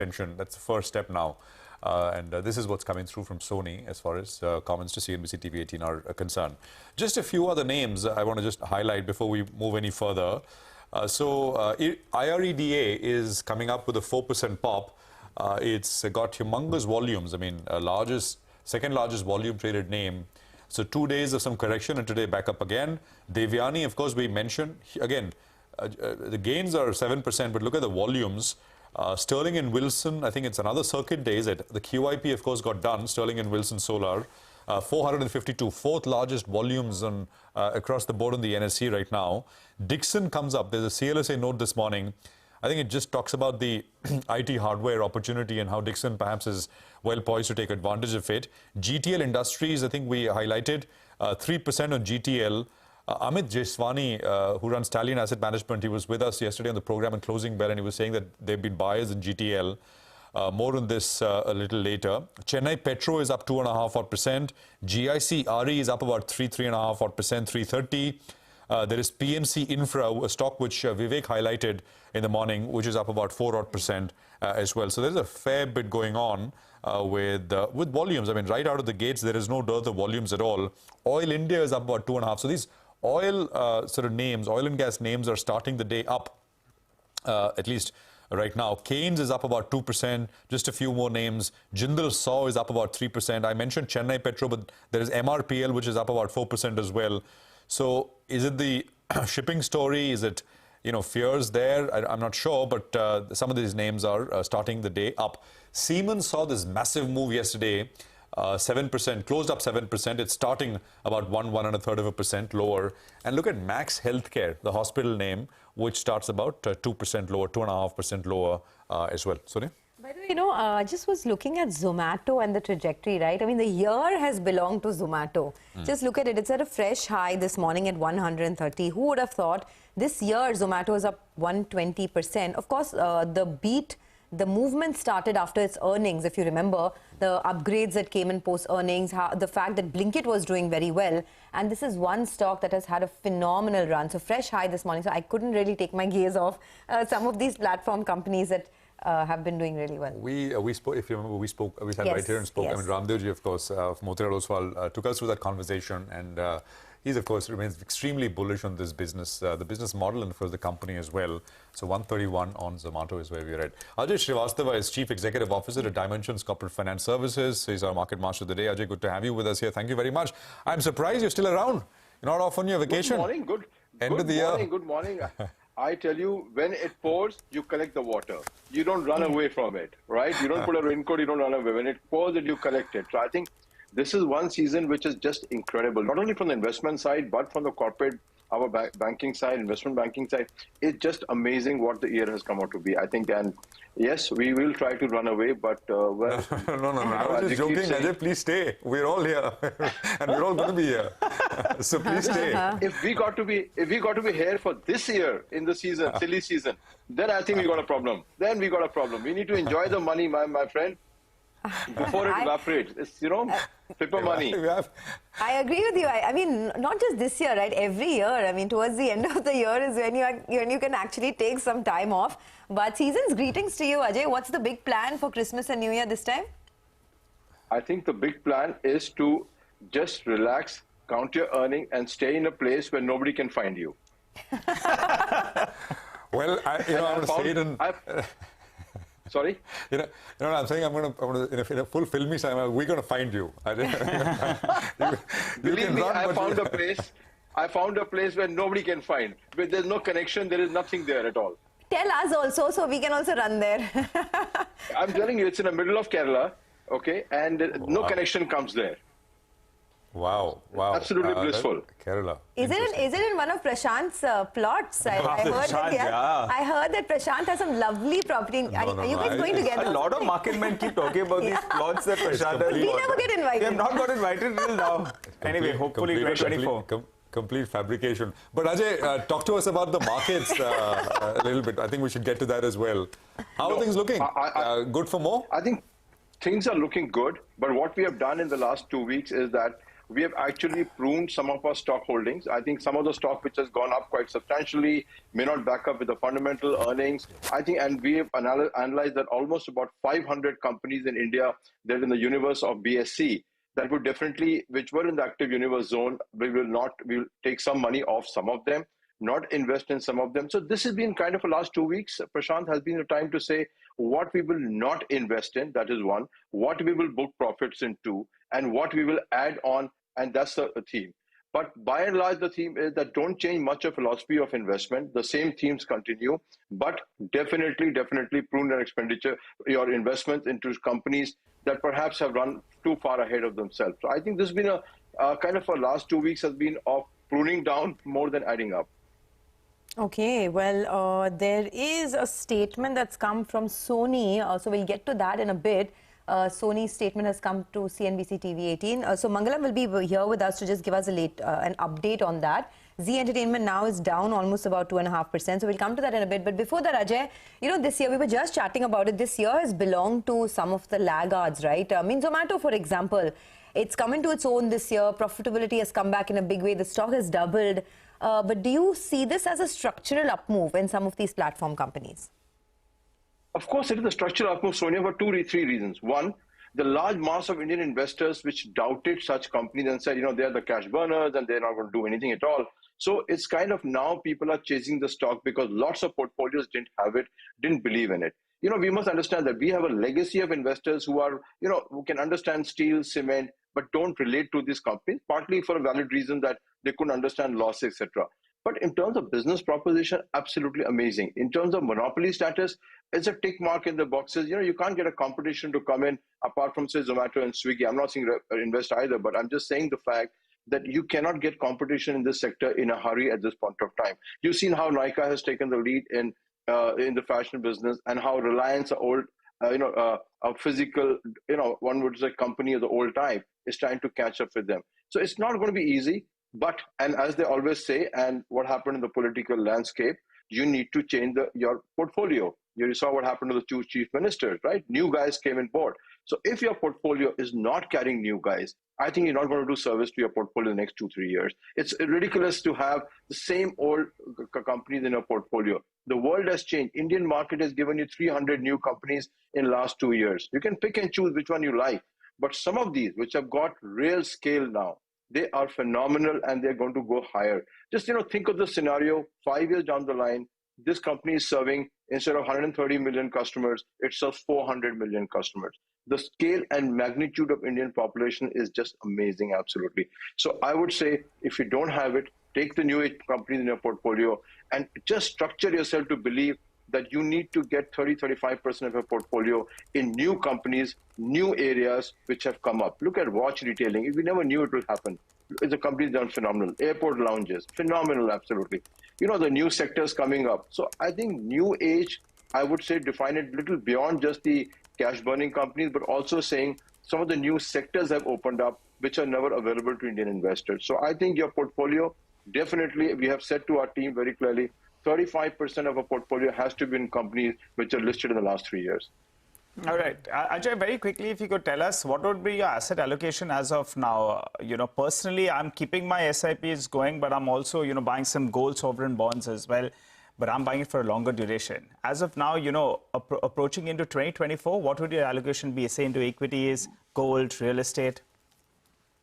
attention. That's the first step now. This is what's coming through from Sony as far as comments to CNBC-TV18 are concerned. Just a few other names I want to just highlight before we move any further. IREDA is coming up with a 4% pop. It's got humongous volumes. I mean, second largest volume traded name. So 2 days of some correction and today back up again. Devyani, of course, we mentioned. Again, the gains are 7%, but look at the volumes. Sterling and Wilson, I think it's another circuit days. The QIP, of course, got done. Sterling and Wilson Solar. 452, fourth largest volumes on, across the board on the NSE right now. Dixon comes up. There's a CLSA note this morning. I think it just talks about the IT hardware opportunity and how Dixon perhaps is well poised to take advantage of it. GTL Industries, I think we highlighted 3% on GTL. Amit Jeswani, who runs Stallion Asset Management, he was with us yesterday on the program and closing bell, and he was saying that they've been buyers in GTL. More on this a little later. Chennai Petro is up 2.5%. GIC RE is up about 3.5%, 330. There is PNC Infra, a stock which Vivek highlighted in the morning, which is up about 4% as well. So there's a fair bit going on with volumes. I mean, right out of the gates, there is no dearth of volumes at all. Oil India is up about 2.5%. So these oil sort of names, oil and gas names are starting the day up, at least right now. Keynes is up about 2%. Just a few more names. Jindal SAW is up about 3%. I mentioned Chennai Petro, but there is MRPL, which is up about 4% as well. So is it the shipping story? Is it, fears there? I'm not sure, but some of these names are starting the day up. Siemens saw this massive move yesterday, 7%, closed up 7%. It's starting about 1.33% lower. And look at Max Healthcare, the hospital name, which starts about 2% lower, 2.5% lower as well. Sorry? By the way, I just was looking at Zomato and the trajectory, right? I mean, the year has belonged to Zomato. Just look at it. It's at a fresh high this morning at 130. Who would have thought this year Zomato is up 120%? Of course, the movement started after its earnings, if you remember, the upgrades that came in post-earnings, the fact that Blinkit was doing very well. And this is one stock that has had a phenomenal run. So fresh high this morning. So I couldn't really take my gaze off some of these platform companies that have been doing really well. We spoke, if you remember, we sat right here and spoke. Yes. I mean, Ramdevji, of course, of Monte Carlo, took us through that conversation, and he's, of course, remains extremely bullish on this business, the business model, and of course the company as well. So 131 on Zomato is where we're at. Ajay Srivastava is Chief Executive Officer at Dimensions Corporate Finance Services. He's our market master of the day. Ajay, good to have you with us here. Thank you very much. I'm surprised you're still around. You're not off on your vacation. Good morning. End of the year. Good morning. I tell you, when it pours, you collect the water. You don't run away from it, right? You don't put a raincoat, you don't run away. When it pours, you collect it. So I think this is one season which is just incredible, not only from the investment side, but from the corporate, our banking side, investment banking side. It's just amazing what the year has come out to be, I think. And yes, we will try to run away, but well, no. I was just joking. Ajay, please stay. We're all here, and we're all going to be here. So please stay. If we got to be here for this year in the season, silly season, then I think we got a problem. Then we got a problem. We need to enjoy the money, my friend, before it evaporates. It's, paper money. I agree with you. I mean, not just this year, right? Every year. I mean, towards the end of the year is when you can actually take some time off. But season's greetings to you, Ajay. What's the big plan for Christmas and New Year this time? I think the big plan is to just relax, count your earning, and stay in a place where nobody can find you. Well, I'm going to say it in... Sorry? I'm saying I'm going to in a full filmy time, we're going to find you. Believe me, I found a place where nobody can find. Where there's no connection, there is nothing there at all. Tell us also, so we can also run there. I'm telling you, it's in the middle of Kerala, okay, and no connection comes there. Wow. Absolutely blissful. Kerala. Is it in one of Prashant's plots? I heard that Prashant has some lovely property. Are you guys going together? A lot of market men keep talking about these plots that Prashant has. We never get invited. We have not got invited till now. Anyway, hopefully 2024. Complete fabrication. But Ajay, talk to us about the markets a little bit. I think we should get to that as well. How are things looking? Good for more? I think things are looking good. But what we have done in the last 2 weeks is that we have actually pruned some of our stock holdings. I think some of the stock which has gone up quite substantially may not back up with the fundamental earnings. I think, and we have analyzed that almost about 500 companies in India that are in the universe of BSC that would definitely, which were in the active universe zone, we'll take some money off some of them, not invest in some of them. So this has been kind of the last 2 weeks, Prashant, has been a time to say what we will not invest in, that is one, what we will book profits into, and what we will add on, and that's the theme. But by and large, the theme is that don't change much of philosophy of investment. The same themes continue, but definitely prune your expenditure, your investments into companies that perhaps have run too far ahead of themselves. So I think this has been a kind of a last 2 weeks has been of pruning down more than adding up. Okay, well, there is a statement that's come from Sony, so we'll get to that in a bit. Sony's statement has come to CNBC-TV18. So Mangalam will be here with us to just give us an update on that. Zee Entertainment now is down almost about 2.5%. So we'll come to that in a bit. But before that, Ajay, you know, this year, we were just chatting about it. This year has belonged to some of the laggards, right? I mean, Zomato, for example, it's come into its own this year. Profitability has come back in a big way. The stock has doubled. But do you see this as a structural upmove in some of these platform companies? Of course, it is a structural upmove, Sonia, for three reasons. One, the large mass of Indian investors which doubted such companies and said, you know, they're the cash burners and they're not going to do anything at all. So it's kind of now people are chasing the stock because lots of portfolios didn't have it, didn't believe in it. You know, we must understand that we have a legacy of investors who are, you know, who can understand steel, cement, but don't relate to these companies, partly for a valid reason that they couldn't understand loss, etc. But in terms of business proposition, absolutely amazing. In terms of monopoly status, it's a tick mark in the boxes. You know, you can't get a competition to come in apart from, say, Zomato and Swiggy. I'm not saying invest either, but I'm just saying the fact that you cannot get competition in this sector in a hurry at this point of time. You've seen how Nykaa has taken the lead in the fashion business and how Reliance, a physical, one would say company of the old type, is trying to catch up with them. So it's not going to be easy. But, and as they always say, and what happened in the political landscape, you need to change your portfolio. You saw what happened to the two chief ministers, right? New guys came on board. So if your portfolio is not carrying new guys, I think you're not going to do service to your portfolio in the next 2-3 years. It's ridiculous to have the same old companies in your portfolio. The world has changed. Indian market has given you 300 new companies in the last 2 years. You can pick and choose which one you like. But some of these, which have got real scale now, they are phenomenal and they're going to go higher. Just, think of the scenario, 5 years down the line, this company is serving, instead of 130 million customers, it serves 400 million customers. The scale and magnitude of Indian population is just amazing, absolutely. So I would say, if you don't have it, take the new age companies in your portfolio and just structure yourself to believe that you need to get 30-35% of your portfolio in new companies, new areas which have come up. Look at watch retailing. We never knew it would happen. The company's done phenomenal. Airport lounges, phenomenal, absolutely. The new sectors coming up. So I think new age, I would say, define it a little beyond just the cash burning companies, but also saying some of the new sectors have opened up which are never available to Indian investors. So I think your portfolio, definitely, we have said to our team very clearly, 35% of a portfolio has to be in companies which are listed in the last 3 years. All right. Ajay, very quickly, if you could tell us, what would be your asset allocation as of now? Personally, I'm keeping my SIPs going, but I'm also, buying some gold sovereign bonds as well. But I'm buying it for a longer duration. As of now, approaching into 2024, what would your allocation be, say, into equities, gold, real estate?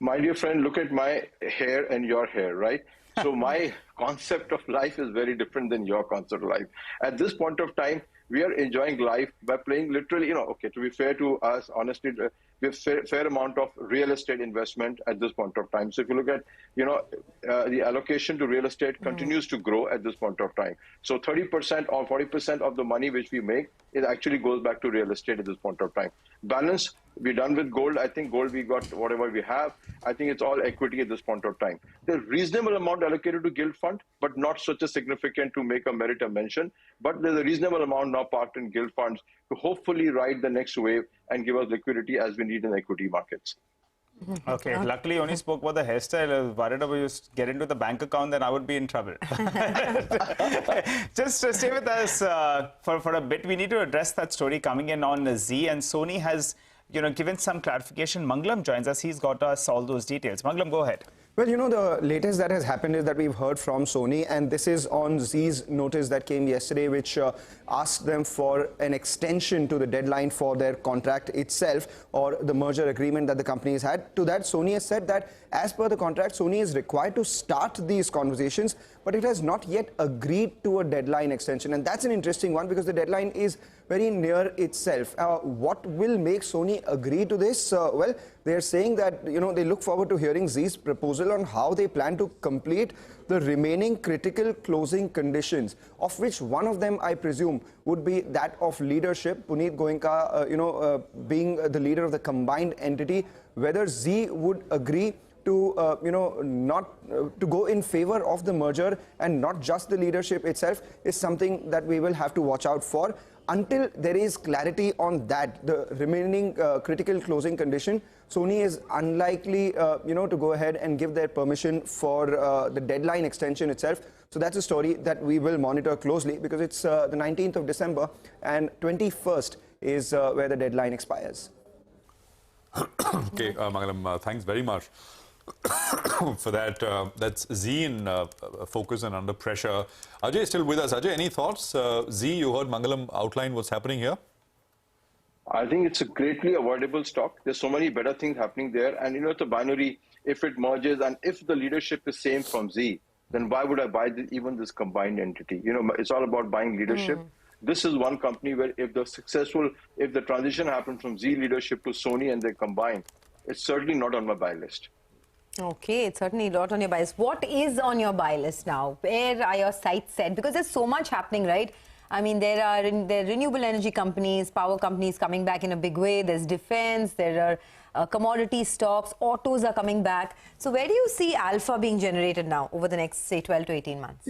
My dear friend, look at my hair and your hair, right? So my concept of life is very different than your concept of life. At this point of time, we are enjoying life by playing literally, okay, to be fair to us, honestly, we have fair amount of real estate investment at this point of time. So if you look at, the allocation to real estate continues to grow at this point of time. So 30% or 40% of the money which we make, it actually goes back to real estate at this point of time. Balance, we're done with gold. I think gold, we got whatever we have. I think it's all equity at this point of time. There's reasonable amount allocated to gilt fund, but not such a significant to make a merit a mention. But there's a reasonable amount now parked in gilt funds to hopefully ride the next wave and give us liquidity as we need in equity markets. Okay, luckily you only spoke about the hairstyle. I was worried about you get into the bank account, then I would be in trouble. Just stay with us for a bit. We need to address that story coming in on Zee, and Sony has given some clarification. Mangalam joins us. He's got us all those details. Mangalam, go ahead. Well, the latest that has happened is that we've heard from Sony, and this is on Zee's notice that came yesterday, which asked them for an extension to the deadline for their contract itself, or the merger agreement that the companies had. To that, Sony has said that as per the contract, Sony is required to start these conversations, but it has not yet agreed to a deadline extension. And that's an interesting one because the deadline is very near itself. What will make Sony agree to this? Well, they're saying that, they look forward to hearing Zee's proposal on how they plan to complete the remaining critical closing conditions, of which one of them, I presume, would be that of leadership. Puneet Goenka, being the leader of the combined entity, whether Zee would agree to, to go in favor of the merger and not just the leadership itself is something that we will have to watch out for. Until there is clarity on that, the remaining critical closing condition, Sony is unlikely, to go ahead and give their permission for the deadline extension itself. So that's a story that we will monitor closely because it's the 19th of December and 21st is where the deadline expires. Okay, Mangalam, thanks very much for that. That's Zee in focus and under pressure. Ajay is still with us. Ajay, any thoughts? Zee, you heard Mangalam outline what's happening here? I think it's a greatly avoidable stock. There's so many better things happening there. And it's a binary. If it merges and if the leadership is same from Zee, then why would I buy even this combined entity? It's all about buying leadership. This is one company where if the transition happens from Zee leadership to Sony and they combine, it's certainly not on my buy list. Okay, it's certainly not on your buy list. What is on your buy list now? Where are your sights set? Because there's so much happening, right? I mean, there are renewable energy companies, power companies coming back in a big way. There's defense, there are commodity stocks, autos are coming back. So where do you see alpha being generated now over the next, say, 12 to 18 months?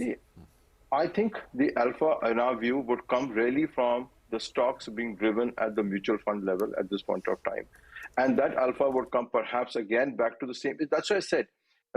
I think the alpha, in our view, would come really from the stocks being driven at the mutual fund level at this point of time. And that alpha would come perhaps again back to the same. That's why I said,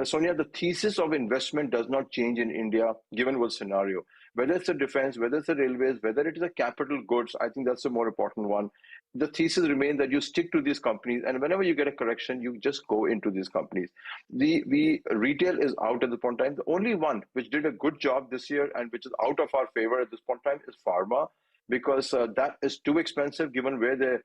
Sonia, the thesis of investment does not change in India, given what scenario. Whether it's a defense, whether it's a railways, whether it is a capital goods, I think that's the more important one. The thesis remains that you stick to these companies, and whenever you get a correction, you just go into these companies. The retail is out at this point in time. The only one which did a good job this year and which is out of our favor at this point in time is Pharma, because that is too expensive given where the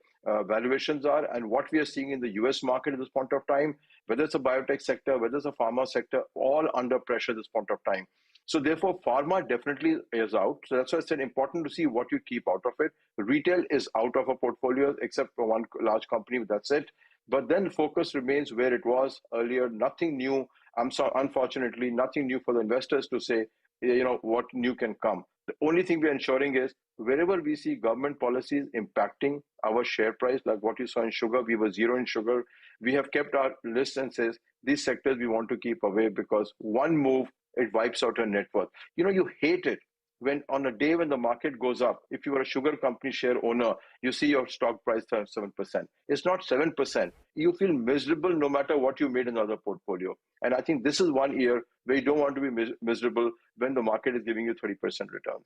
valuations are and what we are seeing in the US market at this point of time, whether it's a biotech sector, whether it's a pharma sector, all under pressure at this point of time. So therefore, pharma definitely is out. So that's why I said important to see what you keep out of it. Retail is out of our portfolio, except for one large company, that's it. But then the focus remains where it was earlier. Nothing new. Unfortunately, nothing new for the investors to say, what new can come. The only thing we're ensuring is wherever we see government policies impacting our share price, like what you saw in sugar, we were zero in sugar. We have kept our list and says these sectors we want to keep away because one move, it wipes out your net worth. You hate it when on a day when the market goes up, if you are a sugar company share owner, you see your stock price 7%. It's not 7%. You feel miserable no matter what you made in another portfolio. And I think this is one year where you don't want to be miserable when the market is giving you 30% returns.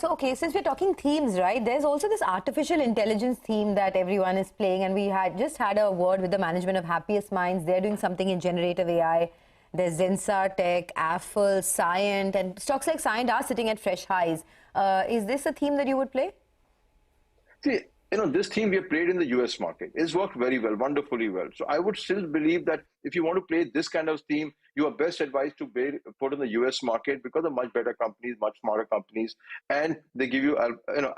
Okay, since we're talking themes, right, there's also this artificial intelligence theme that everyone is playing, and we just had a word with the management of Happiest Minds. They're doing something in generative AI. There's Zensar Tech, Affle, Cyient, and stocks like Cyient are sitting at fresh highs. Is this a theme that you would play? See, this theme we have played in the US market. It's worked very well, wonderfully well. So I would still believe that if you want to play this kind of theme, you are best advised to put in the US market because they're much better companies, much smarter companies, and they give you,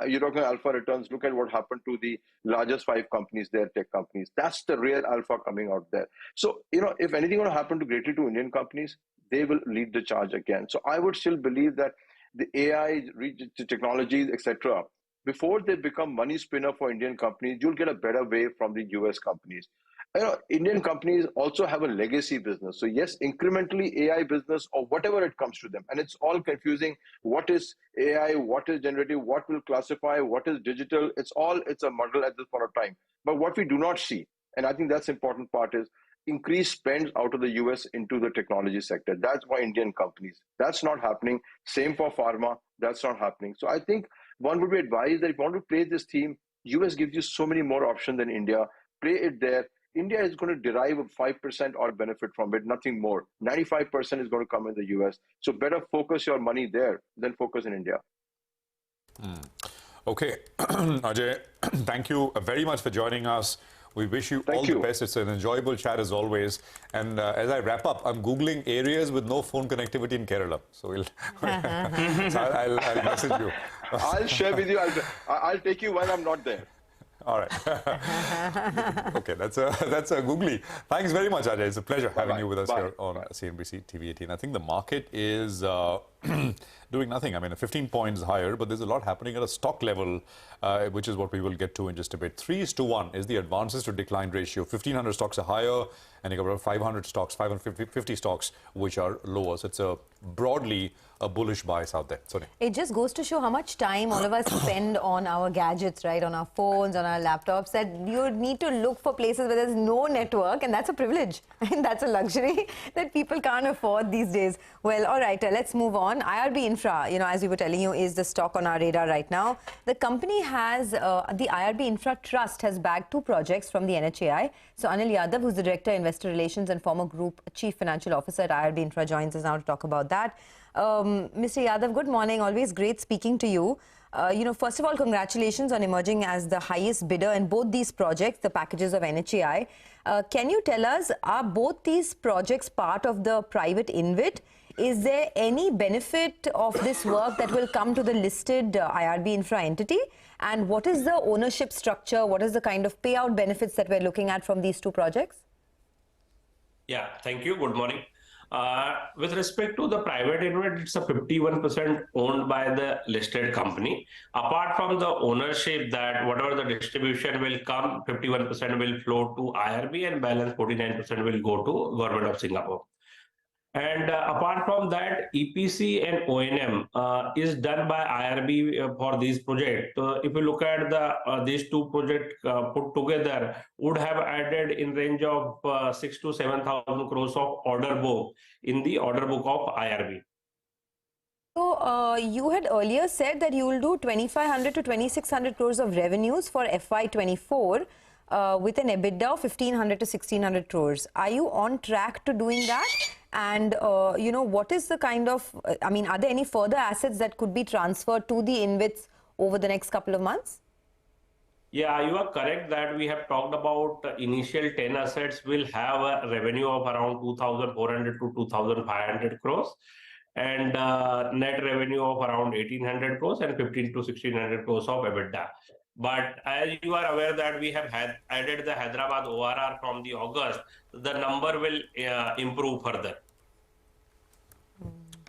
you're talking alpha returns. Look at what happened to the largest 5 companies, their tech companies. That's the real alpha coming out there. So, if anything will happen to greatly to Indian companies, they will lead the charge again. So I would still believe that the AI, technologies, etc., before they become money spinner for Indian companies, you'll get a better way from the US companies. Indian companies also have a legacy business. So yes, incrementally AI business or whatever it comes to them. And it's all confusing. What is AI? What is generative? What will classify? What is digital? It's a model at this point of time. But what we do not see, and I think that's important part, is increased spends out of the US into the technology sector. That's why Indian companies. That's not happening. Same for pharma. That's not happening. So I think one would be advised that if you want to play this theme, US gives you so many more options than India. Play it there. India is going to derive a 5% or benefit from it, nothing more. 95% is going to come in the US. So better focus your money there than focus in India. Okay, Ajay, thank you very much for joining us. We wish you all the best. It's an enjoyable chat as always. And as I wrap up, I'm Googling areas with no phone connectivity in Kerala. So, so I'll message you. I'll share with you. I'll take you when I'm not there. All right. Okay, that's a googly. Thanks very much, Ajay. It's a pleasure having you with us here on CNBC TV18. I think the market is doing nothing. I mean, 15 points higher, but there's a lot happening at a stock level, which is what we will get to in just a bit. 3:1 is the advances to decline ratio. 1,500 stocks are higher, and you got about 500 stocks, 550 stocks, which are lower. So it's broadly a bullish bias out there. Sorry. It just goes to show how much time all of us spend on our gadgets, right? On our phones, on our laptops, that you need to look for places where there's no network, and that's a privilege. And that's a luxury that people can't afford these days. Well, all right, let's move on. IRB Infra, you know, as we were telling you, is the stock on our radar right now. The company has, the IRB Infra Trust has bagged 2 projects from the NHAI. So Anil Yadav, who's the Director, Investor Relations and former Group Chief Financial Officer at IRB Infra, joins us now to talk about that. Mr. Yadav, good morning. Always great speaking to you. You know, first of all, congratulations on emerging as the highest bidder in both these projects, the packages of NHAI. Can you tell us, are both these projects part of the private InvIT? Is there any benefit of this work that will come to the listed IRB Infra entity? And what is the ownership structure? What is the kind of payout benefits that we're looking at from these 2 projects? Yeah, thank you. Good morning. With respect to the private InvIT, it's a 51% owned by the listed company. Apart from the ownership, that whatever the distribution will come, 51% will flow to IRB and balance 49% will go to Government of Singapore. And apart from that, EPC and O&M is done by IRB for these projects. If you look at these 2 projects put together, would have added in range of 6,000 to 7,000 crores of order book in the order book of IRB. So you had earlier said that you will do 2,500 to 2,600 crores of revenues for FY24 with an EBITDA of 1,500 to 1,600 crores. Are you on track to doing that? And, you know, what is the kind of, I mean, are there any further assets that could be transferred to the InvITs over the next couple of months? Yeah, you are correct that we have talked about initial 10 assets will have a revenue of around 2,400 to 2,500 crores and net revenue of around 1,800 crores and 15 to 1,600 crores of EBITDA. But as you are aware that we have added the Hyderabad ORR from the August, the number will improve further.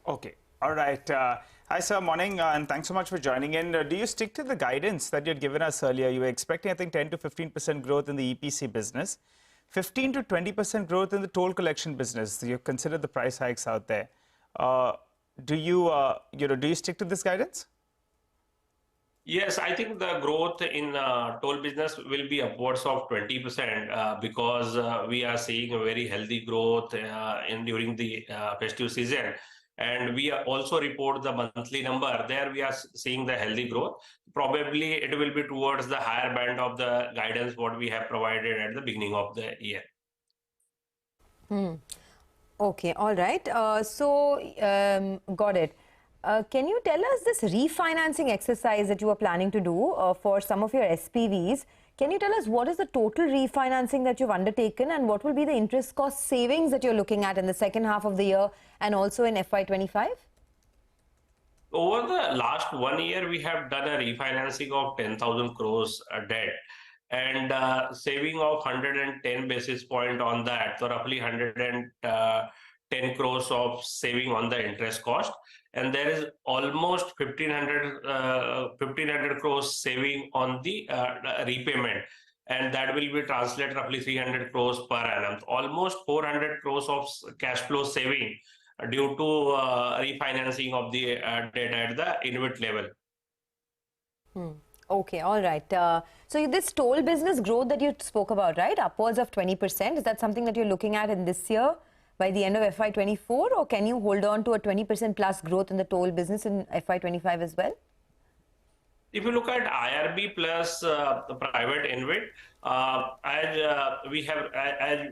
Okay. All right. Hi, sir. Morning, and thanks so much for joining in. Do you stick to the guidance that you had given us earlier? You were expecting, I think, 10 to 15% growth in the EPC business, 15 to 20% growth in the toll collection business. You consider the price hikes out there. Do you stick to this guidance? Yes, I think the growth in toll business will be upwards of 20% because we are seeing a very healthy growth during the festive season. And we also report the monthly number. There we are seeing the healthy growth. Probably it will be towards the higher band of the guidance what we have provided at the beginning of the year. Okay, all right. Got it. Can you tell us this refinancing exercise that you are planning to do for some of your SPVs? Can you tell us what is the total refinancing that you've undertaken and what will be the interest cost savings that you're looking at in the second half of the year and also in FY25? Over the last 1 year, we have done a refinancing of 10,000 crores debt and saving of 110 basis point on that, so roughly 110 crores of saving on the interest cost. And there is almost 1,500 crores saving on the repayment. And that will be translated roughly 300 crores per annum. Almost 400 crores of cash flow saving due to refinancing of the debt at the InvIT level. Okay, all right. So this toll business growth that you spoke about, right? Upwards of 20%. Is that something that you're looking at in this year by the end of FY24? Or can you hold on to a 20% plus growth in the toll business in FY25 as well? If you look at IRB plus the private InvIT, as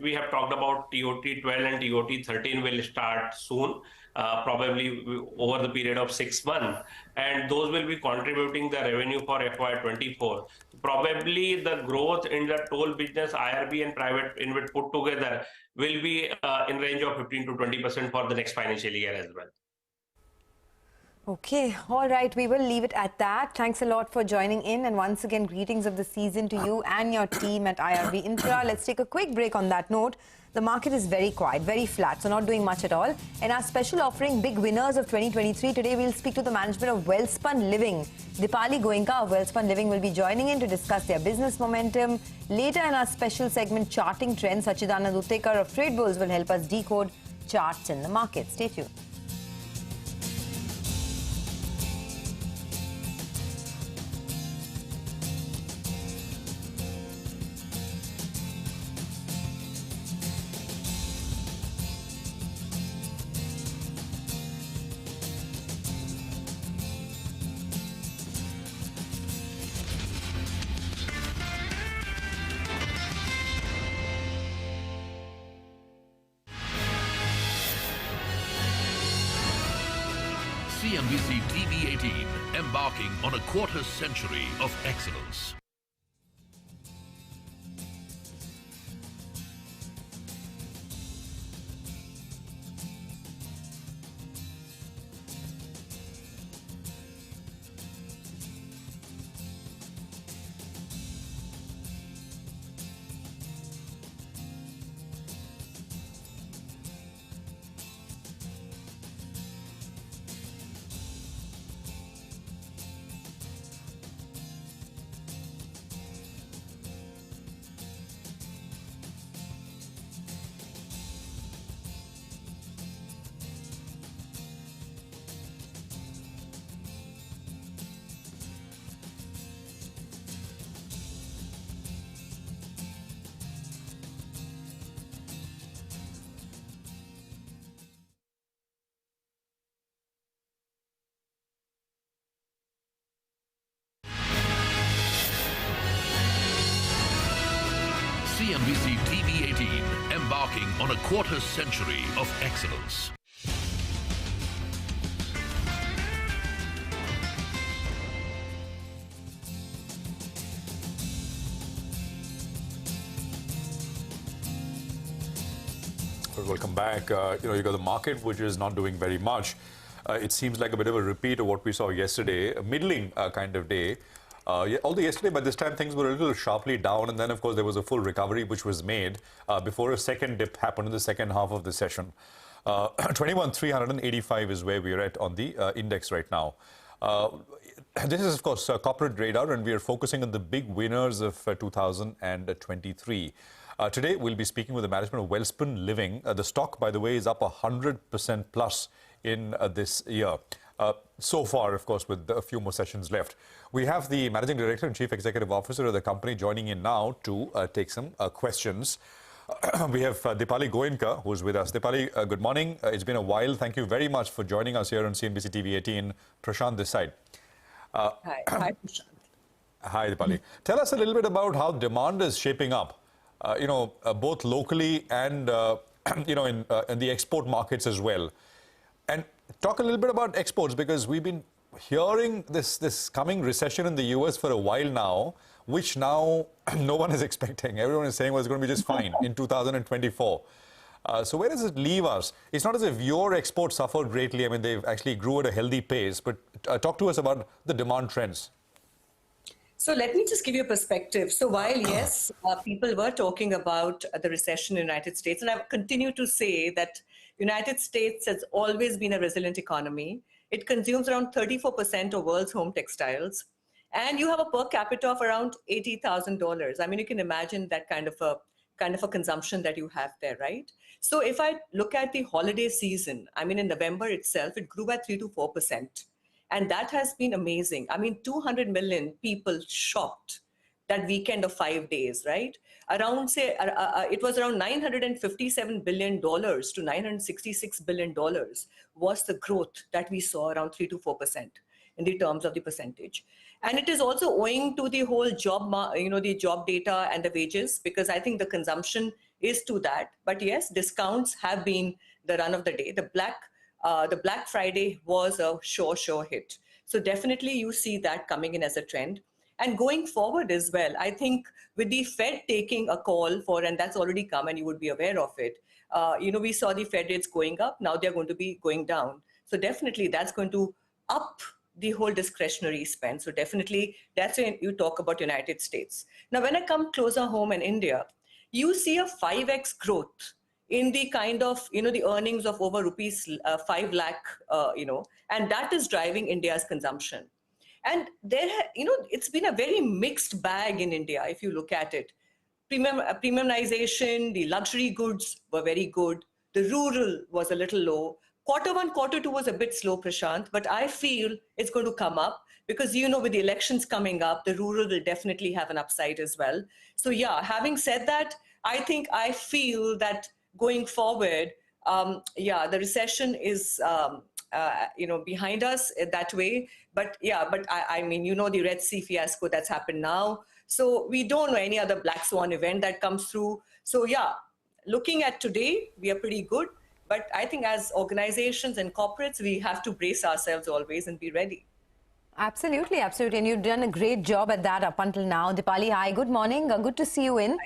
we have talked about, TOT 12 and TOT 13 will start soon, probably over the period of 6 months, and those will be contributing the revenue for FY24. Probably the growth in the toll business, IRB and private InvIT put together, will be in range of 15 to 20% for the next financial year as well. Okay, all right, we will leave it at that. Thanks a lot for joining in, and once again, greetings of the season to you and your team at IRB Infra. Let's take a quick break on that note. The market is very quiet, very flat, so not doing much at all. In our special offering, Big Winners of 2023, today we'll speak to the management of Welspun Living. Devyani Goenka of Welspun Living will be joining in to discuss their business momentum. Later in our special segment, Charting Trends, Sachidanand Uttekar of Trade Bulls will help us decode charts in the market. Stay tuned. CNBC-TV18, embarking on a quarter century of excellence. CNBC-TV18, embarking on a quarter century of excellence. Welcome back. You got the market, which is not doing very much. It seems like a bit of a repeat of what we saw yesterday, a middling kind of day. Although yesterday, by this time, things were a little sharply down, and then, of course, there was a full recovery which was made before a second dip happened in the second half of the session. 21,385 is where we're at on the index right now. This is, of course, Corporate Radar, and we are focusing on the big winners of 2023. Today, we'll be speaking with the management of Welspun Living. The stock, by the way, is up 100% plus in this year. So far, of course, with a few more sessions left. We have the Managing Director and Chief Executive Officer of the company joining in now to take some questions. We have Devyani Goenka, who's with us. Devyani, good morning. It's been a while. Thank you very much for joining us here on CNBC TV18. Prashant this side. Hi, Prashant. Hi, Devyani. Tell us a little bit about how demand is shaping up, both locally and, in the export markets as well. And talk a little bit about exports, because we've been hearing this coming recession in the US for a while now, which now no one is expecting. Everyone is saying, well, it's going to be just fine in 2024. So where does it leave us? It's not as if your exports suffered greatly. I mean, they've actually grew at a healthy pace. But talk to us about the demand trends. So let me just give you a perspective. So while, yes, people were talking about the recession in the United States, and I continue to say that United States has always been a resilient economy. It consumes around 34% of world's home textiles. And you have a per capita of around $80,000. I mean, you can imagine that kind of a consumption that you have there, right? So if I look at the holiday season, I mean, in November itself, it grew by 3 to 4%. And that has been amazing. I mean, 200 million people shopped that weekend of 5 days, right? Around, say, it was around $957 billion to $966 billion was the growth that we saw, around 3 to 4%. in the terms of the percentage. And it is also owing to the whole job, the job data and the wages, because I think the consumption is to that. But yes, discounts have been the run of the day. The Black Friday was a sure hit. So definitely you see that coming in as a trend. And going forward as well, I think with the Fed taking a call for, and that's already come and you would be aware of it, we saw the Fed rates going up, now they're going to be going down. So definitely that's going to up the whole discretionary spend. So definitely that's when you talk about United States. Now, when I come closer home in India, you see a 5x growth in the kind of, the earnings of over rupees 5 lakh, and that is driving India's consumption. And it's been a very mixed bag in India, if you look at it. Premiumization, the luxury goods were very good. The rural was a little low. Q1, Q2 was a bit slow, Prashant, but I feel it's going to come up because, with the elections coming up, the rural will definitely have an upside as well. So yeah, having said that, I feel that going forward, the recession is, behind us that way. But the Red Sea fiasco that's happened now. So we don't know any other black swan event that comes through. So yeah, looking at today, we are pretty good. But I think as organizations and corporates, we have to brace ourselves always and be ready. Absolutely, absolutely. And you've done a great job at that up until now. Dipali, hi, good morning. Good to see you in.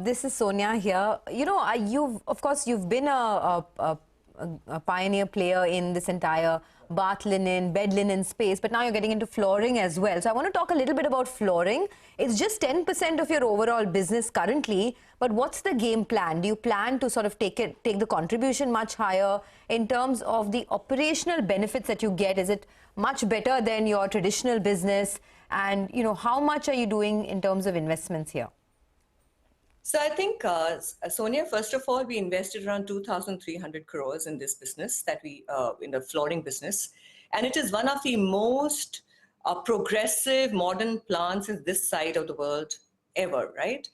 This is Sonia here. You've been a pioneer player in this entire bath linen, bed linen space, but now you're getting into flooring as well. So I want to talk a little bit about flooring. It's just 10% of your overall business currently, but what's the game plan? Do you plan to sort of take the contribution much higher in terms of the operational benefits that you get? Is it much better than your traditional business? And, how much are you doing in terms of investments here? So I think, Sonia, first of all, we invested around 2,300 crores in this business in the flooring business. And it is one of the most progressive modern plants in this side of the world ever, right?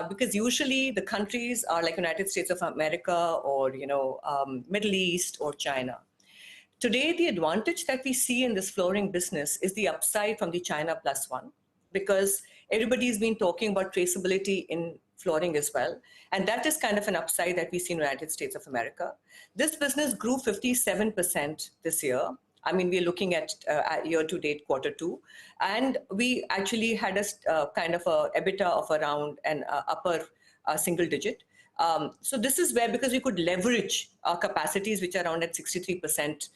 Because usually the countries are like United States of America or, Middle East or China. Today, the advantage that we see in this flooring business is the upside from the China Plus One, because everybody's been talking about traceability in flooring as well. And that is kind of an upside that we see in the United States of America. This business grew 57% this year. I mean, we're looking at year-to-date Q2. And we actually had a kind of a EBITDA of around an upper single digit. So this is where, because we could leverage our capacities, which are around at 63%,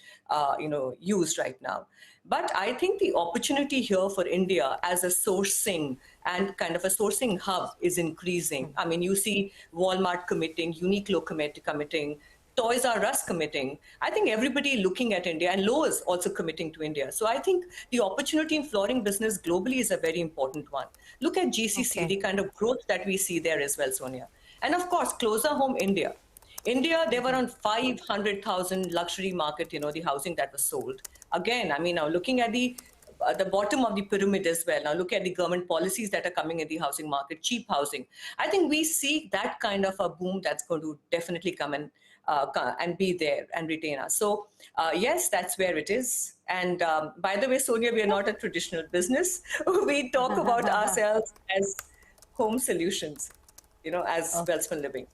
used right now. But I think the opportunity here for India as a sourcing and kind of a sourcing hub is increasing. I mean, you see Walmart committing, Uniqlo committing, Toys R Us committing. I think everybody looking at India, and Lowe's also committing to India. So I think the opportunity in flooring business globally is a very important one. Look at GCC, the kind of growth that we see there as well, Sonia. And of course, closer home, India. India, there were around 500,000 luxury market, the housing that was sold. Again, I mean, now looking at the bottom of the pyramid as well. Now look at the government policies that are coming in the housing market, cheap housing. I think we see that kind of a boom that's going to definitely come in and be there and retain us. So yes, that's where it is. And by the way, Sonia, we are not a traditional business. We talk about ourselves as home solutions, as Welspun Living.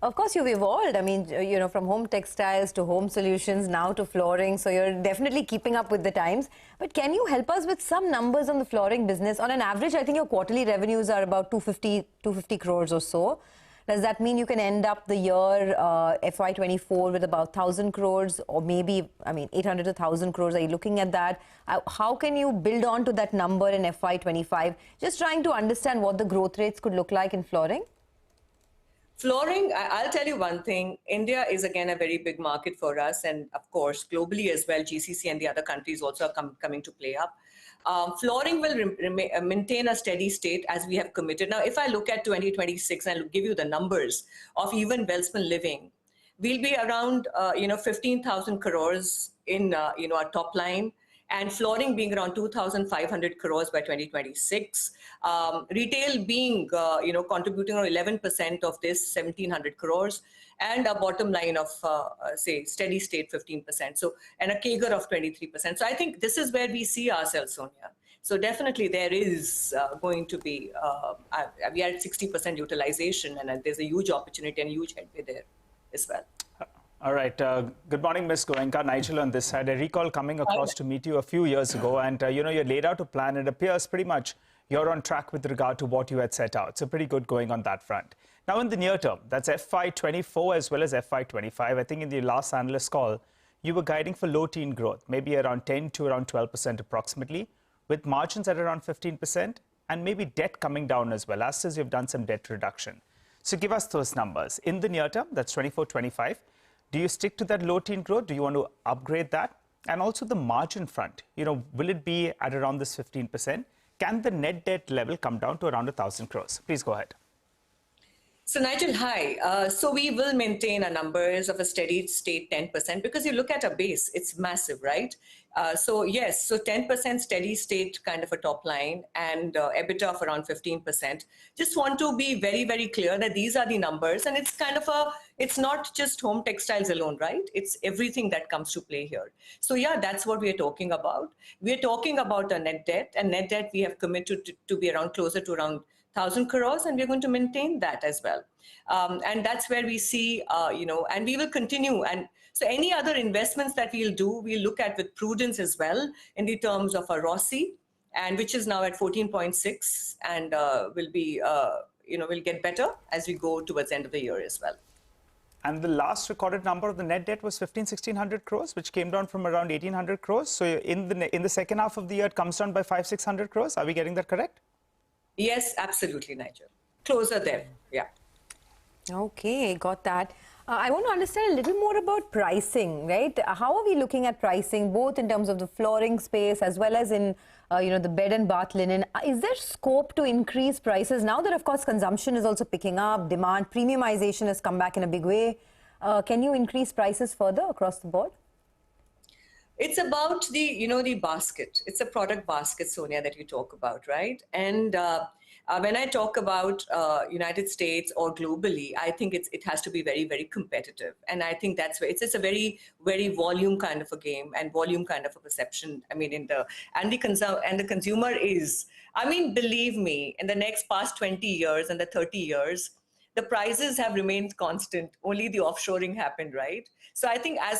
Of course, you've evolved. I mean, from home textiles to home solutions, now to flooring. So you're definitely keeping up with the times. But can you help us with some numbers on the flooring business? On an average, I think your quarterly revenues are about 250 crores or so. Does that mean you can end up the year FY24 with about 1,000 crores or maybe, 800 to 1,000 crores? Are you looking at that? How can you build on to that number in FY25? Just trying to understand what the growth rates could look like in flooring. Flooring, I'll tell you one thing. India is, again, a very big market for us. And of course, globally as well, GCC and the other countries also are coming to play up. Flooring will maintain a steady state as we have committed. Now, if I look at 2026, and I'll give you the numbers of even Welspun Living, we'll be around, 15,000 crores in, our top line. and flooring being around 2,500 crores by 2026. Retail being, contributing around 11% of this 1,700 crores, and a bottom line of, say, steady state 15%. So, and a CAGR of 23%. So I think this is where we see ourselves, Sonia. So definitely there is going to be, we are at 60% utilization, and there's a huge opportunity and huge headway there as well. All right. Good morning, Ms. Goenka. Nigel on this side. I recall coming across to meet you a few years ago, and you laid out a plan. It appears pretty much you're on track with regard to what you had set out. So pretty good going on that front. Now in the near term, that's FY24 as well as FY25. I think in the last analyst call, you were guiding for low teen growth, maybe around 10 to around 12% approximately, with margins at around 15% and maybe debt coming down as well, as you've done some debt reduction. So give us those numbers. In the near term, that's 24-25. Do you stick to that low teen growth? Do you want to upgrade that? And also the margin front, will it be at around this 15%? Can the net debt level come down to around 1,000 crores? Please go ahead. So Nigel, hi. So we will maintain our numbers of a steady state 10% because you look at a base, it's massive, right? So yes, so 10% steady state kind of a top line and EBITDA of around 15%. Just want to be very, very clear that these are the numbers, and it's kind of it's not just home textiles alone, right? It's everything that comes to play here. So yeah, that's what we're talking about. We're talking about a net debt, and net debt we have committed to be around closer to around 1,000 crores, and we're going to maintain that as well. And that's where we see, and we will continue. And so any other investments that we'll do, we'll look at with prudence as well in the terms of a ROCE, and which is now at 14.6, and will be, will get better as we go towards the end of the year as well. And the last recorded number of the net debt was 1,600 crores, which came down from around 1,800 crores. So in the second half of the year, it comes down by 500-600 crores. Are we getting that correct? Yes, absolutely, Nigel. Closer there, yeah. Okay, got that. I want to understand a little more about pricing, right? How are we looking at pricing, both in terms of the flooring space as well as in, the bed and bath linen? Is there scope to increase prices now that, of course, consumption is also picking up, demand, premiumization has come back in a big way? Can you increase prices further across the board? It's about the, the basket. It's a product basket, Sonia, that you talk about, right? And when I talk about United States or globally, I think it has to be very, very competitive. And I think that's where it's a very, very volume kind of a game and volume kind of a perception. I mean, the consumer is, believe me, in the past 20 years and the 30 years, the prices have remained constant. Only the offshoring happened, right? So I think as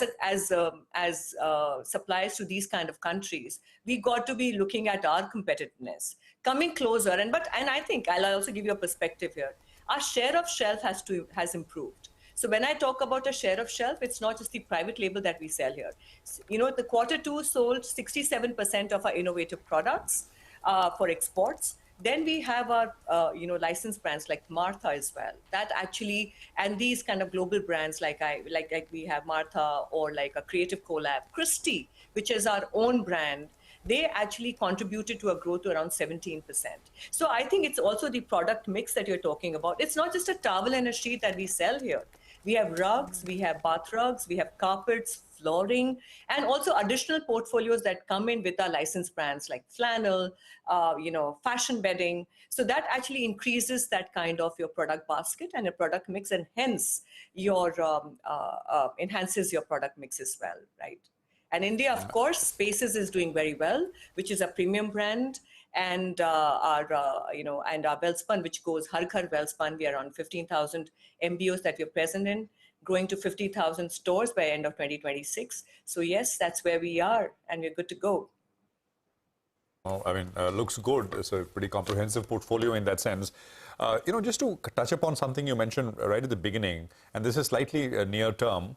suppliers to these kind of countries, we got to be looking at our competitiveness, coming closer. And I think I'll also give you a perspective here. Our share of shelf has improved. So when I talk about a share of shelf, it's not just the private label that we sell here. The Q2 sold 67% of our innovative products for exports. Then we have our, licensed brands like Martha as well. That actually, and these kind of global brands like we have Martha, or like a Creative Collab, Christie, which is our own brand. They actually contributed to a growth to around 17%. So I think it's also the product mix that you're talking about. It's not just a towel and a sheet that we sell here. We have rugs, we have bath rugs, we have carpets, flooring, and also additional portfolios that come in with our licensed brands like flannel, fashion bedding. So that actually increases that kind of your product basket and your product mix, and hence your enhances your product mix as well, right? And India, of course, Spaces is doing very well, which is a premium brand. And our Welspun, which goes Har Ghar Welspun, we are on 15,000 MBOs that we're present in, growing to 50,000 stores by end of 2026. So yes, that's where we are, and we're good to go. Looks good. It's a pretty comprehensive portfolio in that sense. Just to touch upon something you mentioned right at the beginning, and this is slightly near term,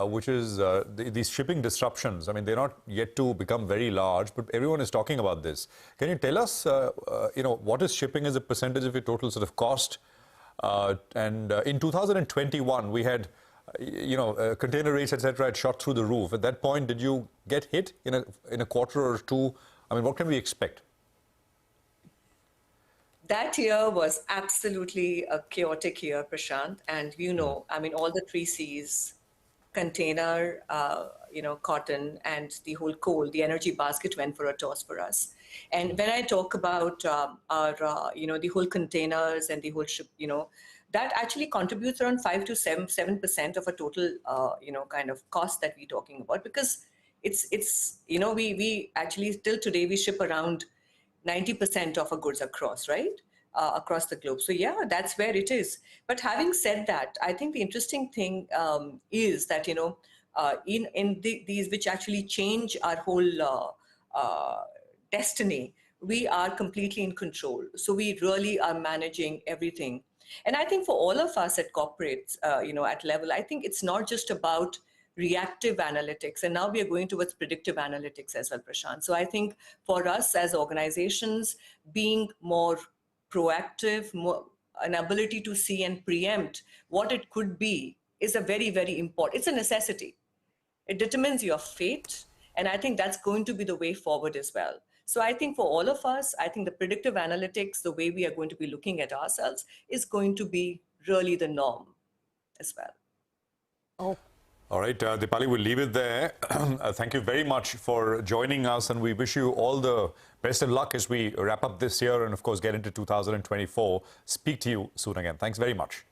which is these shipping disruptions. They're not yet to become very large, but everyone is talking about this. Can you tell us, what is shipping as a percentage of your total sort of cost? And in 2021, we had, container rates, etc., had shot through the roof. At that point, did you get hit in a quarter or two? What can we expect? That year was absolutely a chaotic year, Prashant. And all the three C's container, cotton, and the whole coal, the energy basket went for a toss for us. And when I talk about the whole containers and the whole ship, that actually contributes around 5 to 7% of a total, kind of cost that we're talking about, because we actually till today we ship around 90% of our goods across, right? Across the globe. So yeah, that's where it is. But having said that, I think the interesting thing is that, these which actually change our whole destiny, we are completely in control. So we really are managing everything. And I think for all of us at corporates, at level, I think it's not just about reactive analytics. And now we are going towards predictive analytics as well, Prashant. So I think for us as organizations, being more proactive, an ability to see and preempt what it could be is a very, very important, it's a necessity. It determines your fate. And I think that's going to be the way forward as well. So I think for all of us, I think the predictive analytics, the way we are going to be looking at ourselves is going to be really the norm as well. Oh. All right, Dipali, we'll leave it there. Thank you very much for joining us, and we wish you all the best of luck as we wrap up this year and, of course, get into 2024. Speak to you soon again. Thanks very much.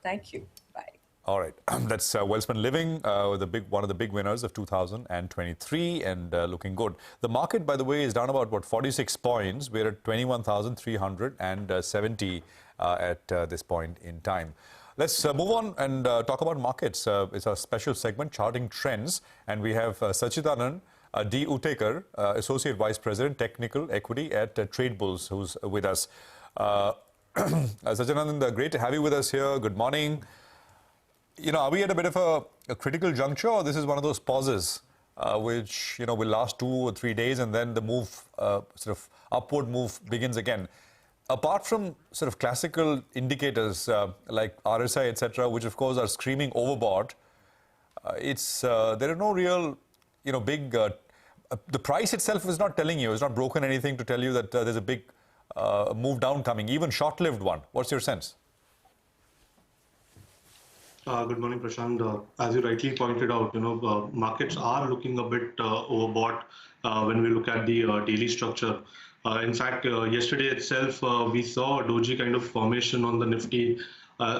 Thank you. Bye. All right, that's Welspun Living, one of the big winners of 2023, and looking good. The market, by the way, is down about 46 points. We're at 21,370 at this point in time. Let's move on and talk about markets. It's a special segment, Charting Trends, and we have Sachidanand D. Utekar, Associate Vice President, Technical Equity at Trade Bulls, who's with us. Sachidanand, great to have you with us here. Good morning. Are we at a bit of a critical juncture, or this is one of those pauses which, will last 2 or 3 days and then the move, sort of upward move begins again? Apart from sort of classical indicators like RSI, etc., which of course are screaming overbought, there are no real, big. The price itself is not telling you, it's not broken anything to tell you that there's a big move down coming, even short-lived one. What's your sense? Good morning, Prashant. As you rightly pointed out, markets are looking a bit overbought when we look at the daily structure. In fact, yesterday itself, we saw a doji kind of formation on the Nifty.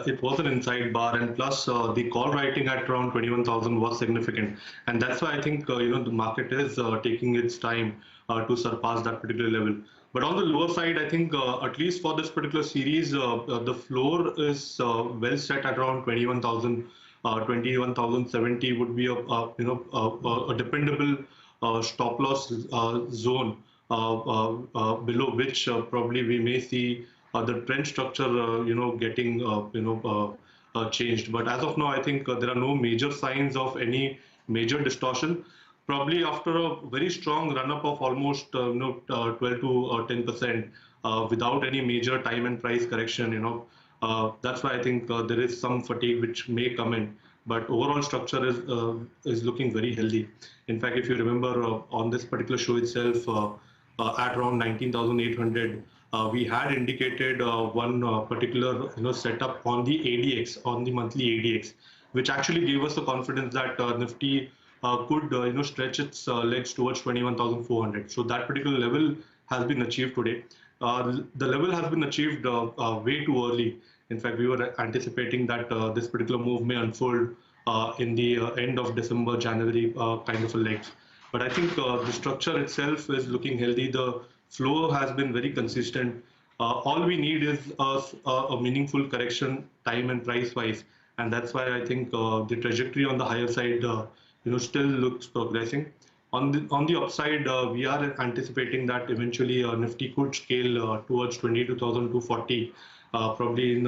It was an inside bar, and plus the call writing at around 21,000 was significant. And that's why I think, the market is taking its time to surpass that particular level. But on the lower side, I think at least for this particular series, the floor is well set at around 21,000. 21,070 would be a dependable stop loss zone. Below which probably we may see the trend structure, getting, changed. But as of now, I think there are no major signs of any major distortion. Probably after a very strong run-up of almost, 12 to 10% without any major time and price correction, that's why I think there is some fatigue which may come in. But overall structure is looking very healthy. In fact, if you remember on this particular show itself, at around 19,800, we had indicated one particular setup on the ADX, on the monthly ADX, which actually gave us the confidence that Nifty could stretch its legs towards 21,400. So that particular level has been achieved today. The level has been achieved way too early. In fact, we were anticipating that this particular move may unfold in the end of December, January kind of a legs. But I think the structure itself is looking healthy. The flow has been very consistent. All we need is a meaningful correction, time and price-wise, and that's why I think the trajectory on the higher side, still looks progressing. On the upside, we are anticipating that eventually Nifty could scale towards 22,240, probably in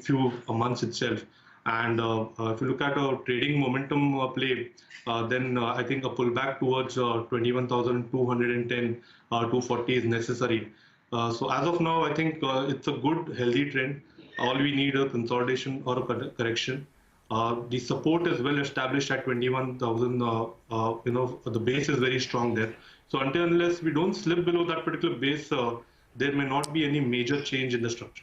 few months itself. And if you look at a trading momentum play, then I think a pullback towards 21,210, 240 is necessary. So as of now, I think it's a good, healthy trend. All we need a consolidation or a correction. The support is well established at 21,000. The base is very strong there. So unless we don't slip below that particular base, there may not be any major change in the structure.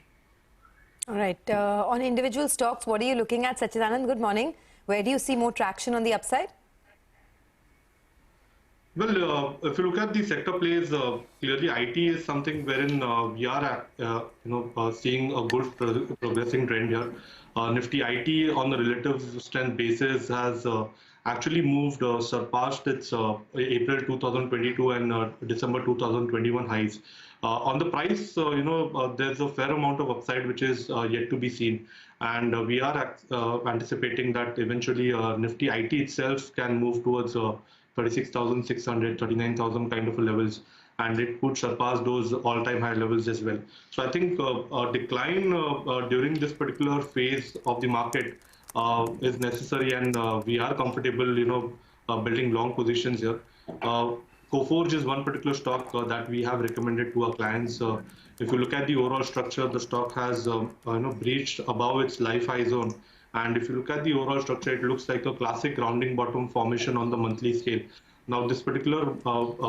All right. On individual stocks, what are you looking at? Sachidanand, good morning. Where do you see more traction on the upside? Well, if you look at the sector plays, clearly IT is something wherein we are, seeing a good progressing trend here. Nifty IT on the relative strength basis has actually moved, surpassed its April 2022 and December 2021 highs. On the price, there's a fair amount of upside which is yet to be seen, and we are anticipating that eventually Nifty IT itself can move towards 36,600, 39,000 kind of levels, and it could surpass those all-time high levels as well. So I think a decline during this particular phase of the market is necessary, and we are comfortable, building long positions here. Coforge is one particular stock that we have recommended to our clients. If you look at the overall structure, the stock has breached above its life high zone. And if you look at the overall structure, it looks like a classic rounding bottom formation on the monthly scale. Now, this particular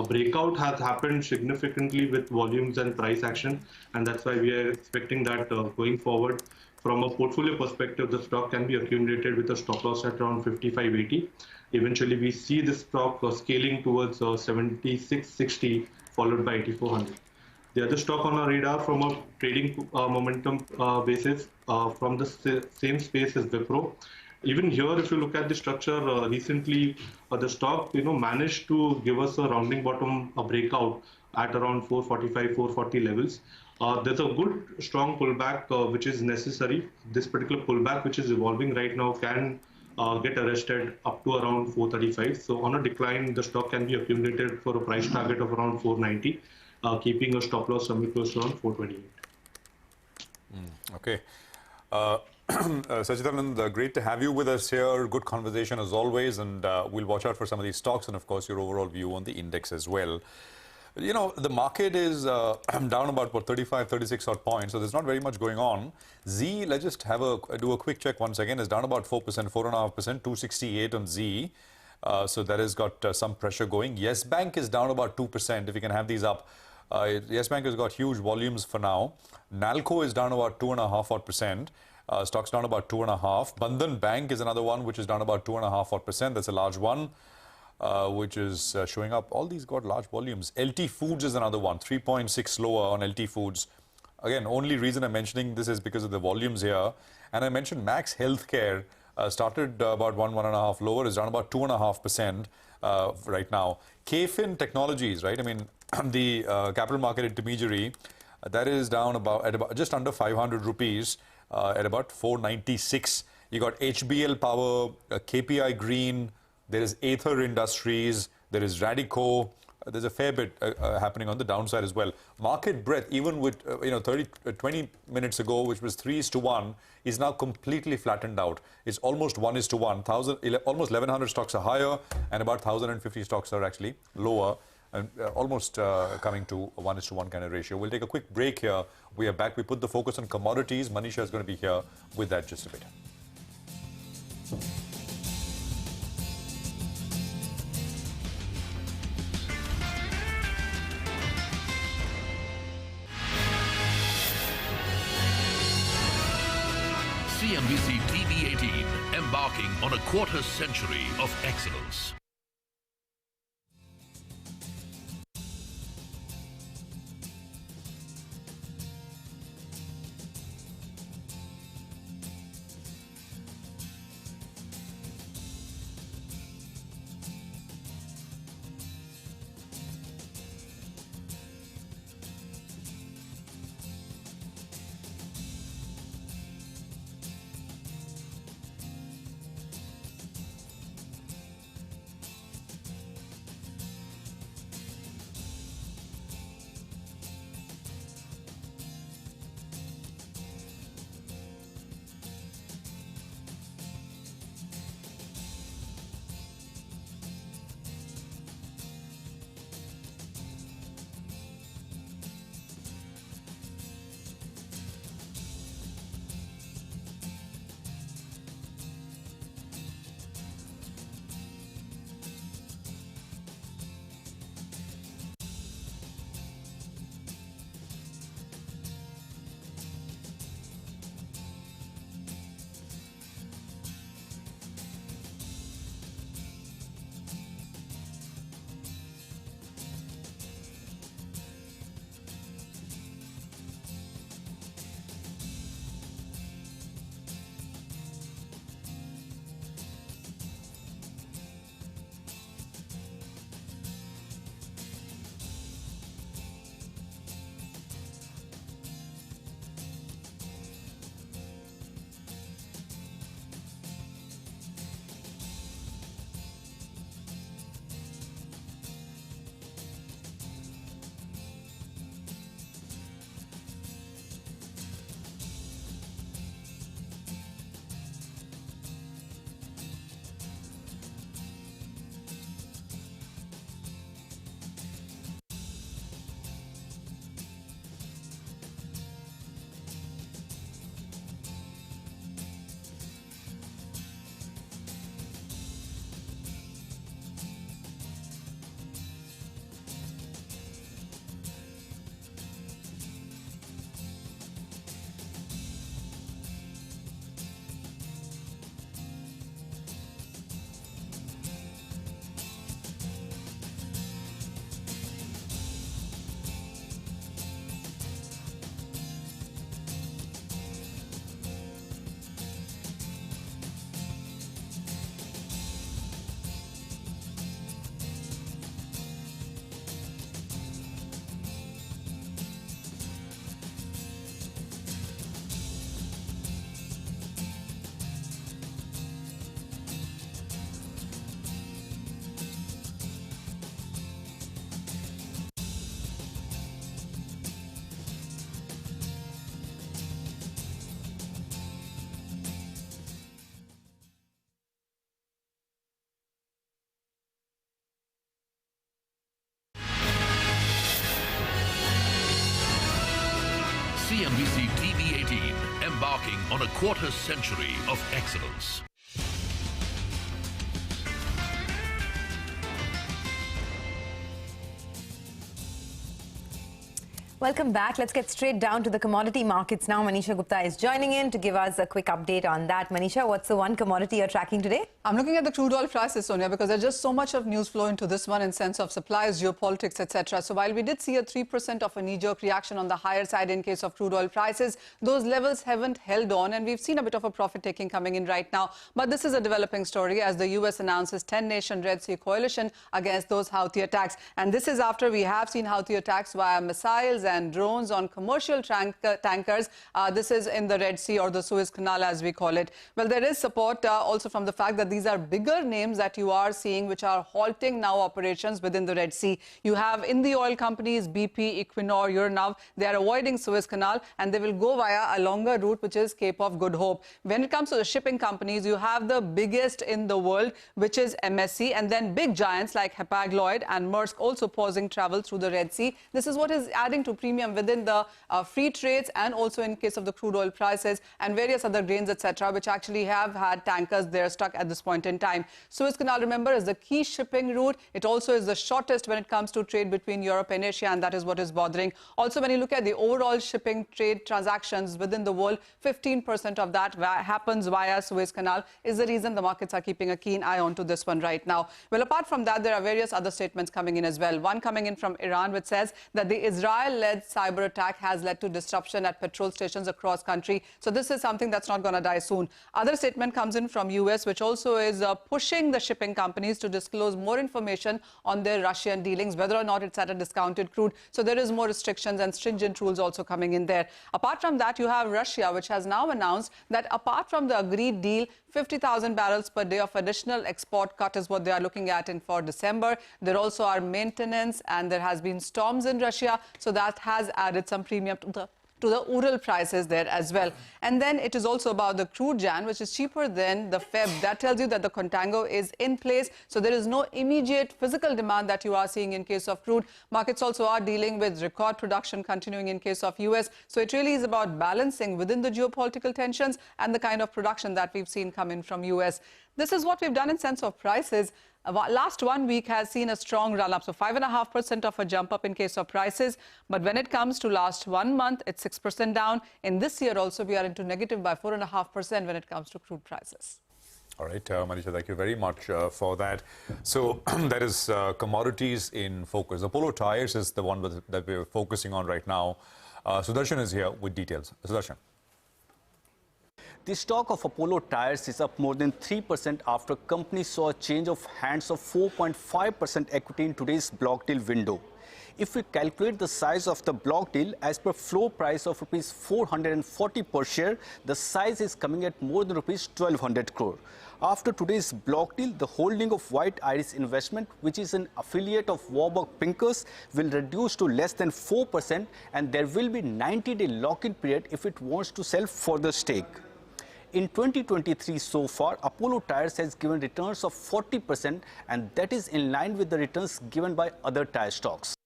breakout has happened significantly with volumes and price action, and that's why we are expecting that going forward. From a portfolio perspective, the stock can be accumulated with a stop loss at around 55.80. Eventually, we see this stock scaling towards 76.60, followed by 8400. The other stock on our radar from a trading momentum basis from the same space is Wipro. Even here, if you look at the structure recently, the stock managed to give us a rounding bottom breakout at around 445, 440 levels. There's a good strong pullback which is necessary. This particular pullback which is evolving right now can get arrested up to around 435. So on a decline, the stock can be accumulated for a price target of around 490. Keeping a stop loss somewhere close to around 428. Okay. Sachidanand, great to have you with us here. Good conversation as always, and we'll watch out for some of these stocks and, of course, your overall view on the index as well. The market is down about, 35, 36 odd points, so there's not very much going on. Zee, let's just do a quick check once again. It's down about 4%, 4.5%, 268 on Zee. So that has got some pressure going. Yes Bank is down about 2%, if you can have these up. Yes Bank has got huge volumes for now. Nalco is down about 2.5%. Stocks down about 2.5%. Bandhan Bank is another one which is down about 2.5%. That's a large one, which is showing up. All these got large volumes. LT Foods is another one, 3.6 lower on LT Foods. Again, only reason I'm mentioning this is because of the volumes here. And I mentioned Max Healthcare started about 1.5 lower, is down about 2.5% right now. KFin Technologies, right? I mean, the capital market intermediary, that is down at about just under 500 rupees at about 496. You got HBL Power, KPI Green, there is Aether Industries, there is Radico. There's a fair bit happening on the downside as well. Market breadth, even with 20 minutes ago, which was 3:1, is now completely flattened out. It's almost 1:1. Almost 1,100 stocks are higher, and about 1,050 stocks are actually lower, and almost coming to a 1:1 kind of ratio. We'll take a quick break here. We are back. We put the focus on commodities. Manisha is going to be here with that just a bit. CNBC-TV18, embarking on a quarter century of excellence. CNBC-TV18, embarking on a quarter century of excellence. Welcome back. Let's get straight down to the commodity markets now. Manisha Gupta is joining in to give us a quick update on that. Manisha, what's the one commodity you're tracking today? I'm looking at the crude oil prices, Sonia, because there's just so much of news flow into this one in sense of supplies, geopolitics, etc. So while we did see a 3% of a knee-jerk reaction on the higher side in case of crude oil prices, those levels haven't held on, and we've seen a bit of a profit-taking coming in right now. But this is a developing story as the U.S. announces 10-nation Red Sea coalition against those Houthi attacks. And this is after we have seen Houthi attacks via missiles and drones on commercial tankers. This is in the Red Sea, or the Suez Canal as we call it. Well, there is support also from the fact that these are bigger names that you are seeing which are halting now operations within the Red Sea. You have in the oil companies BP, Equinor, Urnav. They are avoiding Suez Canal and they will go via a longer route, which is Cape of Good Hope. When it comes to the shipping companies, you have the biggest in the world, which is MSC, and then big giants like Hapag-Lloyd and Maersk also pausing travel through the Red Sea. This is what is adding to premium within the free trades, and also in case of the crude oil prices and various other grains, etc., which actually have had tankers there stuck at this point in time. Suez Canal, remember, is the key shipping route. It also is the shortest when it comes to trade between Europe and Asia, and that is what is bothering. Also, when you look at the overall shipping trade transactions within the world, 15% of that happens via Suez Canal is the reason the markets are keeping a keen eye on to this one right now. Well, apart from that, there are various other statements coming in as well. One coming in from Iran, which says that the Israel-led cyber attack has led to disruption at petrol stations across country. So this is something that's not going to die soon. Other statement comes in from US, which also is pushing the shipping companies to disclose more information on their Russian dealings, whether or not it's at a discounted crude. So there is more restrictions and stringent rules also coming in there. Apart from that, you have Russia, which has now announced that apart from the agreed deal, 50,000 barrels per day of additional export cut is what they are looking at in for December. There also are maintenance, and there has been storms in Russia, so that has added some premium to the Ural prices there as well. And then it is also about the crude Jan, which is cheaper than the Feb. That tells you that the contango is in place. So there is no immediate physical demand that you are seeing in case of crude. Markets also are dealing with record production continuing in case of US. So it really is about balancing within the geopolitical tensions and the kind of production that we've seen come in from US. This is what we've done in sense of prices. Last 1 week has seen a strong run-up, so 5.5% of a jump up in case of prices. But when it comes to last 1 month, it's 6% down. In this year also, we are into negative by 4.5% when it comes to crude prices. All right, Manisha, thank you very much for that. So that is commodities in focus. Apollo Tyres is the one that we're focusing on right now. Sudarshan is here with details. Sudarshan. The stock of Apollo Tyres is up more than 3% after company saw a change of hands of 4.5% equity in today's block deal window. If we calculate the size of the block deal as per floor price of rupees 440 per share, the size is coming at more than rupees 1200 crore. After today's block deal, the holding of White Iris Investment, which is an affiliate of Warburg Pincus, will reduce to less than 4%, and there will be 90-day lock-in period if it wants to sell further stake. In 2023 so far, Apollo Tyres has given returns of 40%, and that is in line with the returns given by other tyre stocks.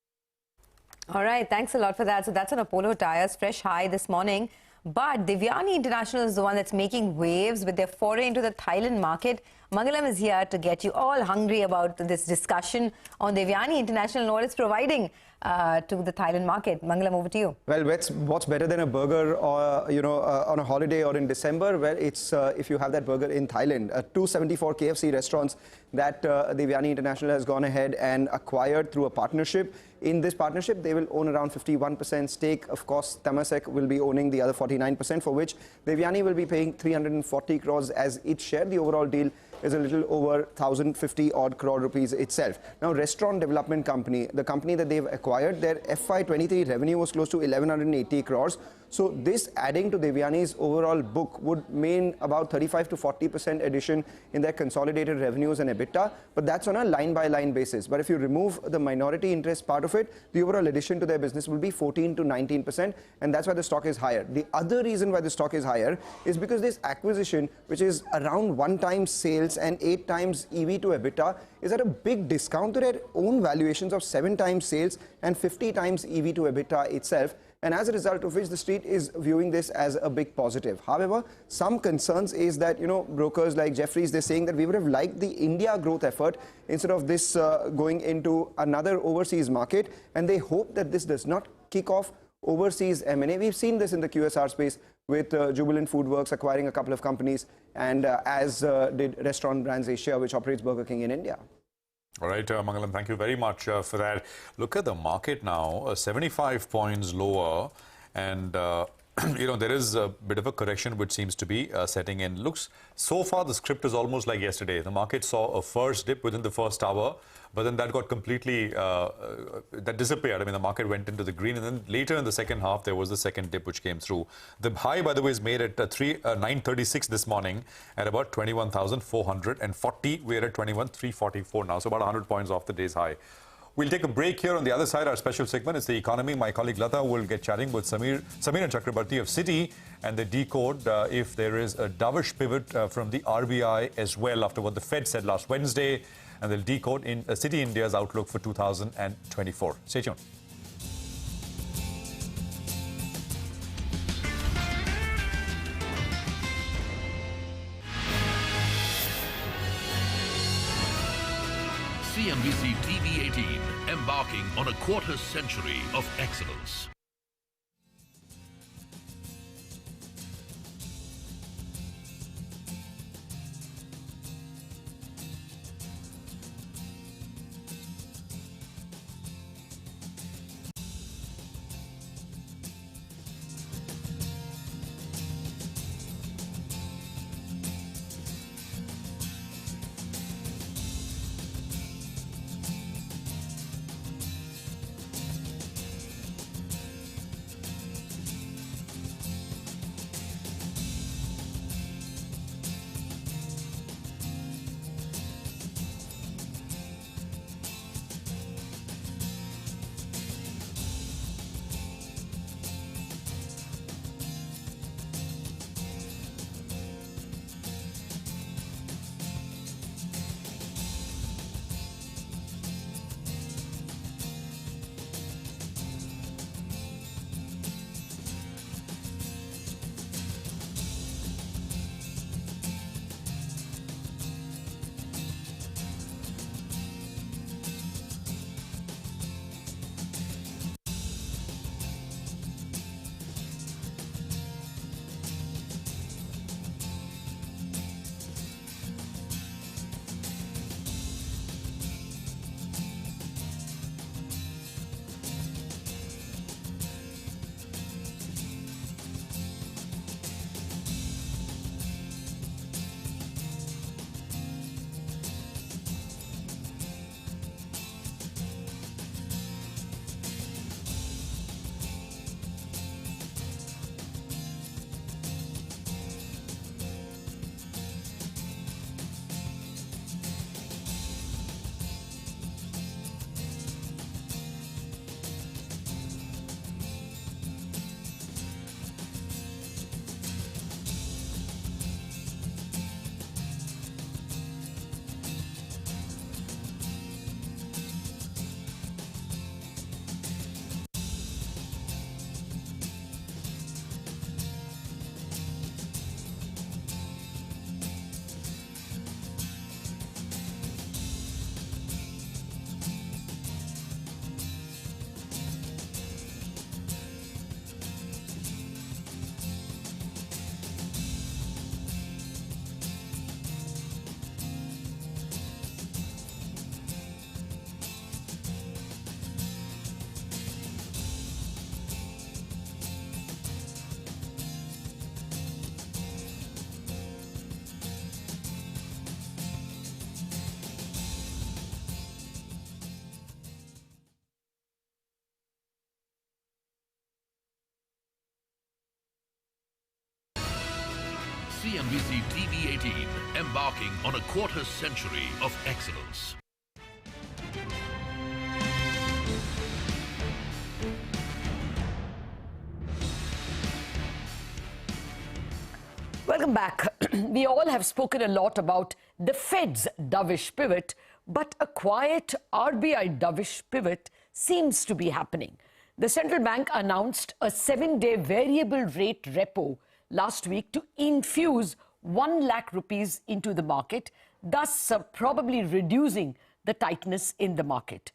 All right, thanks a lot for that. So that's an Apollo Tyres fresh high this morning. But Devyani International is the one that's making waves with their foray into the Thailand market. Mangalam is here to get you all hungry about this discussion on Devyani International and what it's providing to the Thailand market. Mangalam, over to you. Well, what's better than a burger or, on a holiday or in December? Well, it's if you have that burger in Thailand. 274 KFC restaurants that Devyani International has gone ahead and acquired through a partnership. In this partnership, they will own around 51% stake. Of course, Temasek will be owning the other 49%, for which Devyani will be paying 340 crores as its share. The overall deal is a little over 1,050 odd crore rupees itself. Now, Restaurant Development Company, the company that they've acquired, their FY23 revenue was close to 1,180 crores. So this adding to Devyani's overall book would mean about 35 to 40% addition in their consolidated revenues and EBITDA, but that's on a line-by-line basis. But if you remove the minority interest part of it, the overall addition to their business will be 14 to 19%, and that's why the stock is higher. The other reason why the stock is higher is because this acquisition, which is around 1 times sales and 8 times EV to EBITDA, is at a big discount to their own valuations of 7 times sales and 50 times EV to EBITDA itself. and as a result of which the street is viewing this as a big positive. However, some concerns is that, brokers like Jefferies, they're saying that we would have liked the India growth effort instead of this going into another overseas market, and they hope that this does not kick off overseas M&A. We've seen this in the QSR space with Jubilant Foodworks acquiring a couple of companies, and as did Restaurant Brands Asia, which operates Burger King in India. All right, Mangalam, thank you very much for that. Look at the market now, 75 points lower, and there is a bit of a correction which seems to be setting in. Looks, so far the script is almost like yesterday. The market saw a first dip within the first hour, but then that got completely, that disappeared. I mean, the market went into the green, and then later in the second half, there was the second dip which came through. The high, by the way, is made at 936 this morning at about 21,440. We're at 21,344 now, so about 100 points off the day's high. We'll take a break here. On the other side, our special segment is the economy. My colleague Lata will get chatting with Samir and Chakrabarti of Citi, and they decode if there is a dovish pivot from the RBI as well after what the Fed said last Wednesday, and they'll decode in Citi India's outlook for 2024. Stay tuned. CNBC-TV18, embarking on a quarter-century of excellence. CNBC-TV18, embarking on a quarter-century of excellence. Welcome back. We all have spoken a lot about the Fed's dovish pivot, but a quiet RBI dovish pivot seems to be happening. The central bank announced a 7-day variable rate repo last week to infuse 1 lakh rupees into the market, thus probably reducing the tightness in the market.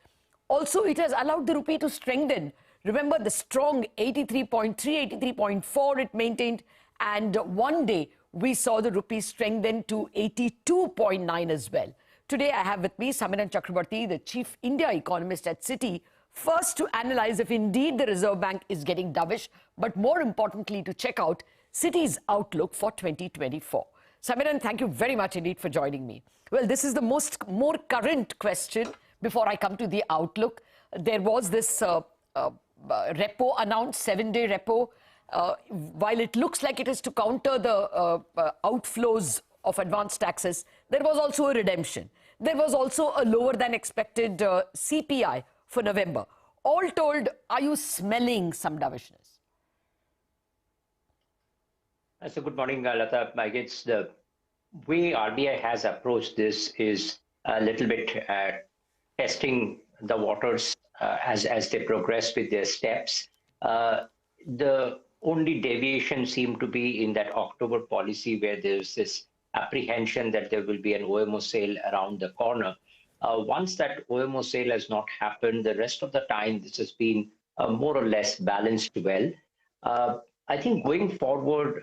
Also, it has allowed the rupee to strengthen. Remember the strong 83.3, 83.4 it maintained, and one day we saw the rupee strengthen to 82.9 as well. Today I have with me Samiran Chakrabarti, the chief India economist at Citi, first to analyze if indeed the Reserve Bank is getting dovish, but more importantly to check out Citi's outlook for 2024. Samiran, thank you very much indeed for joining me. Well, this is the more current question before I come to the outlook. There was this repo announced, 7-day repo. While it looks like it is to counter the outflows of advanced taxes, there was also a redemption. There was also a lower than expected CPI for November. All told, are you smelling some dovishness? So good morning, Lata. I guess the way RBI has approached this is a little bit testing the waters as they progress with their steps. The only deviation seemed to be in that October policy where there's this apprehension that there will be an OMO sale around the corner. Once that OMO sale has not happened, the rest of the time this has been more or less balanced well. I think going forward,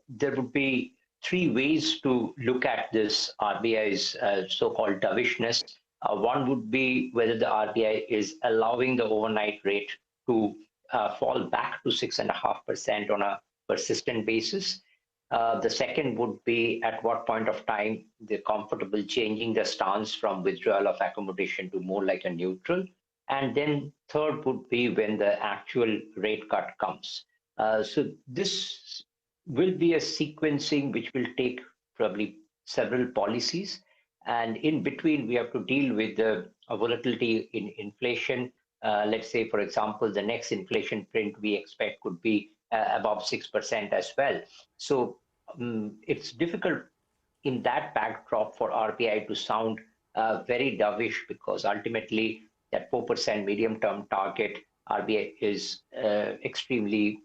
there would be 3 ways to look at this RBI's so-called dovishness. One would be whether the RBI is allowing the overnight rate to fall back to 6.5% on a persistent basis. The second would be at what point of time they're comfortable changing the stance from withdrawal of accommodation to more like a neutral. And then third would be when the actual rate cut comes. So this will be a sequencing which will take probably several policies. And in between, we have to deal with the volatility in inflation. Let's say, for example, the next inflation print we expect could be above 6% as well. So it's difficult in that backdrop for RBI to sound very dovish, because ultimately that 4% medium-term target RBI is extremely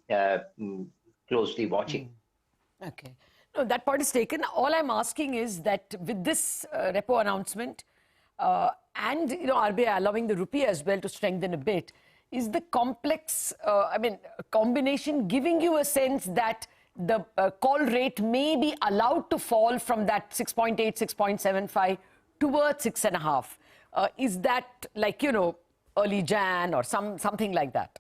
closely watching. Okay. No, that point is taken. All I'm asking is that with this repo announcement and RBI allowing the rupee as well to strengthen a bit, is the complex, combination giving you a sense that the call rate may be allowed to fall from that 6.8, 6.75 towards 6.5? Is that like, early Jan or something like that?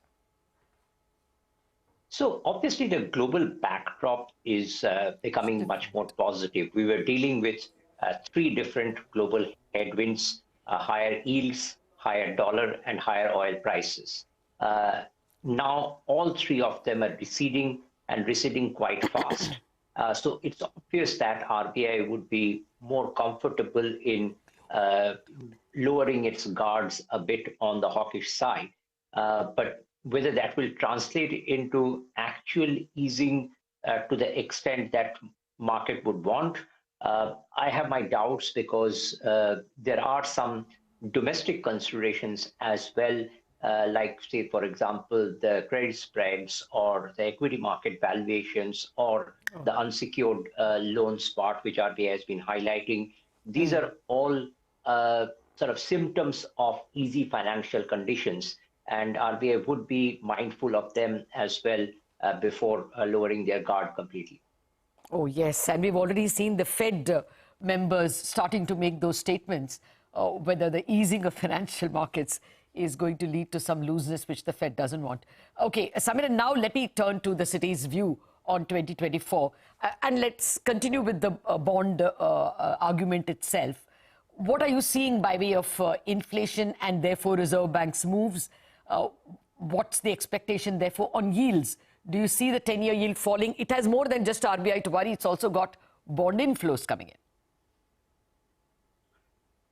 So obviously the global backdrop is becoming much more positive. We were dealing with 3 different global headwinds: higher yields, higher dollar, and higher oil prices. Now all 3 of them are receding, and receding quite fast. So it's obvious that RBI would be more comfortable in lowering its guards a bit on the hawkish side. But whether that will translate into actual easing to the extent that market would want, I have my doubts, because there are some domestic considerations as well, like, say, for example, the credit spreads or the equity market valuations or the unsecured loans part, which RBI has been highlighting. These are all sort of symptoms of easy financial conditions, and RBI would be mindful of them as well before lowering their guard completely. Oh, yes. And we've already seen the Fed members starting to make those statements, whether the easing of financial markets is going to lead to some looseness, which the Fed doesn't want. Okay, Samiran, now let me turn to the Citi's view on 2024. And let's continue with the bond argument itself. What are you seeing by way of inflation and therefore Reserve Bank's moves? What's the expectation therefore on yields? Do you see the 10-year yield falling? It has more than just RBI to worry. It's also got bond inflows coming in.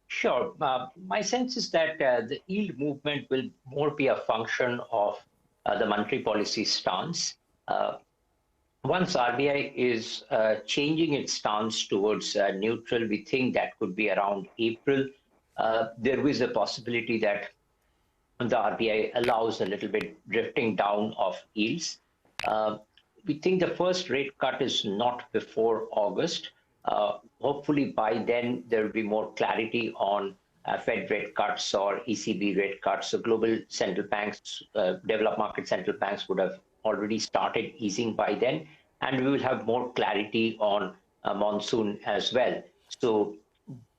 Sure. My sense is that the yield movement will more be a function of the monetary policy stance. Once RBI is changing its stance towards neutral, we think that could be around April. There is a possibility that the RBI allows a little bit drifting down of yields. We think the first rate cut is not before August. Hopefully by then there will be more clarity on Fed rate cuts or ECB rate cuts. So global central banks, developed market central banks would have already started easing by then, and we will have more clarity on monsoon as well. So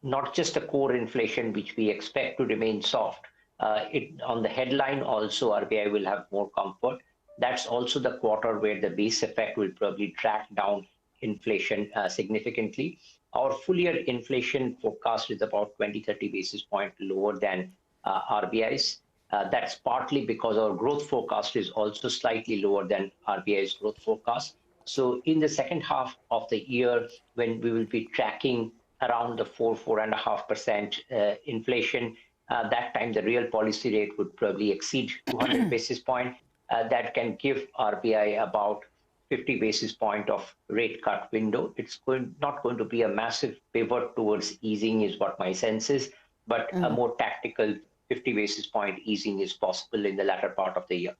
not just a core inflation, which we expect to remain soft. On the headline also, RBI will have more comfort. That's also the quarter where the base effect will probably track down inflation significantly. Our full year inflation forecast is about 20-30 basis points lower than RBI's. That's partly because our growth forecast is also slightly lower than RBI's growth forecast. So in the second half of the year, when we will be tracking around the 4.5% inflation, that time the real policy rate would probably exceed 200 basis points. That can give RBI about 50 basis point of rate cut window. It's not going to be a massive pivot towards easing is what my sense is, but a more tactical 50 basis point easing is possible in the latter part of the year.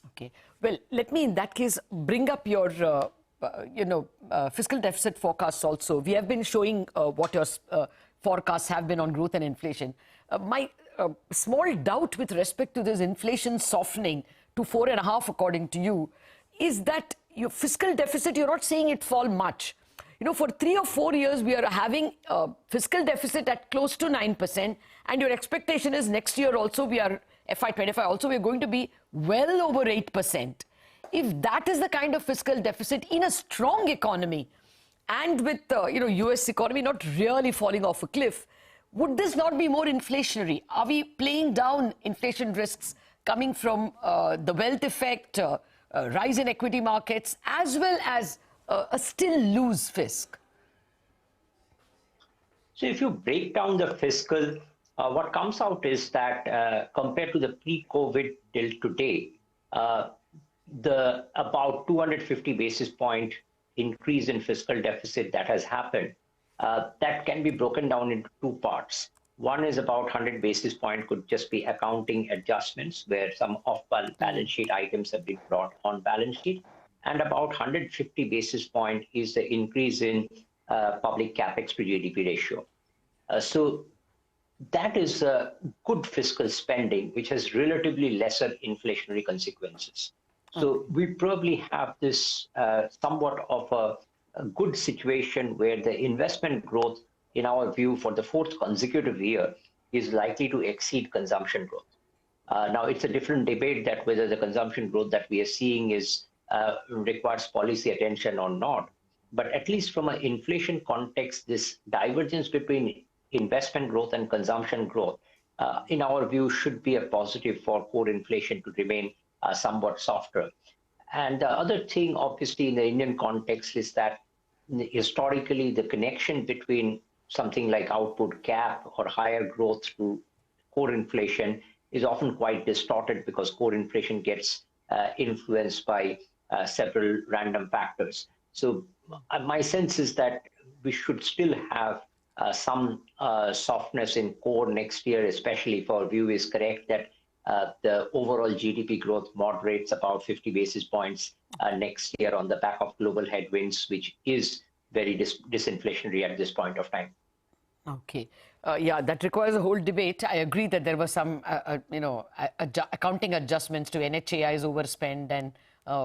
Okay. Well, let me in that case bring up your, fiscal deficit forecasts also. We have been showing what your forecasts have been on growth and inflation. My small doubt with respect to this inflation softening to 4.5 according to you is that your fiscal deficit, you're not seeing it fall much. For 3 or 4 years, we are having a fiscal deficit at close to 9%, and your expectation is next year also we are, FY25 also, we're going to be well over 8%. If that is the kind of fiscal deficit in a strong economy, and with US economy not really falling off a cliff, would this not be more inflationary? Are we playing down inflation risks coming from the wealth effect, rise in equity markets, as well as a still loose fisc? So if you break down the fiscal, what comes out is that compared to the pre-COVID till today, the about 250 basis point increase in fiscal deficit that has happened, that can be broken down into two parts. One is about 100 basis point could just be accounting adjustments where some off-balance sheet items have been brought on balance sheet. And about 150 basis point is the increase in public Capex to GDP ratio. So that is good fiscal spending, which has relatively lesser inflationary consequences. So we probably have this somewhat of a good situation where the investment growth, in our view, for the fourth consecutive year is likely to exceed consumption growth. Now, it's a different debate that whether the consumption growth that we are seeing requires policy attention or not. But at least from an inflation context, this divergence between investment growth and consumption growth, in our view, should be a positive for core inflation to remain somewhat softer. And the other thing, obviously, in the Indian context is that historically, the connection between something like output cap or higher growth to core inflation is often quite distorted because core inflation gets influenced by several random factors. So my sense is that we should still have some softness in core next year, especially if our view is correct that the overall GDP growth moderates about 50 basis points next year on the back of global headwinds, which is very disinflationary at this point of time. Okay. Yeah, that requires a whole debate. I agree that there were some, accounting adjustments to NHAI's overspend and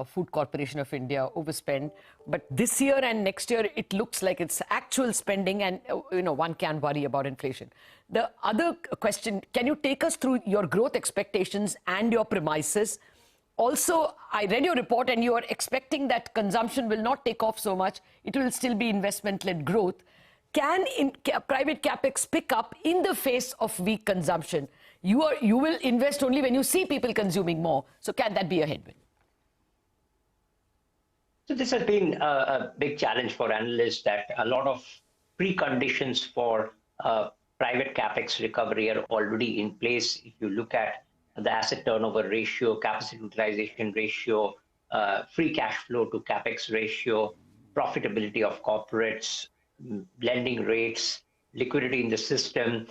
Food Corporation of India overspend. But this year and next year, it looks like it's actual spending and, one can worry about inflation. The other question, can you take us through your growth expectations and your premises? Also, I read your report and you are expecting that consumption will not take off so much. It will still be investment-led growth. Can private Capex pick up in the face of weak consumption? You will invest only when you see people consuming more. So can that be a headwind? So this has been a big challenge for analysts that a lot of preconditions for private Capex recovery are already in place. If you look at the asset turnover ratio, capacity utilization ratio, free cash flow to Capex ratio, profitability of corporates, lending rates, liquidity in the system,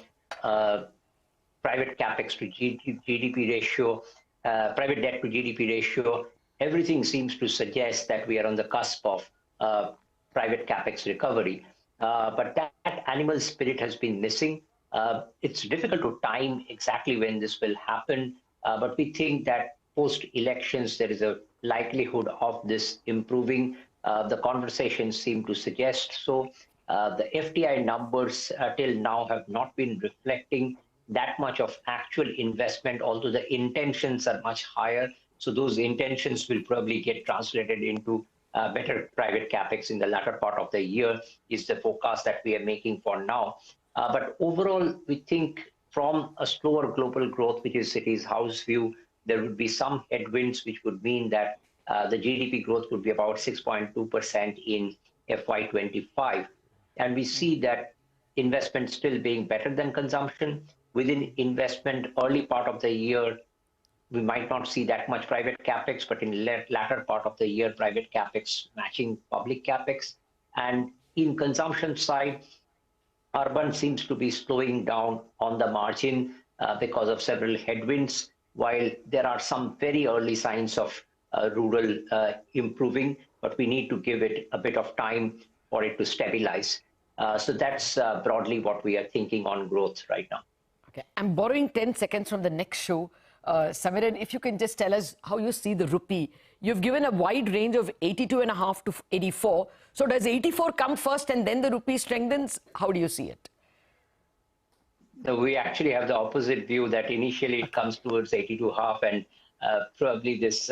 private capex to GDP ratio, private debt to GDP ratio, everything seems to suggest that we are on the cusp of private capex recovery. But that animal spirit has been missing. It's difficult to time exactly when this will happen, but we think that post-elections there is a likelihood of this improving. The conversations seem to suggest so. The FDI numbers till now have not been reflecting that much of actual investment, although the intentions are much higher. So those intentions will probably get translated into better private capex in the latter part of the year is the forecast that we are making for now. But overall, we think from a slower global growth, which is Citi's house view, there would be some headwinds, which would mean that the GDP growth would be about 6.2% in FY25. And we see that investment still being better than consumption. Within investment, early part of the year, we might not see that much private capex, but in latter part of the year, private capex matching public capex. And in consumption side, urban seems to be slowing down on the margin because of several headwinds, while there are some very early signs of rural improving, but we need to give it a bit of time for it to stabilize. So that's broadly what we are thinking on growth right now. Okay, I'm borrowing 10 seconds from the next show. Samiran, if you can just tell us how you see the rupee. You've given a wide range of 82.5 to 84. So does 84 come first and then the rupee strengthens? How do you see it? We actually have the opposite view that initially it comes towards 82.5 and probably this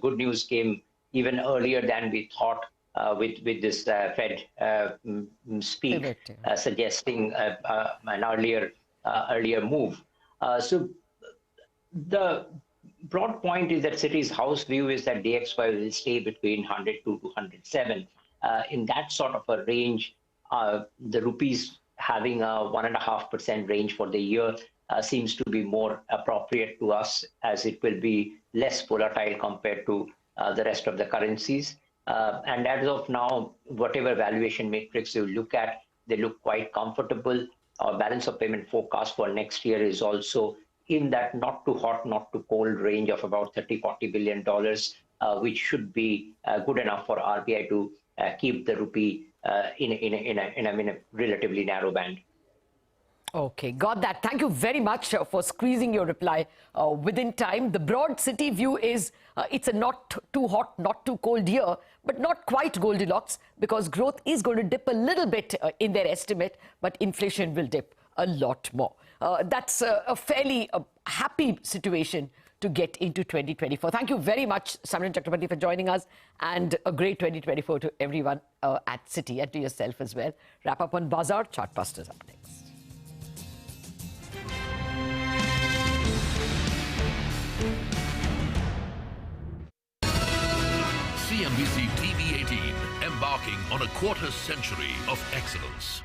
good news came even earlier than we thought with this Fed speak suggesting an earlier move. So the broad point is that Citi's house view is that DXY will stay between 102 to 107. In that sort of a range, the rupees having a 1.5% range for the year seems to be more appropriate to us, as it will be less volatile compared to the rest of the currencies. And as of now, whatever valuation matrix you look at, they look quite comfortable. Our balance of payment forecast for next year is also in that not too hot, not too cold range of about $30–40 billion, which should be good enough for RBI to keep the rupee in a relatively narrow band. Okay, got that. Thank you very much for squeezing your reply within time. The broad Citi view is it's a not too hot, not too cold year, but not quite Goldilocks, because growth is going to dip a little bit in their estimate, but inflation will dip a lot more. That's a fairly happy situation to get into 2024. Thank you very much, Samiran Chakrabarti, for joining us, and a great 2024 to everyone at Citi and to yourself as well. Wrap up on Bazaar. Chartbusters up next. CNBC-TV18, embarking on a quarter-century of excellence.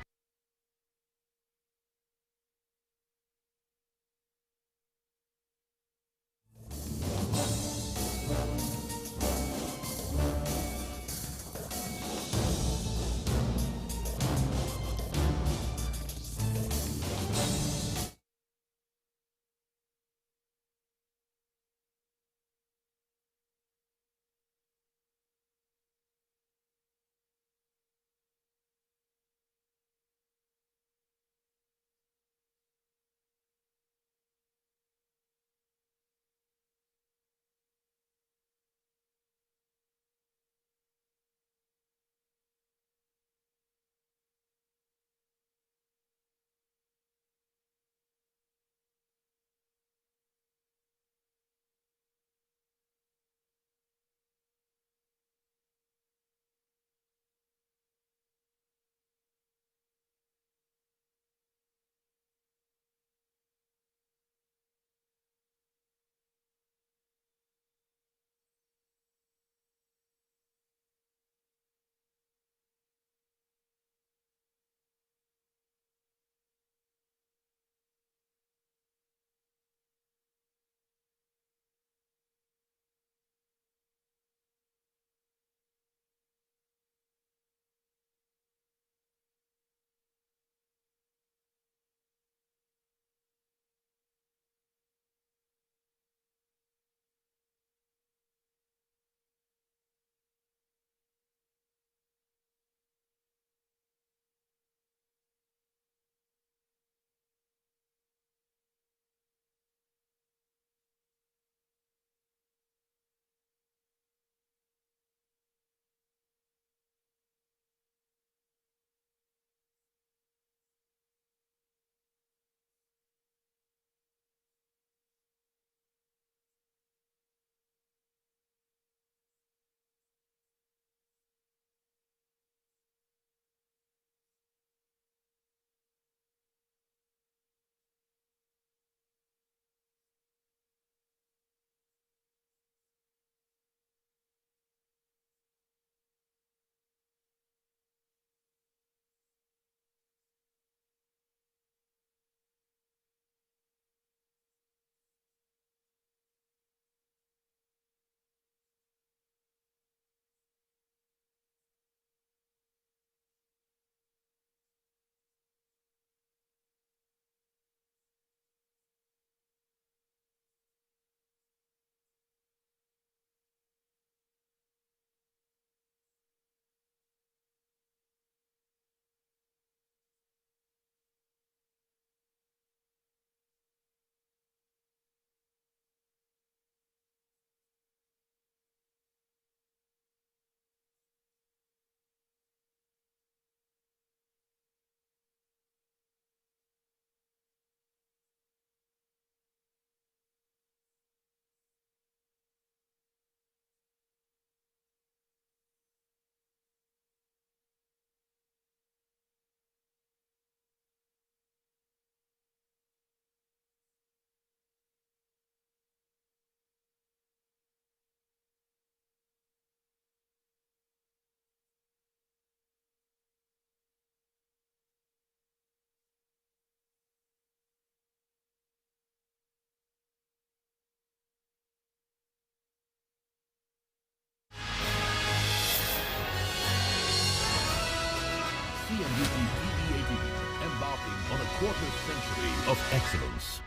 CNBC-TV18, embarking on a quarter century of excellence.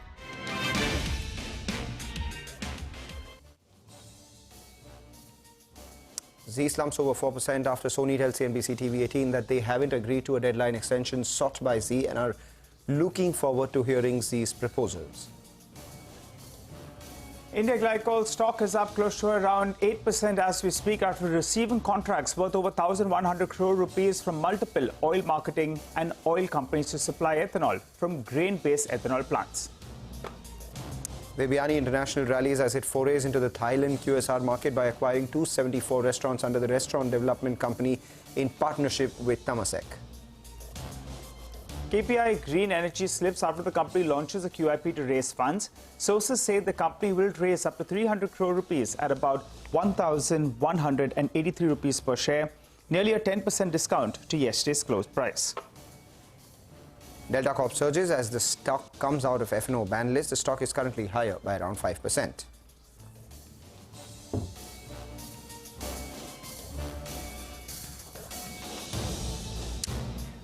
Zee slumps over 4% after Sony tells CNBC-TV18 that they haven't agreed to a deadline extension sought by Zee and are looking forward to hearing Zee's proposals. India Glycol stock is up close to around 8% as we speak after receiving contracts worth over 1,100 crore rupees from multiple oil marketing and oil companies to supply ethanol from grain-based ethanol plants. Devyani International rallies as it forays into the Thailand QSR market by acquiring 274 restaurants under the Restaurant Development Company in partnership with Temasek. KPI Green Energy slips after the company launches a QIP to raise funds. Sources say the company will raise up to 300 crore rupees at about 1,183 rupees per share, nearly a 10% discount to yesterday's close price. Delta Corp surges as the stock comes out of F&O ban list. The stock is currently higher by around 5%.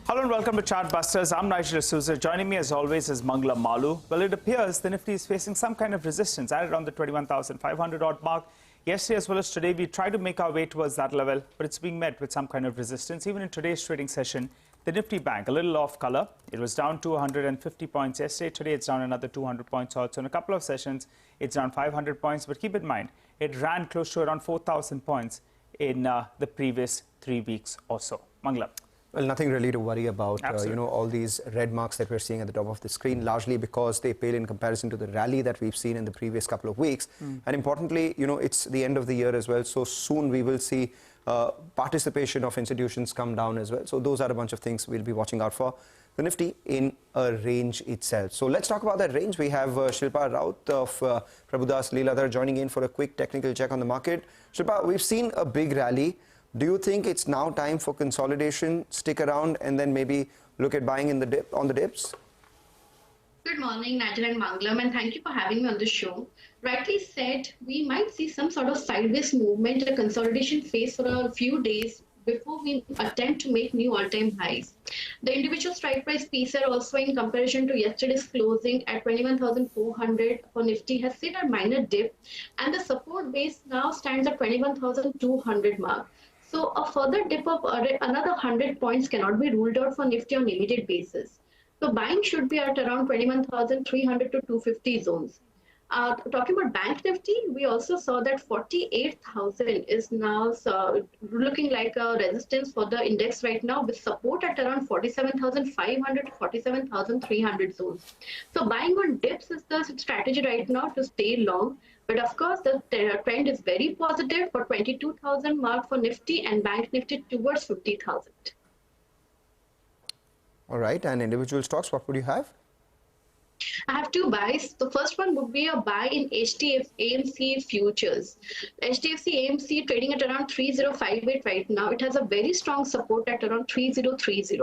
Hello and welcome to Chartbusters. I'm Nigel D'Souza. Joining me as always is Mangla Malu. Well, it appears the Nifty is facing some kind of resistance at around the 21,500 odd mark. Yesterday as well as today, we tried to make our way towards that level, but it's being met with some kind of resistance. Even in today's trading session, the Nifty Bank, a little off color. It was down 250 points yesterday. Today, it's down another 200 points also. In a couple of sessions, it's down 500 points. But keep in mind, it ran close to around 4,000 points in the previous 3 weeks or so. Mangla. Well, nothing really to worry about. All these red marks that we're seeing at the top of the screen, largely because they pale in comparison to the rally that we've seen in the previous couple of weeks. And importantly, it's the end of the year as well. So soon we will see participation of institutions come down as well. So those are a bunch of things we'll be watching out for. The Nifty in a range itself. So let's talk about that range. We have Shilpa Raut of Prabhudas Leeladhar joining in for a quick technical check on the market. Shilpa, we've seen a big rally. Do you think it's now time for consolidation, stick around, and then maybe look at buying in the dip on the dips? Good morning, Nigel and Manglam, and thank you for having me on the show. Rightly said, we might see some sort of sideways movement, a consolidation phase for a few days before we attempt to make new all-time highs. The individual strike price piece are also in comparison to yesterday's closing at 21,400 for Nifty has seen a minor dip, and the support base now stands at 21,200 mark. So a further dip of another 100 points cannot be ruled out for Nifty on immediate basis. So buying should be at around 21,300 to 250 zones. Talking about Bank Nifty, we also saw that 48,000 is now looking like a resistance for the index right now, with support at around 47,500 to 47,300 zones. So buying on dips is the strategy right now to stay long. But of course, the trend is very positive for 22,000 mark for Nifty and Bank Nifty towards 50,000. All right, and individual stocks, what would you have? I have two buys. The first one would be a buy in HDFC AMC futures. HDFC AMC trading at around 3058 right now. It has a very strong support at around 3030.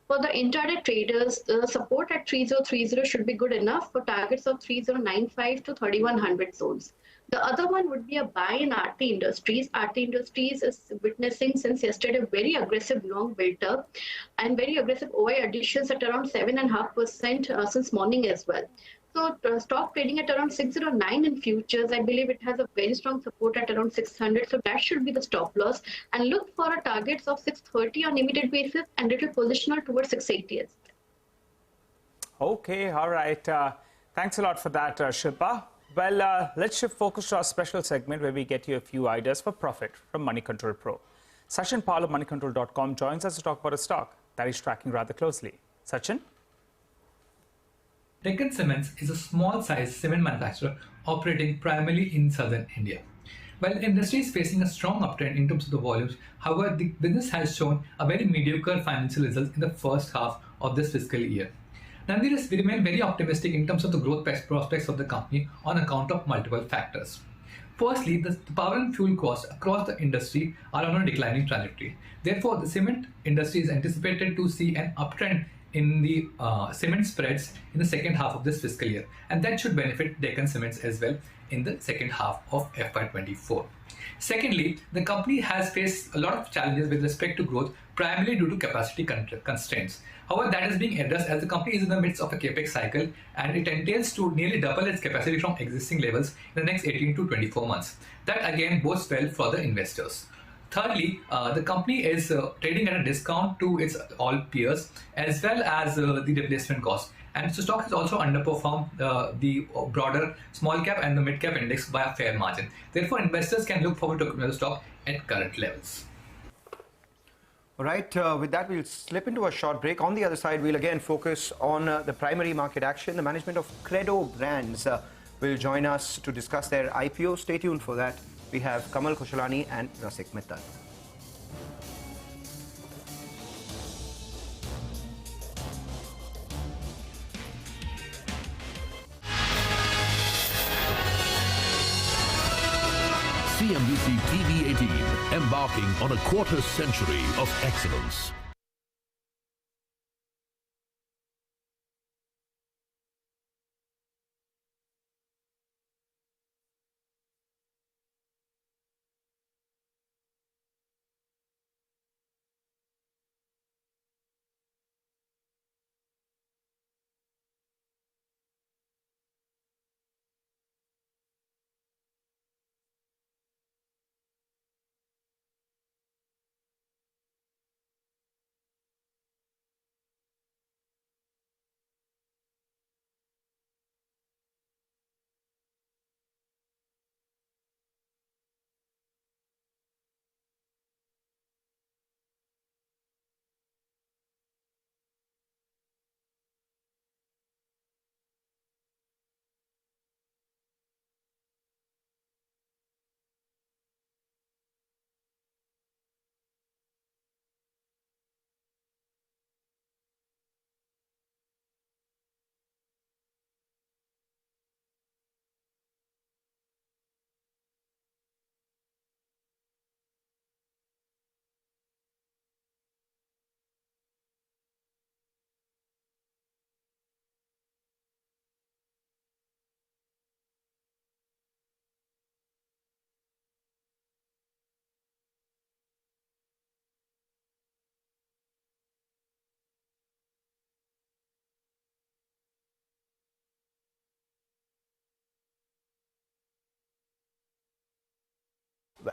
For the intraday traders, the support at 3030 should be good enough for targets of 3095 to 3100 zones. The other one would be a buy in RT Industries. RT Industries is witnessing since yesterday very aggressive long build-up and very aggressive OI additions at around 7.5% since morning as well. So stock trading at around 609 in futures. I believe it has a very strong support at around 600. So that should be the stop loss. And look for a targets of 630 on immediate basis and little positional towards 680 as well. Okay, all right. Thanks a lot for that, Shilpa. Well, let's shift focus to our special segment where we get you a few ideas for profit from Money Control Pro. Sachin Pal of moneycontrol.com joins us to talk about a stock that he's tracking rather closely. Sachin? Deccan Cements is a small-sized cement manufacturer operating primarily in southern India. While the industry is facing a strong uptrend in terms of the volumes, however, the business has shown a very mediocre financial results in the first half of this fiscal year. Nonetheless, we remain very optimistic in terms of the growth prospects of the company on account of multiple factors. Firstly, the power and fuel costs across the industry are on a declining trajectory. Therefore, the cement industry is anticipated to see an uptrend in the cement spreads in the second half of this fiscal year, and that should benefit Deccan Cements as well in the second half of FY24. Secondly, the company has faced a lot of challenges with respect to growth, primarily due to capacity constraints. However, that is being addressed as the company is in the midst of a Capex cycle, and it entails to nearly double its capacity from existing levels in the next 18 to 24 months. That again bodes well for the investors. Thirdly, the company is trading at a discount to its all peers, as well as the replacement cost. And so stock has also underperformed the broader small cap and the mid cap index by a fair margin. Therefore, investors can look forward to the stock at current levels. All right, with that, we'll slip into a short break. On the other side, we'll again focus on the primary market action. The management of Credo Brands will join us to discuss their IPO. Stay tuned for that. We have Kamal Khoshalani and Rasik Mittal. CNBC-TV18, embarking on a quarter century of excellence.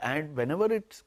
And whenever it's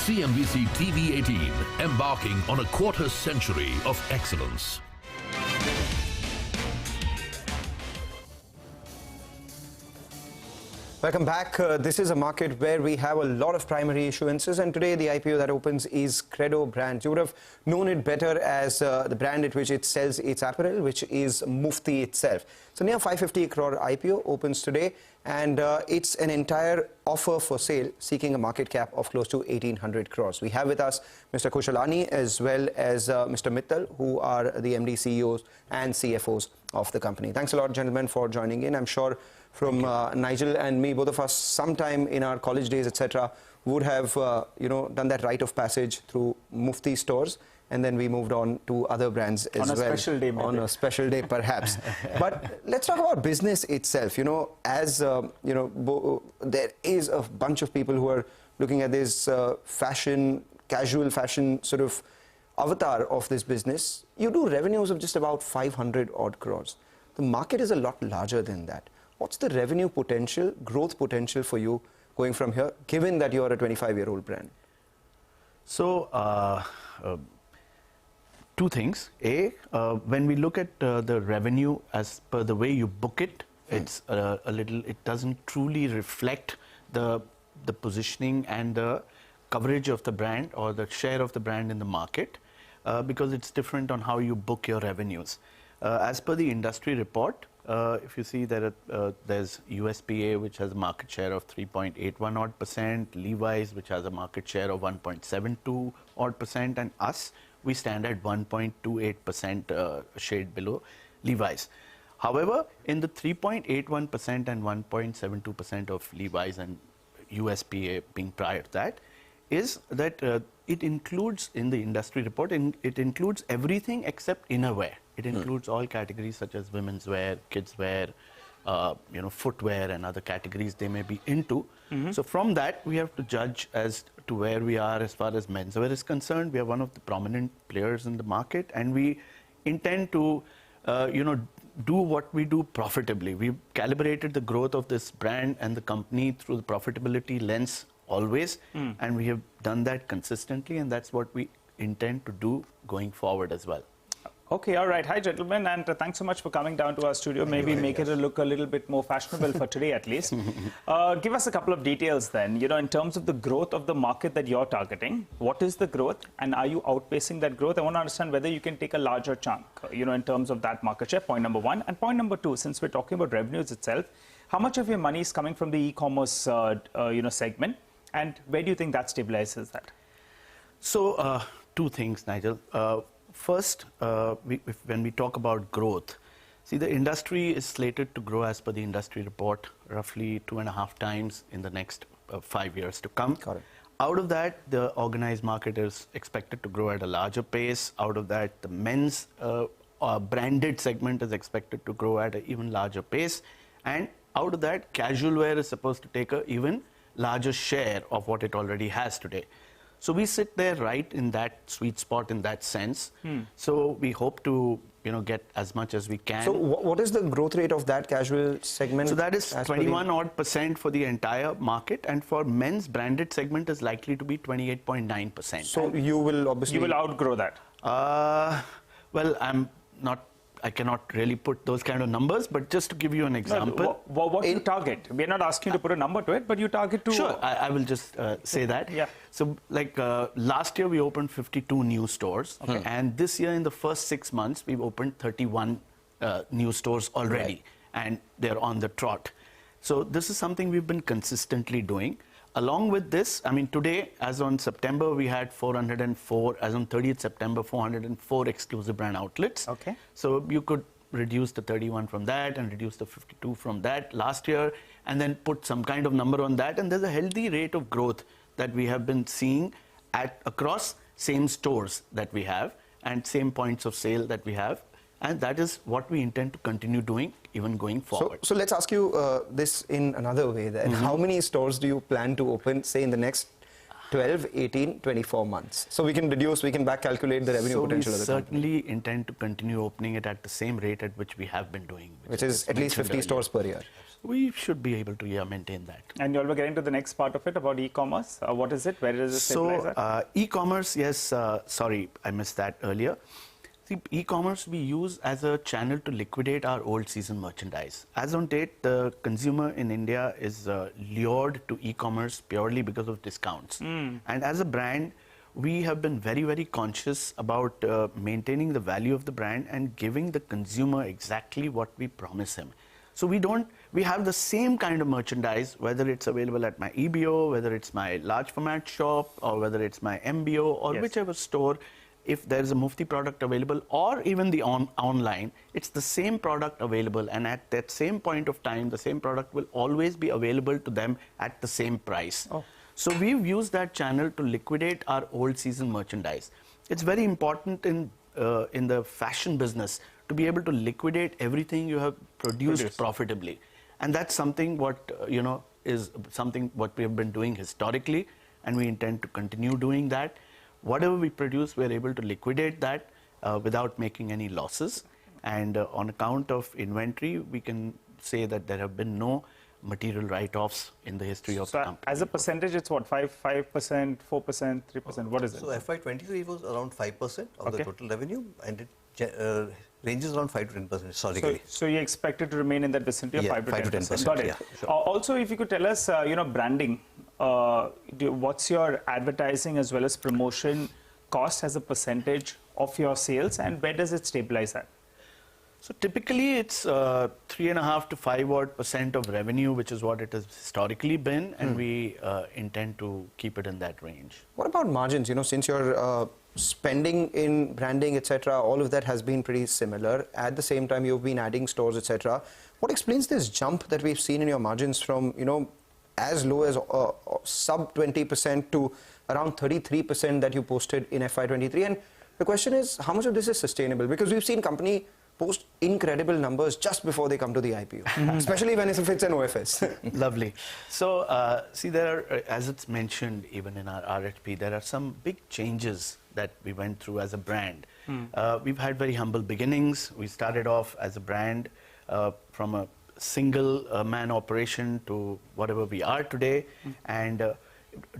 CNBC-TV18, embarking on a quarter century of excellence. Welcome back. This is a market where we have a lot of primary issuances, and today the IPO that opens is Credo Brands. You would have known it better as the brand at which it sells its apparel, which is Mufti itself. So near 550 crore IPO opens today, and it's an entire offer for sale seeking a market cap of close to 1800 crores. We have with us Mr. Kushalani as well as Mr. Mittal, who are the MD, CEOs and CFOs of the company. Thanks a lot, gentlemen, for joining in. I'm sure from Nigel and me, both of us, sometime in our college days, etc., would have done that rite of passage through Mufti stores, and then we moved on to other brands as well. On a special day, maybe. On a special day, perhaps. But let's talk about business itself. There is a bunch of people who are looking at this casual fashion sort of avatar of this business. You do revenues of just about 500 odd crores. The market is a lot larger than that. What's the revenue potential, growth potential for you going from here, given that you are a 25-year-old brand? So, two things. When we look at the revenue as per the way you book it, it's it doesn't truly reflect the positioning and the coverage of the brand or the share of the brand in the market, because it's different on how you book your revenues. As per the industry report, if you see that there's USPA, which has a market share of 3.81 odd %, Levi's, which has a market share of 1.72 odd %, and us, we stand at 1.28% shade below Levi's. However, in the 3.81% and 1.72% of Levi's and USPA being prior to that, is that it includes, in the industry report, it includes everything except innerwear. It includes all categories such as women's wear, kids wear, footwear and other categories they may be into. So from that, we have to judge as to where we are as far as menswear is concerned. We are one of the prominent players in the market, and we intend to, do what we do profitably. We've calibrated the growth of this brand and the company through the profitability lens always, and we have done that consistently, and that's what we intend to do going forward as well. Okay, all right. Hi, gentlemen, and thanks so much for coming down to our studio. Maybe make it look a little bit more fashionable for today, at least. Give us a couple of details then, in terms of the growth of the market that you're targeting. What is the growth, and are you outpacing that growth? I want to understand whether you can take a larger chunk, in terms of that market share, point number one. And point number two, since we're talking about revenues itself, how much of your money is coming from the e-commerce, segment, and where do you think that stabilizes that? So, two things, Nigel. First, when we talk about growth, see, the industry is slated to grow as per the industry report roughly 2.5 times in the next 5 years to come. Correct. Out of that, the organized market is expected to grow at a larger pace. Out of that, the men's branded segment is expected to grow at an even larger pace. And out of that, casual wear is supposed to take an even larger share of what it already has today. So we sit there right in that sweet spot in that sense. So we hope to, get as much as we can. So what is the growth rate of that casual segment? So that is 21 odd % for the entire market, and for men's branded segment is likely to be 28.9%. So you will obviously... You will outgrow that. Well, I cannot really put those kind of numbers, but just to give you an example. No, what you target? We're not asking you to put a number to it, but you target to... Sure, I will just say that. Yeah. So, last year we opened 52 new stores, and this year in the first 6 months, we've opened 31 new stores already, and they're on the trot. So this is something we've been consistently doing. Along with this, I mean, today, as on September, we had 404, as on 30th September, 404 exclusive brand outlets. Okay. So you could reduce the 31 from that and reduce the 52 from that last year, and then put some kind of number on that. And there's a healthy rate of growth that we have been seeing across same stores that we have and same points of sale that we have. And that is what we intend to continue doing even going forward. So let's ask you this in another way then. How many stores do you plan to open, say, in the next 12, 18, 24 months? So we can back calculate the revenue potential of the company. We certainly intend to continue opening it at the same rate at which we have been doing. Which is at least 50 stores per year. We should be able to maintain that. And you'll be getting to the next part of it about e-commerce. What is it? Where does it stabilize at? E-commerce, yes, sorry, I missed that earlier. See, e-commerce we use as a channel to liquidate our old season merchandise. As on date, the consumer in India is lured to e-commerce purely because of discounts. And as a brand, we have been very, very conscious about maintaining the value of the brand and giving the consumer exactly what we promise him. So we have the same kind of merchandise, whether it's available at my EBO, whether it's my large format shop, or whether it's my MBO, or whichever store. If there's a Mufti product available, or even the online, it's the same product available, and at that same point of time, the same product will always be available to them at the same price. So we've used that channel to liquidate our old season merchandise. It's very important in the fashion business to be able to liquidate everything you have produced profitably, and that's something what is something what we have been doing historically, and we intend to continue doing that. Whatever we produce, we're able to liquidate that without making any losses. And on account of inventory, we can say that there have been no material write-offs in the history of the company. As a percentage, it's what, 5%, 4%, 3%? What is it? So FY23 was around 5% of the total revenue, and it ranges around 5 to 10% historically. So you expect it to remain in that vicinity of 5 to 10%? Got it. Yeah, sure. Also, if you could tell us, branding, what's your advertising as well as promotion cost as a percentage of your sales, and where does it stabilize at? So typically it's 3.5 to 5% of revenue, which is what it has historically been, and we intend to keep it in that range. What about margins? Since you're spending in branding, etc., all of that has been pretty similar. At the same time, you've been adding stores, etc. What explains this jump that we've seen in your margins from, as low as sub 20% to around 33% that you posted in FY23? And the question is, how much of this is sustainable? Because we've seen company post incredible numbers just before they come to the IPO, especially if it's an OFS. Lovely. So, see, there are, as it's mentioned even in our RHP, there are some big changes that we went through as a brand. We've had very humble beginnings. We started off as a brand from a single man operation to whatever we are today. And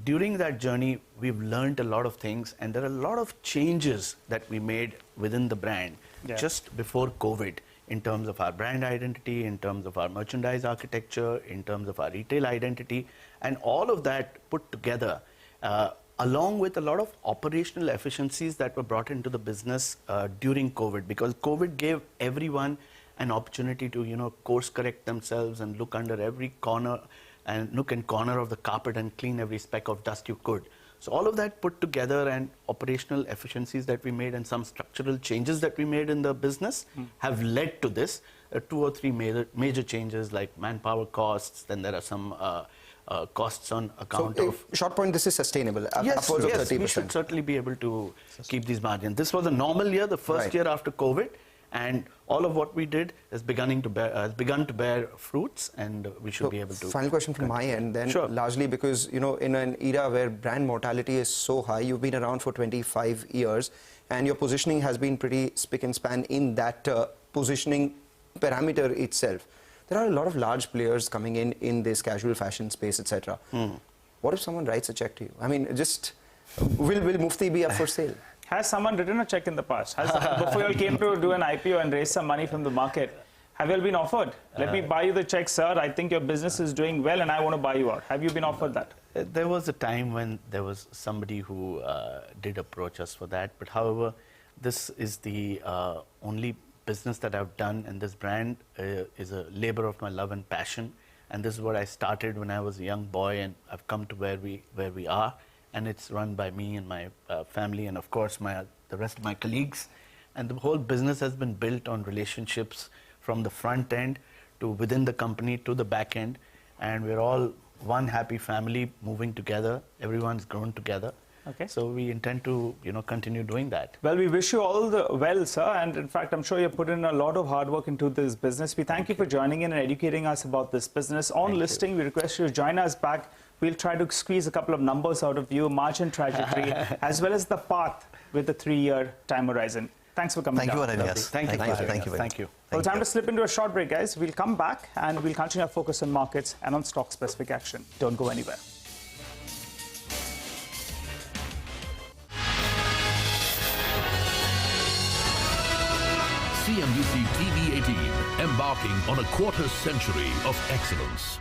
during that journey, we've learned a lot of things, and there are a lot of changes that we made within the brand just before COVID, in terms of our brand identity, in terms of our merchandise architecture, in terms of our retail identity, and all of that put together, along with a lot of operational efficiencies that were brought into the business during COVID, because COVID gave everyone an opportunity to, course correct themselves and look under every corner and nook and corner of the carpet and clean every speck of dust you could. So all of that put together, and operational efficiencies that we made and some structural changes that we made in the business have led to this. 2 or 3 major changes like manpower costs, then there are some costs on account of... Short point, this is sustainable, yes, upwards of 30%. We should certainly be able to keep these margins. This was a normal year, the first year after COVID, and all of what we did has begun to bear fruits, and we should be able to... Final question from my end then, largely because, in an era where brand mortality is so high, you've been around for 25 years, and your positioning has been pretty spick and span in that positioning parameter itself. There are a lot of large players coming in this casual fashion space, etc. What if someone writes a check to you? I mean, will Mufti be up for sale? Has someone written a check in the past? Before you all came to do an IPO and raise some money from the market, have you all been offered? Let me buy you the check, sir. I think your business is doing well and I want to buy you out. Have you been offered that? There was a time when there was somebody who did approach us for that. But however, this is the only business that I've done, and this brand is a labor of my love and passion. And this is what I started when I was a young boy, and I've come to where we are. And it's run by me and my family, and of course the rest of my colleagues. And the whole business has been built on relationships from the front end to within the company to the back end. And we're all one happy family moving together. Everyone's grown together. Okay. So we intend to, continue doing that. Well, we wish you all the well, sir. And in fact, I'm sure you put in a lot of hard work into this business. We thank you for joining in and educating us about this business. On listing, we request you to join us back. We'll try to squeeze a couple of numbers out of you, margin trajectory, as well as the path with the 3-year time horizon. Thanks for coming down. Thank you. Thank you. Well, time to slip into a short break, guys. We'll come back and we'll continue our focus on markets and on stock-specific action. Don't go anywhere. CNBC TV18, embarking on a quarter century of excellence.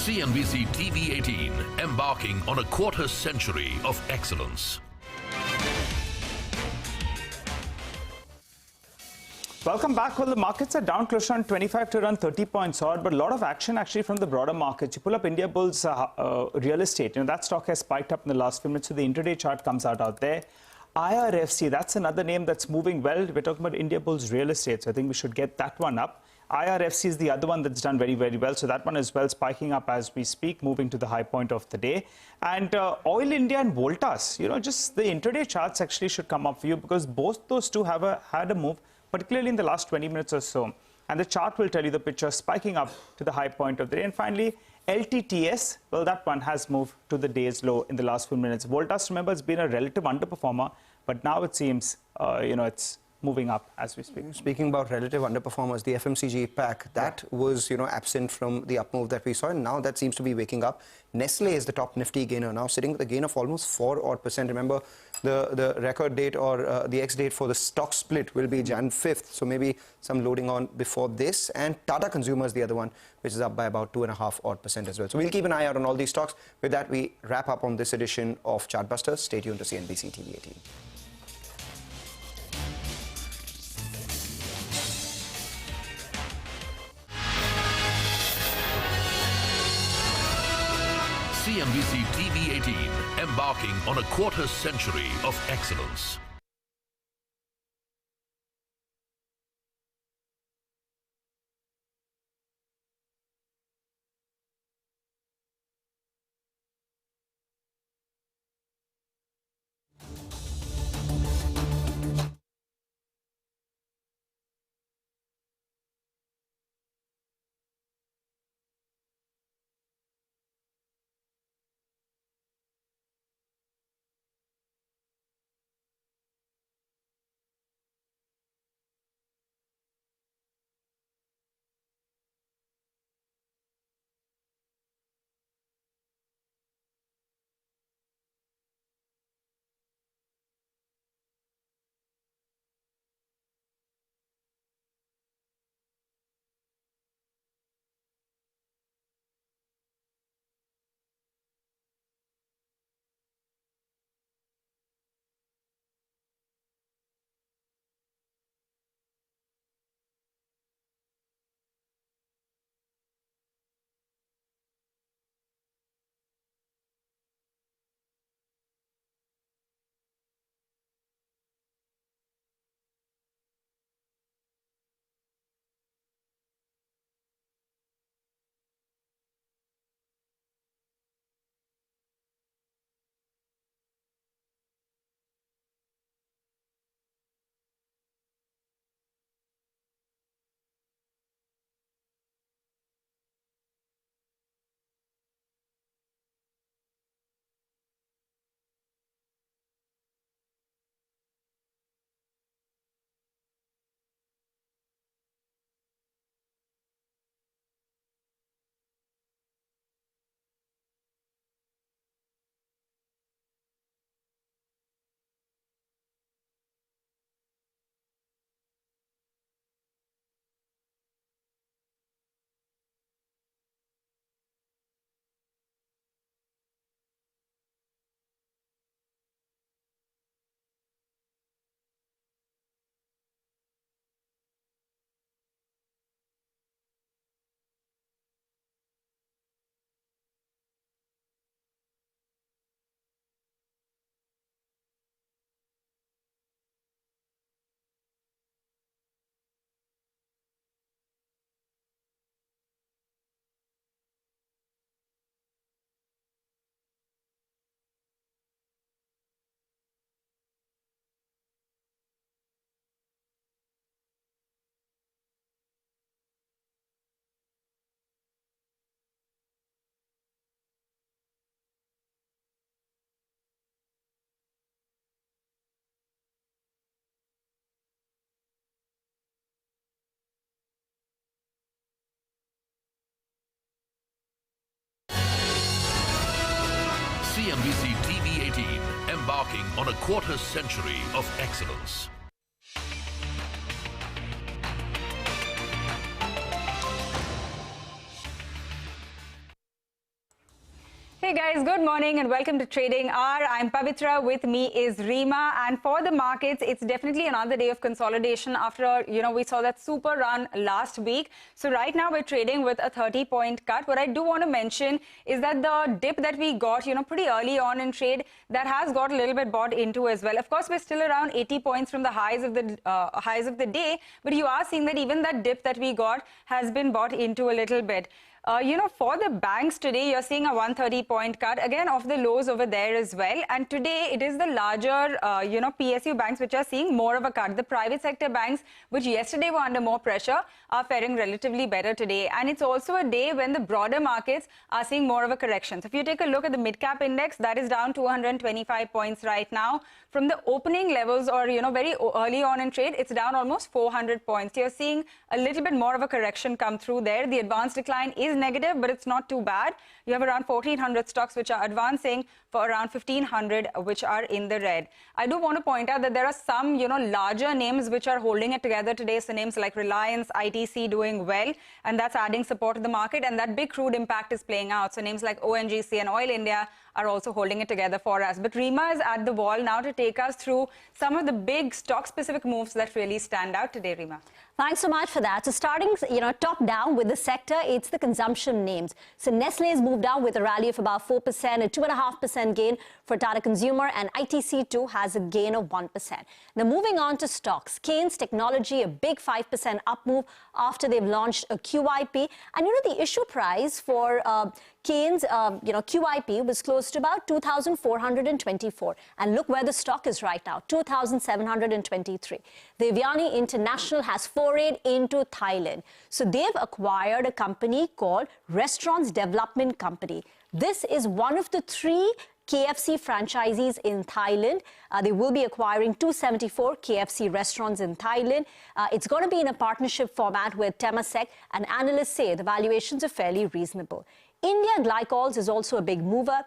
CNBC TV18, embarking on a quarter century of excellence. Welcome back. Well, the markets are down close on 25 to around 30 points odd, but a lot of action actually from the broader markets. You pull up India Bulls real estate. That stock has spiked up in the last few minutes. So the intraday chart comes out there. IRFC, that's another name that's moving well. We're talking about India Bulls real estate. So I think we should get that one up. IRFC is the other one that's done very, very well. So that one is well, spiking up as we speak, moving to the high point of the day. And Oil India and Voltas, just the intraday charts actually should come up for you because both those two have had a move, particularly in the last 20 minutes or so. And the chart will tell you the picture spiking up to the high point of the day. And finally, LTTS, well, that one has moved to the day's low in the last few minutes. Voltas, remember, has been a relative underperformer, but now it seems, it's moving up as we speak. Speaking about relative underperformers, the FMCG pack, that was, absent from the up move that we saw, and now that seems to be waking up. Nestle is the top Nifty gainer now, sitting with a gain of almost 4%. Remember, the record date or the ex-date for the stock split will be Jan 5th, so maybe some loading on before this. And Tata Consumer is the other one, which is up by about 2.5% as well. So we'll keep an eye out on all these stocks. With that, we wrap up on this edition of Chartbusters. Stay tuned to CNBC-TV18. CNBC-TV18, embarking on a quarter-century of excellence. CNBC-TV18, embarking on a quarter-century of excellence. Hey guys, good morning and welcome to Trading Hour. I'm Pavitra, with me is Reema, and for the markets, it's definitely another day of consolidation after, we saw that super run last week. So right now we're trading with a 30-point cut. What I do want to mention is that the dip that we got, pretty early on in trade, that has got a little bit bought into as well. Of course, we're still around 80 points from the highs of the day, but you are seeing that even that dip that we got has been bought into a little bit. For the banks today, you're seeing a 130-point cut, again, off the lows over there as well. And today, it is the larger, PSU banks which are seeing more of a cut. The private sector banks, which yesterday were under more pressure, are faring relatively better today. And it's also a day when the broader markets are seeing more of a correction. So if you take a look at the mid-cap index, that is down 225 points right now. From the opening levels or, very early on in trade, it's down almost 400 points. You're seeing a little bit more of a correction come through there. The advanced decline is negative, but it's not too bad. You have around 1,400 stocks which are advancing for around 1,500 which are in the red. I do want to point out that there are some, larger names which are holding it together today. So names like Reliance, ITC doing well, and that's adding support to the market. And that big crude impact is playing out. So names like ONGC and Oil India are also holding it together for us. But Rima is at the wall now to take us through some of the big stock-specific moves that really stand out today, Rima. Thanks so much for that. So starting, top down with the sector, it's the consumption names. So Nestle has moved down with a rally of about 4%, a 2.5% gain for Tata Consumer, and ITC too has a gain of 1%. Now moving on to stocks, Kaynes Technology, a big 5% up move after they've launched a QIP. And the issue price for Kaynes, QIP was close to about 2,424. And look where the stock is right now, 2,723. Devyani International has forayed into Thailand. So they've acquired a company called Restaurants Development Company. This is one of the 3 KFC franchisees in Thailand. They will be acquiring 274 KFC restaurants in Thailand. It's going to be in a partnership format with Temasek, and analysts say the valuations are fairly reasonable. India Glycols is also a big mover.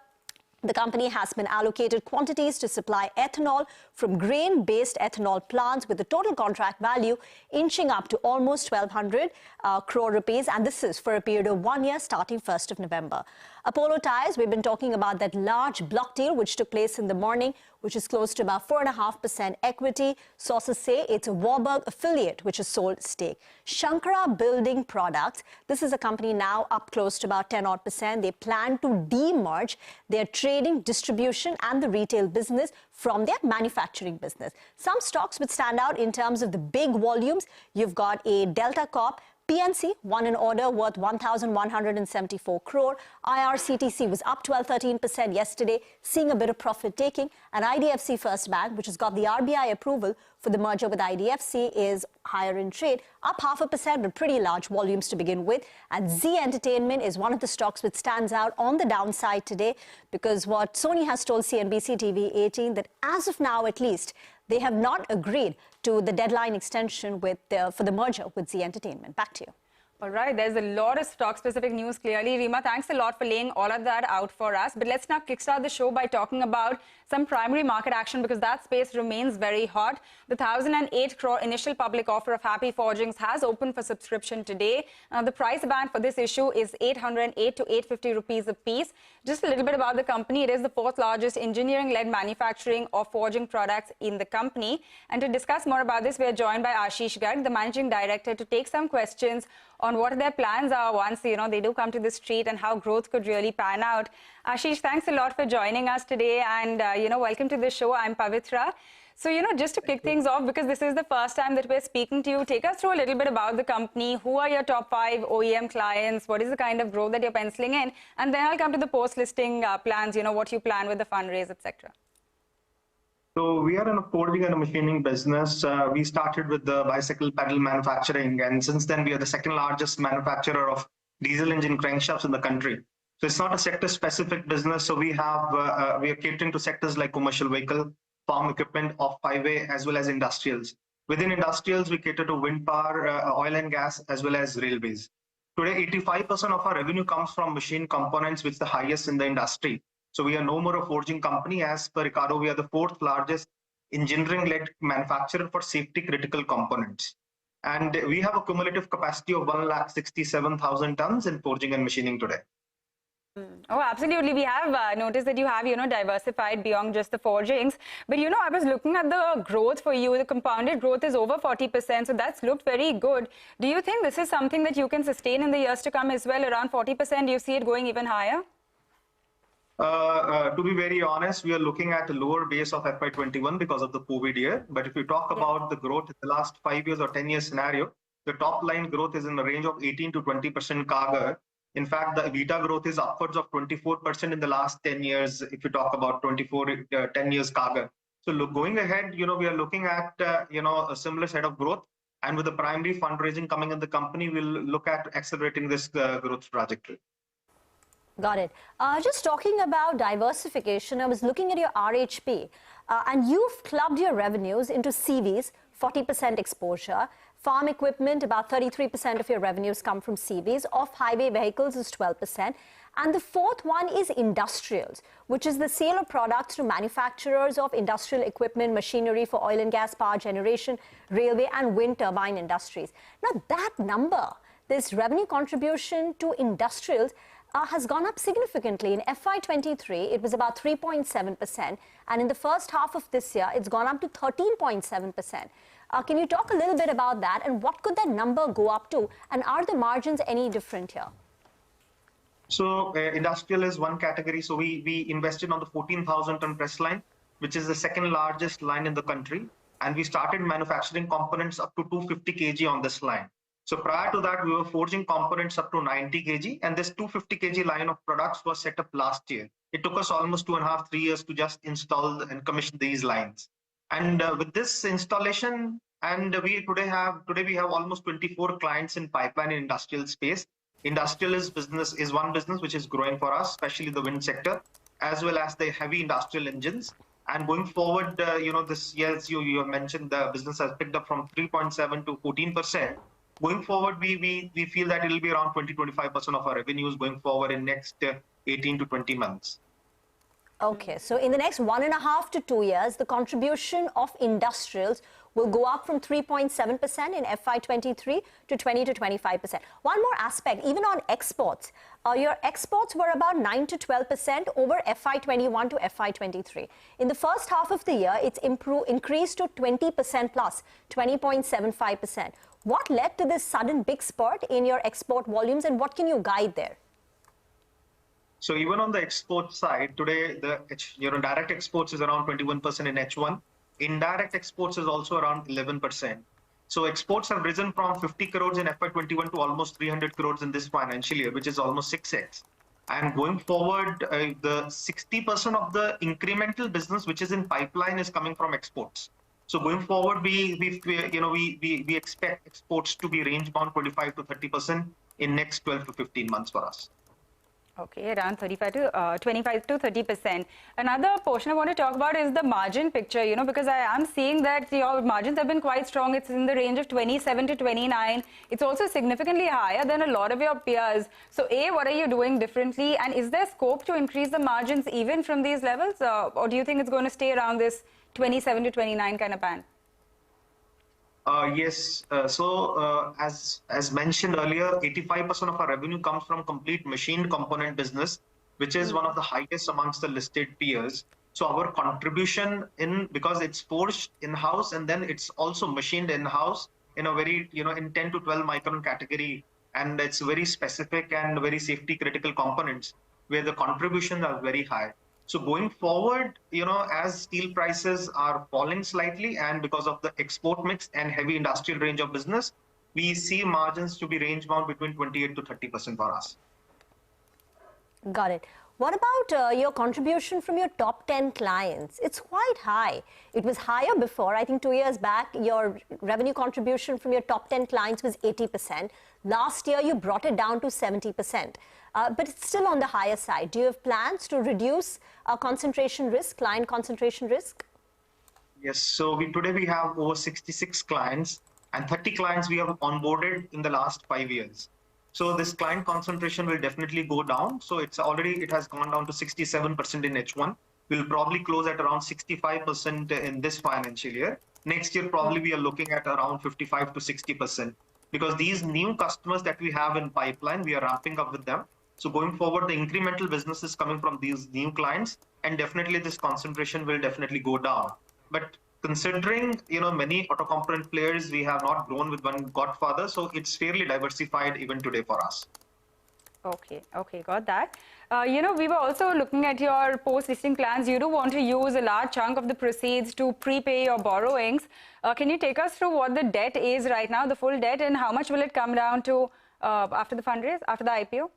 The company has been allocated quantities to supply ethanol from grain-based ethanol plants with the total contract value inching up to almost 1,200 crore rupees. And this is for a period of 1 year starting 1st of November. Apollo Tyres, we've been talking about that large block deal which took place in the morning, which is close to about 4.5% equity. Sources say it's a Warburg affiliate which has sold stake. Shankara Building Products, this is a company now up close to about 10-odd%. They plan to demerge their trading, distribution and the retail business from their manufacturing business. Some stocks would stand out in terms of the big volumes. You've got a Delta Corp. PNC won an order worth 1,174 crore. IRCTC was up 12-13% yesterday, seeing a bit of profit taking. And IDFC First Bank, which has got the RBI approval for the merger with IDFC, is higher in trade, up 0.5%, but pretty large volumes to begin with. And Zee Entertainment is one of the stocks which stands out on the downside today, because what Sony has told CNBC-TV18 that as of now, at least, they have not agreed to the deadline extension for the merger with Zee Entertainment. Back to you. All right, there's a lot of stock-specific news, clearly. Rima, thanks a lot for laying all of that out for us. But let's now kickstart the show by talking about some primary market action, because that space remains very hot. The 1,008 crore initial public offer of Happy Forgings has opened for subscription today. Now, the price band for this issue is 808 to 850 rupees a piece. Just a little bit about the company. It is the 4th largest engineering-led manufacturing of forging products in the company. And to discuss more about this, we are joined by Ashish Garg, the managing director, to take some questions on what their plans are once, they do come to the street, and how growth could really pan out. Ashish, thanks a lot for joining us today, and, welcome to the show. I'm Pavitra. So, just to kick things off, because this is the first time that we're speaking to you, take us through a little bit about the company. Who are your top 5 OEM clients? What is the kind of growth that you're penciling in? And then I'll come to the post-listing plans, what you plan with the fundraise, etc. So we are in a forging and a machining business. We started with the bicycle pedal manufacturing, and since then we are the 2nd largest manufacturer of diesel engine crankshafts in the country. So it's not a sector-specific business. So we are catering to sectors like commercial vehicle, farm equipment, off-highway, as well as industrials. Within industrials, we cater to wind power, oil and gas, as well as railways. Today, 85% of our revenue comes from machine components, which is the highest in the industry. So we are no more a forging company. As per Ricardo, we are the 4th largest engineering-led manufacturer for safety-critical components. And we have a cumulative capacity of 1,67,000 tons in forging and machining today. Oh, absolutely. We have noticed that you have, diversified beyond just the forgings. But, I was looking at the growth for you. The compounded growth is over 40%. So that's looked very good. Do you think this is something that you can sustain in the years to come as well, around 40%? Do you see it going even higher? To be very honest, we are looking at a lower base of FY21 because of the COVID year. But if you talk about the growth in the last 5 years or 10 years scenario, the top line growth is in the range of 18 to 20% CAGR. In fact, the EBITDA growth is upwards of 24% in the last 10 years, if you talk about 10 years CAGR. So going ahead, we are looking at, a similar set of growth. And with the primary fundraising coming in the company, we'll look at accelerating this growth trajectory. Got it. Just talking about diversification, I was looking at your RHP, and you've clubbed your revenues into CVs, 40% exposure. Farm equipment, about 33% of your revenues come from CVs. Off-highway vehicles is 12%. And the fourth one is industrials, which is the sale of products to manufacturers of industrial equipment, machinery for oil and gas power generation, railway and wind turbine industries. Now that number, this revenue contribution to industrials, has gone up significantly. In FY23, it was about 3.7%. And in the first half of this year, it's gone up to 13.7%. Can you talk a little bit about that? And what could that number go up to? And are the margins any different here? So industrial is one category. So we invested on the 14,000 ton press line, which is the second largest line in the country. And we started manufacturing components up to 250 kg on this line. So prior to that, we were forging components up to 90 kg. And this 250 kg line of products was set up last year. It took us almost 2.5 to 3 years to just install and commission these lines. And with this installation, and today we have almost 24 clients in pipeline in industrial space. Industrial is one business which is growing for us, especially the wind sector, as well as the heavy industrial engines. And going forward, this year, as you have mentioned, the business has picked up from 3.7 to 14%. Going forward, we feel that it will be around 20-25% of our revenues going forward in next 18 to 20 months. Okay, so in the next 1.5 to 2 years, the contribution of industrials will go up from 3.7% in FY23 to 20 to 25%. One more aspect, even on exports, your exports were about 9 to 12% over FY21 to FY23. In the first half of the year, it's increased to 20% plus, 20.75%. What led to this sudden big spurt in your export volumes, and what can you guide there? So even on the export side, today the direct exports is around 21% in H1. Indirect exports is also around 11%. So exports have risen from 50 crores in FY21 to almost 300 crores in this financial year, which is almost 6x. And going forward, the 60% of the incremental business which is in pipeline is coming from exports. So going forward, we expect exports to be range bound 25 to 30% in next 12 to 15 months for us. Okay, around 25 to 30%. Another portion I want to talk about is the margin picture, because I am seeing that your margins have been quite strong. It's in the range of 27 to 29. It's also significantly higher than a lot of your peers. So A, what are you doing differently? And is there scope to increase the margins even from these levels? Or do you think it's going to stay around this 27 to 29 kind of band? Yes. As mentioned earlier, 85% of our revenue comes from complete machined component business, which is one of the highest amongst the listed peers. So our contribution because it's forged in-house and then it's also machined in-house in a very, in 10 to 12 micron category. And it's very specific and very safety critical components where the contributions are very high. So going forward, as steel prices are falling slightly and because of the export mix and heavy industrial range of business, we see margins to be range bound between 28 to 30% for us. Got it. What about your contribution from your top 10 clients? It's quite high. It was higher before. I think 2 years back, your revenue contribution from your top 10 clients was 80%. Last year, you brought it down to 70%. But it's still on the higher side. Do you have plans to reduce concentration risk, client concentration risk? Yes. So today we have over 66 clients and 30 clients we have onboarded in the last 5 years. So this client concentration will definitely go down. So it has gone down to 67% in H1. We'll probably close at around 65% in this financial year. Next year, probably we are looking at around 55 to 60%. Because these new customers that we have in pipeline, we are ramping up with them. So going forward, the incremental business is coming from these new clients, and definitely this concentration will definitely go down. But considering, many auto component players, we have not grown with one godfather, so it's fairly diversified even today for us. Okay, got that. We were also looking at your post-listing plans. You do want to use a large chunk of the proceeds to prepay your borrowings. Can you take us through what the debt is right now, the full debt, and how much will it come down to after the fundraise, after the IPO?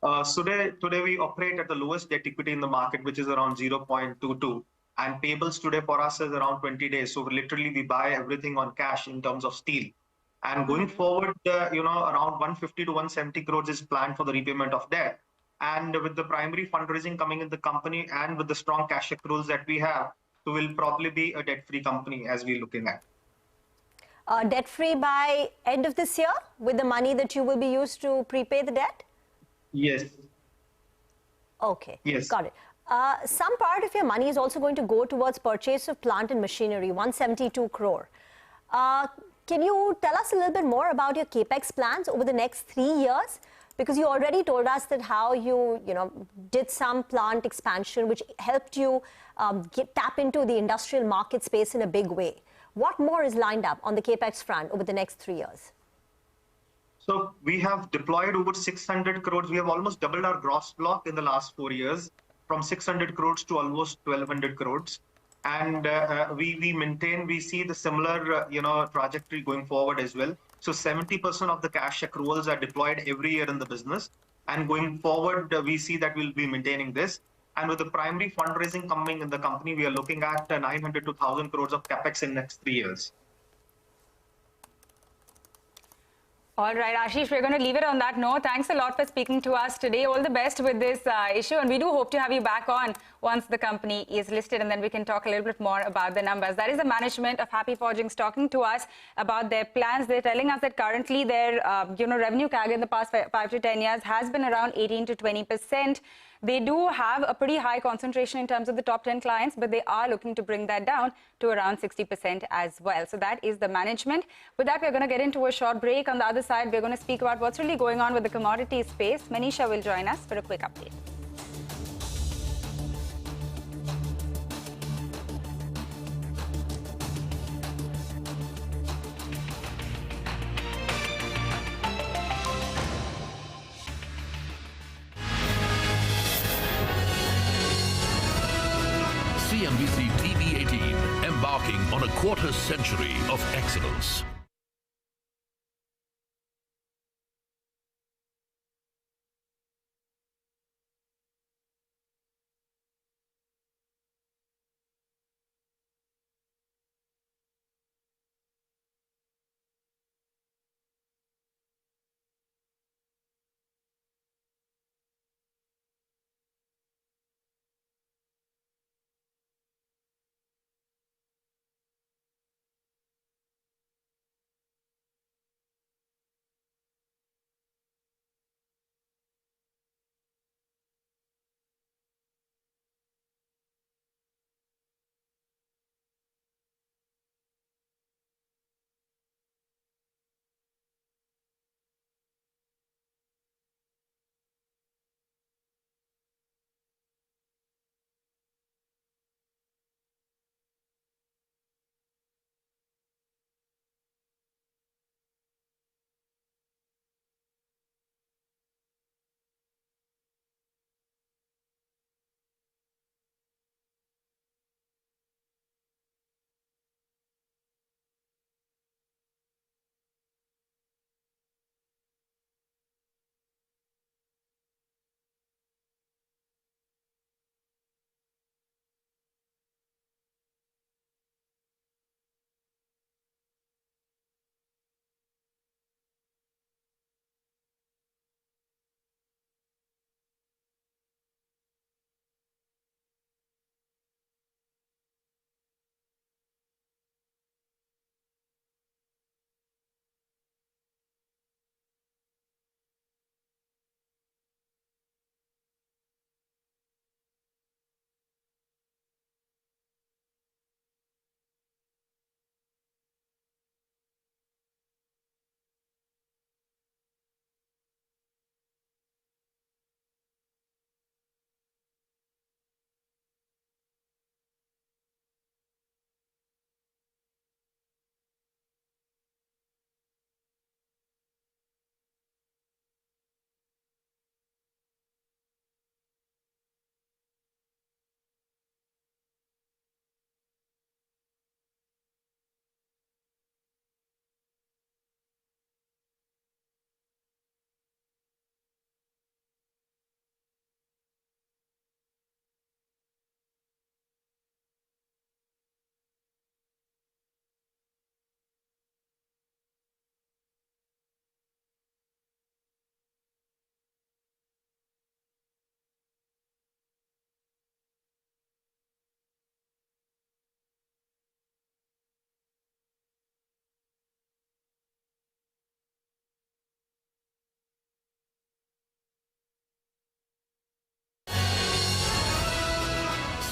Today we operate at the lowest debt equity in the market, which is around 0.22. And payables today for us is around 20 days. So literally we buy everything on cash in terms of steel. And going forward, around 150 to 170 crores is planned for the repayment of debt. And with the primary fundraising coming in the company and with the strong cash accruals that we have, so we'll probably be a debt-free company as we're looking at. Debt-free by end of this year with the money that you will be used to prepay the debt? Yes. Okay. Yes. Got it. Some part of your money is also going to go towards purchase of plant and machinery, 172 crore. Can you tell us a little bit more about your Capex plans over the next 3 years? Because you already told us that how you did some plant expansion, which helped you tap into the industrial market space in a big way. What more is lined up on the Capex front over the next 3 years? So we have deployed over 600 crores. We have almost doubled our gross block in the last 4 years, from 600 crores to almost 1,200 crores. And we see the similar, trajectory going forward as well. So 70% of the cash accruals are deployed every year in the business. And going forward, we see that we'll be maintaining this. And with the primary fundraising coming in the company, we are looking at 900 to 1,000 crores of Capex in the next 3 years. All right, Ashish, we're going to leave it on that note. Thanks a lot for speaking to us today. All the best with this issue. And we do hope to have you back on once the company is listed, and then we can talk a little bit more about the numbers. That is the management of Happy Forgings talking to us about their plans. They're telling us that currently their revenue CAGR in the past 5 to 10 years has been around 18 to 20%. They do have a pretty high concentration in terms of the top 10 clients, but they are looking to bring that down to around 60% as well. So that is the management. With that, we're going to get into a short break. On the other side, we're going to speak about what's really going on with the commodity space. Manisha will join us for a quick update. CNBC-TV18, embarking on a quarter century of excellence.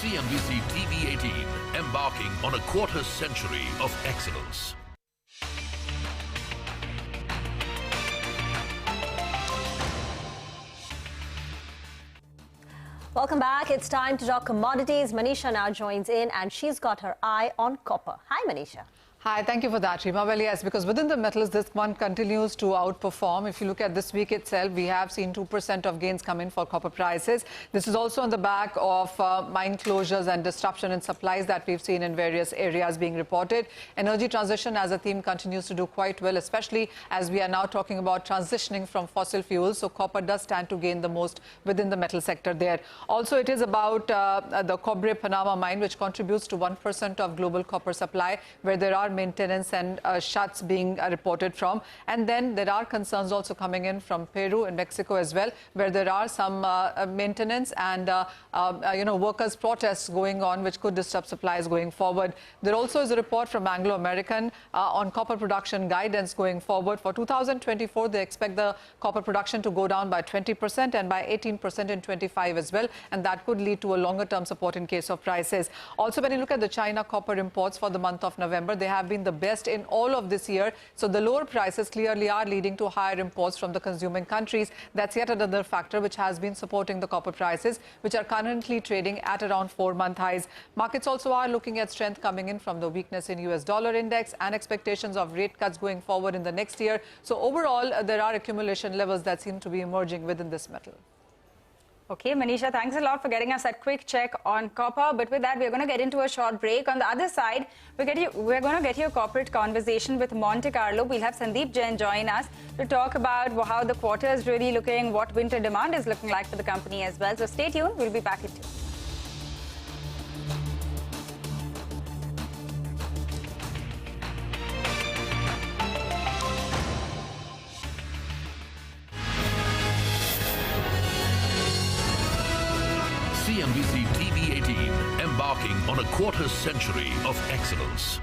CNBC TV18, embarking on a quarter century of excellence. Welcome back. It's time to talk commodities. Manisha now joins in and she's got her eye on copper. Hi, Manisha. Hi, thank you for that, Rima. Well, yes, because within the metals, this one continues to outperform. If you look at this week itself, we have seen 2% of gains come in for copper prices. This is also on the back of mine closures and disruption in supplies that we've seen in various areas being reported. Energy transition as a theme continues to do quite well, especially as we are now talking about transitioning from fossil fuels. So copper does stand to gain the most within the metal sector there. Also, it is about the Cobre Panama mine, which contributes to 1% of global copper supply, where there are maintenance and shuts being reported from. And then there are concerns also coming in from Peru and Mexico as well, where there are some maintenance and workers' protests going on, which could disrupt supplies going forward. There also is a report from Anglo American on copper production guidance going forward. For 2024, they expect the copper production to go down by 20% and by 18% in 25 as well. And that could lead to a longer-term support in case of prices. Also, when you look at the China copper imports for the month of November, they have been the best in all of this year. So the lower prices clearly are leading to higher imports from the consuming countries. That's yet another factor which has been supporting the copper prices, which are currently trading at around 4-month highs. Markets also are looking at strength coming in from the weakness in US dollar index and expectations of rate cuts going forward in the next year. So overall, there are accumulation levels that seem to be emerging within this metal. Okay, Manisha, thanks a lot for getting us that quick check on copper. But with that, we're going to get into a short break. On the other side, we're going to get you a corporate conversation with Monte Carlo. We'll have Sandeep Jain join us to talk about how the quarter is really looking, what winter demand is looking like for the company as well. So stay tuned. We'll be back in 2. CNBC TV18, embarking on a quarter century of excellence.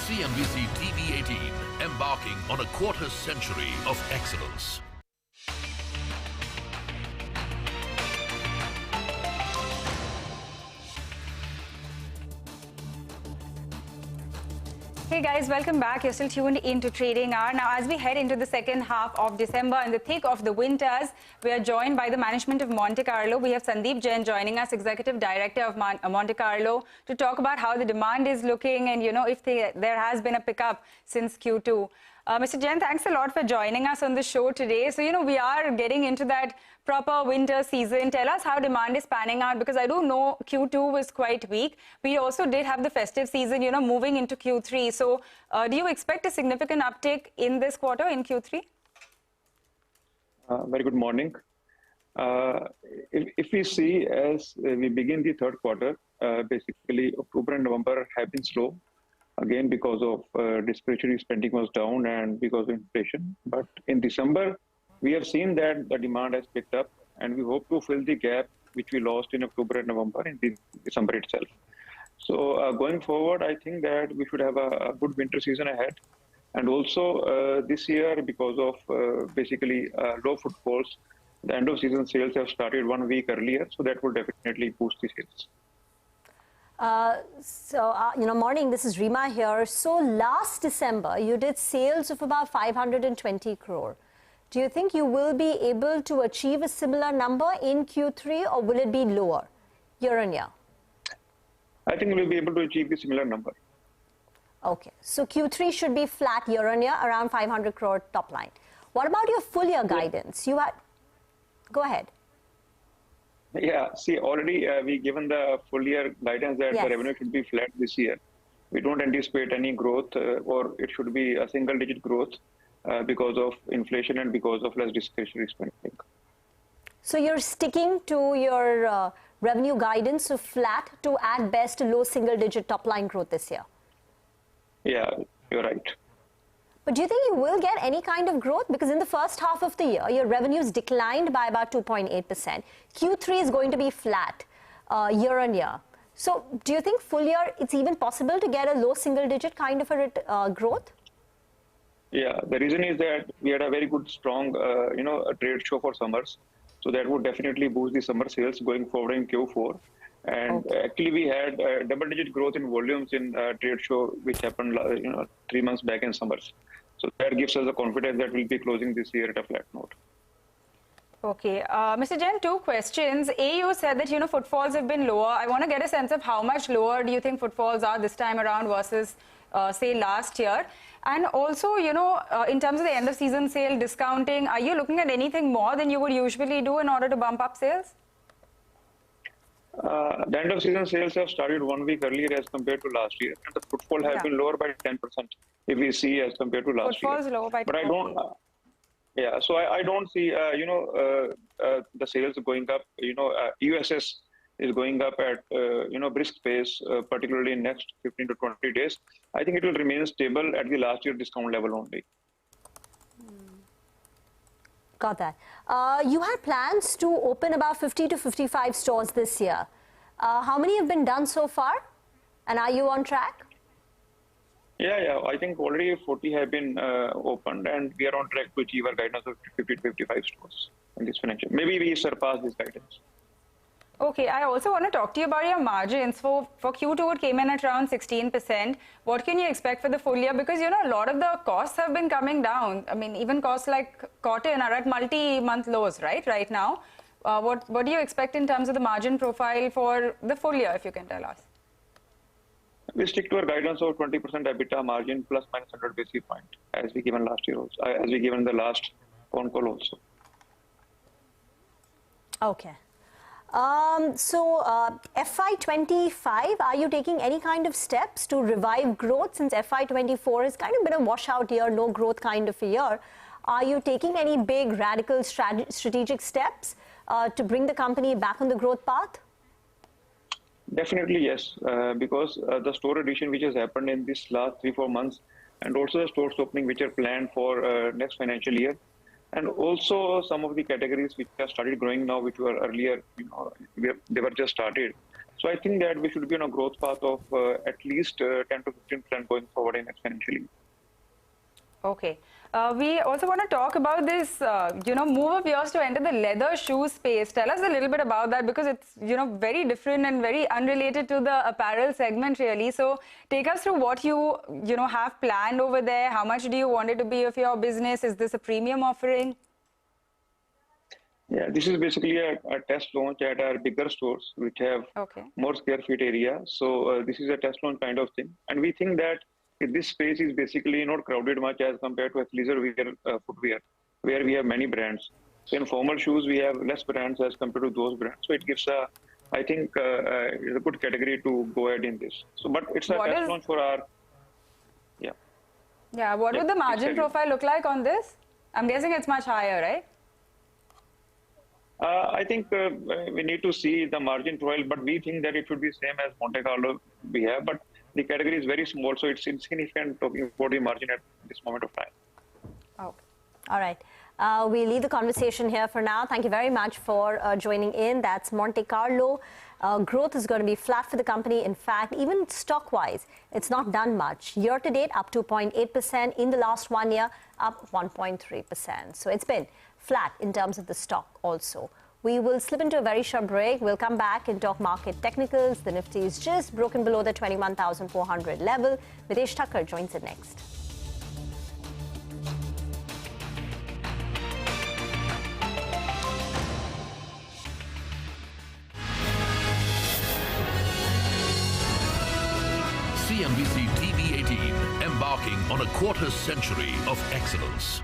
CNBC-TV18, embarking on a quarter century of excellence. Hey guys, welcome back. You're still tuned into Trading Hour. Now, as we head into the second half of December in the thick of the winters, we are joined by the management of Monte Carlo. We have Sandeep Jain joining us, Executive Director of Monte Carlo, to talk about how the demand is looking and, you know, if there has been a pickup since Q2. Mr. Jain, thanks a lot for joining us on the show today. So, you know, we are getting into that proper winter season. Tell us how demand is panning out, because I do know Q2 was quite weak. We also did have the festive season, you know, moving into Q3. So do you expect a significant uptick in this quarter, in Q3? Very good morning. If we see as we begin the third quarter, basically October and November have been slow. Again, because of discretionary spending was down and because of inflation. But in December, we have seen that the demand has picked up, and we hope to fill the gap which we lost in October and November in December itself. So going forward, I think that we should have a good winter season ahead. And also this year, because of basically low footfalls, the end of season sales have started 1 week earlier, so that will definitely boost the sales. You know, morning, this is Rima here. So last December, you did sales of about 520 crore. Do you think you will be able to achieve a similar number in Q3, or will it be lower year on year? I think we'll be able to achieve a similar number. Okay, so Q3 should be flat year on year, around 500 crore top line. What about your full year guidance? You had, go ahead. Yeah, see, already we given the full year guidance that the revenue should be flat this year. We don't anticipate any growth, or it should be a single digit growth because of inflation and because of less discretionary spending. So you're sticking to your revenue guidance of flat to at best low single digit top line growth this year? Yeah, you're right. But do you think you will get any kind of growth? Because in the first half of the year, your revenues declined by about 2.8%. Q3 is going to be flat year on year. So do you think full year it's even possible to get a low single digit kind of a growth? Yeah, the reason is that we had a very good, strong, you know, a trade show for summers. So that would definitely boost the summer sales going forward in Q4. And actually, we had double-digit growth in volumes in trade show, which happened, you know, 3 months back in summers. So that gives us the confidence that we'll be closing this year at a flat note. Okay, Mr. Jain, two questions. A, you said that, you know, footfalls have been lower. I want to get a sense of how much lower do you think footfalls are this time around versus, say, last year? And also, you know, in terms of the end of season sale discounting, are you looking at anything more than you would usually do in order to bump up sales? The end of season sales have started 1 week earlier as compared to last year, and the footfall have been lower by 10% if we see as compared to last year. Footfall's lower by 10%. But I don't, yeah, so I don't see, you know, the sales going up. You know, USS is going up at, you know, brisk pace, particularly in next 15 to 20 days. I think it will remain stable at the last year discount level only. Got that. You had plans to open about 50 to 55 stores this year. How many have been done so far? And are you on track? Yeah, I think already 40 have been opened, and we are on track to achieve our guidance of 50 to 55 stores in this financial. Maybe we surpass this guidance. Okay, I also want to talk to you about your margins. For Q2, it came in at around 16%. What can you expect for the full year? Because, you know, a lot of the costs have been coming down. I mean, even costs like cotton are at multi-month lows, right now. What do you expect in terms of the margin profile for the full year, if you can tell us? We stick to our guidance of 20% EBITDA margin plus minus 100 basis point, as we given last year also, as we given the last phone call also. Okay. FY25, are you taking any kind of steps to revive growth, since FY24 has kind of been a washout year, no growth kind of a year? Are you taking any big radical strategic steps to bring the company back on the growth path? Definitely yes, because the store addition which has happened in this last 3-4 months, and also the stores opening which are planned for next financial year, and also some of the categories which have started growing now, which were earlier, you know, they were just started. So So I think that we should be on a growth path of at least 10 to 15% going forward in next financial year. Okay. We also want to talk about this, move of yours to enter the leather shoe space. Tell us a little bit about that, because it's, very different and very unrelated to the apparel segment, really. So take us through what you, have planned over there. How much do you want it to be of your business? Is this a premium offering? Yeah, this is basically a test launch at our bigger stores, which have more square feet area. So this is a test launch kind of thing. And we think that this space is basically not crowded much as compared to athleisure wear, footwear, where we have many brands. So in formal shoes, we have less brands as compared to those brands. So it gives I think, it's a good category to go ahead in this. So, but it's a test launch for our, Yeah, what would the margin profile look like on this? I'm guessing it's much higher, right? I think we need to see the margin profile, but we think that it should be same as Monte Carlo we have. But the category is very small, so it's insignificant talking about the margin at this moment of time. Okay. All right. We leave the conversation here for now. Thank you very much for joining in. That's Monte Carlo. Growth is going to be flat for the company. In fact, even stock-wise, it's not done much. Year to date, up 2.8%. In the last 1 year, up 1.3%. So it's been flat in terms of the stock also. We will slip into a very short break. We'll come back and talk market technicals. The Nifty is just broken below the 21,400 level. Videsh Thakkar joins it next. CNBC TV18, embarking on a quarter century of excellence.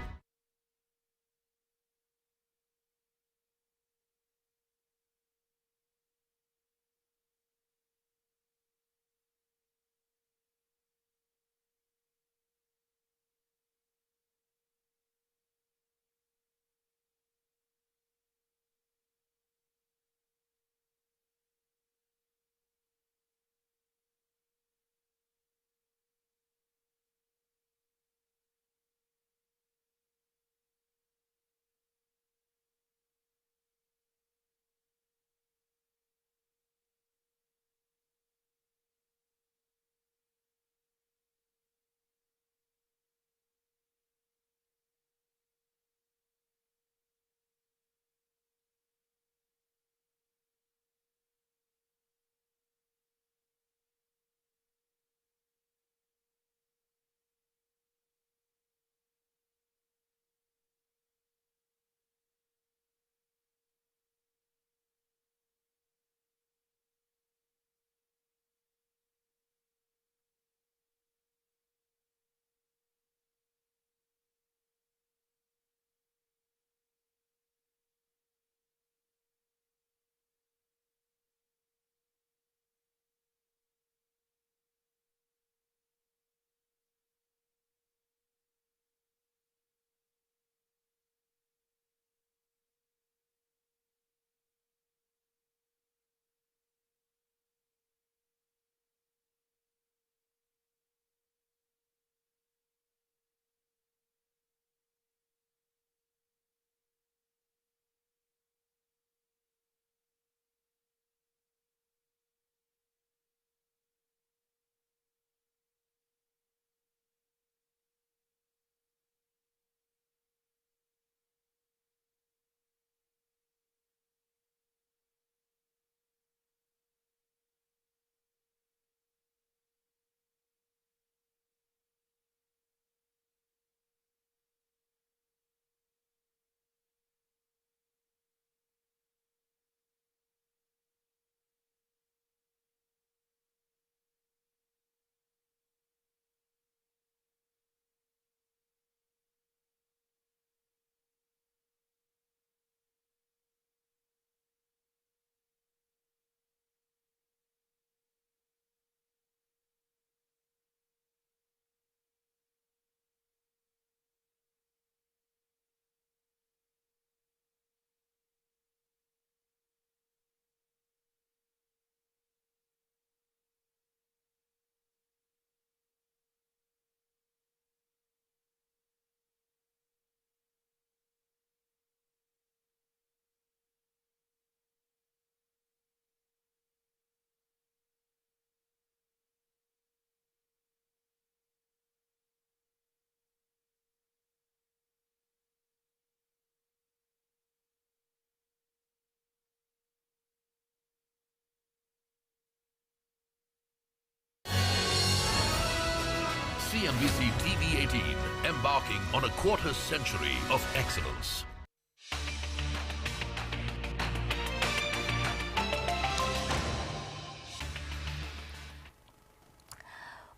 CNBC TV18, embarking on a quarter century of excellence.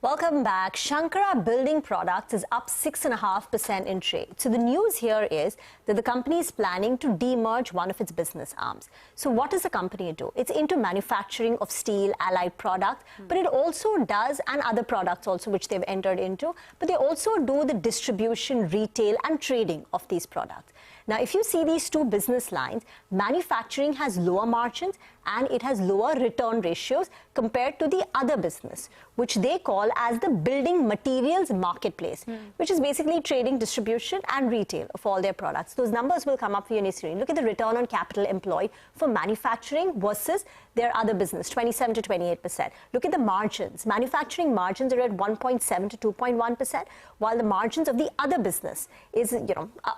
Welcome back. Shankara Building Products is up 6.5% in trade. So the news here is that the company is planning to demerge one of its business arms. So what does the company do? It's into manufacturing of steel, allied products, but it also does, and other products also which they've entered into, but they also do the distribution, retail and trading of these products. Now, if you see these two business lines, manufacturing has lower margins and it has lower return ratios compared to the other business, which they call as the building materials marketplace, which is basically trading, distribution and retail of all their products. Those numbers will come up for you on your screen. Look at the return on capital employed for manufacturing versus their other business, 27 to 28%. Look at the margins. Manufacturing margins are at 1.7 to 2.1%, while the margins of the other business is,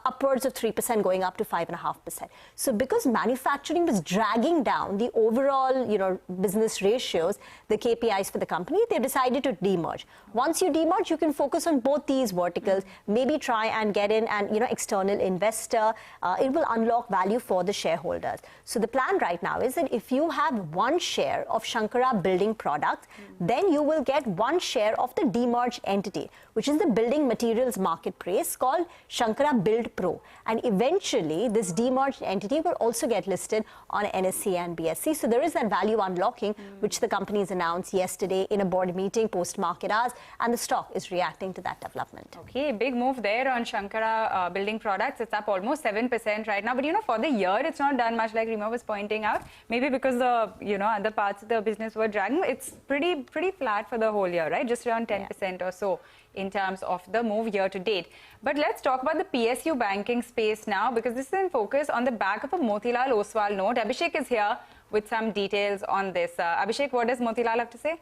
upwards of 3% going up to 5.5%. So because manufacturing was dragging down the overall, business ratios, the KPIs for the company, they decided to demerge. Once you demerge, you can focus on both these verticals, maybe try and get in and, external investor. It will unlock value for the shareholders. So the plan right now is that if you have one share of Shankara Building Products, then you will get one share of the demerged entity, which is the building materials marketplace called Shankara Build Pro. And eventually, this demerged entity will also get listed on NSE and BSE. So there is that value unlocking, which the companies announced yesterday in a board meeting post-market hours, and the stock is reacting to that development. Okay, big move there on Shankara Building Products. It's up almost 7% right now. But, for the year, it's not done much, like Rima was pointing out. Maybe because the, other parts of the business were dragging. It's pretty flat for the whole year, right? Just around 10% or so in terms of the move year to date. But let's talk about the PSU banking space now, because this is in focus on the back of a Motilal Oswal note. Abhishek is here with some details on this. Abhishek, what does Motilal have to say?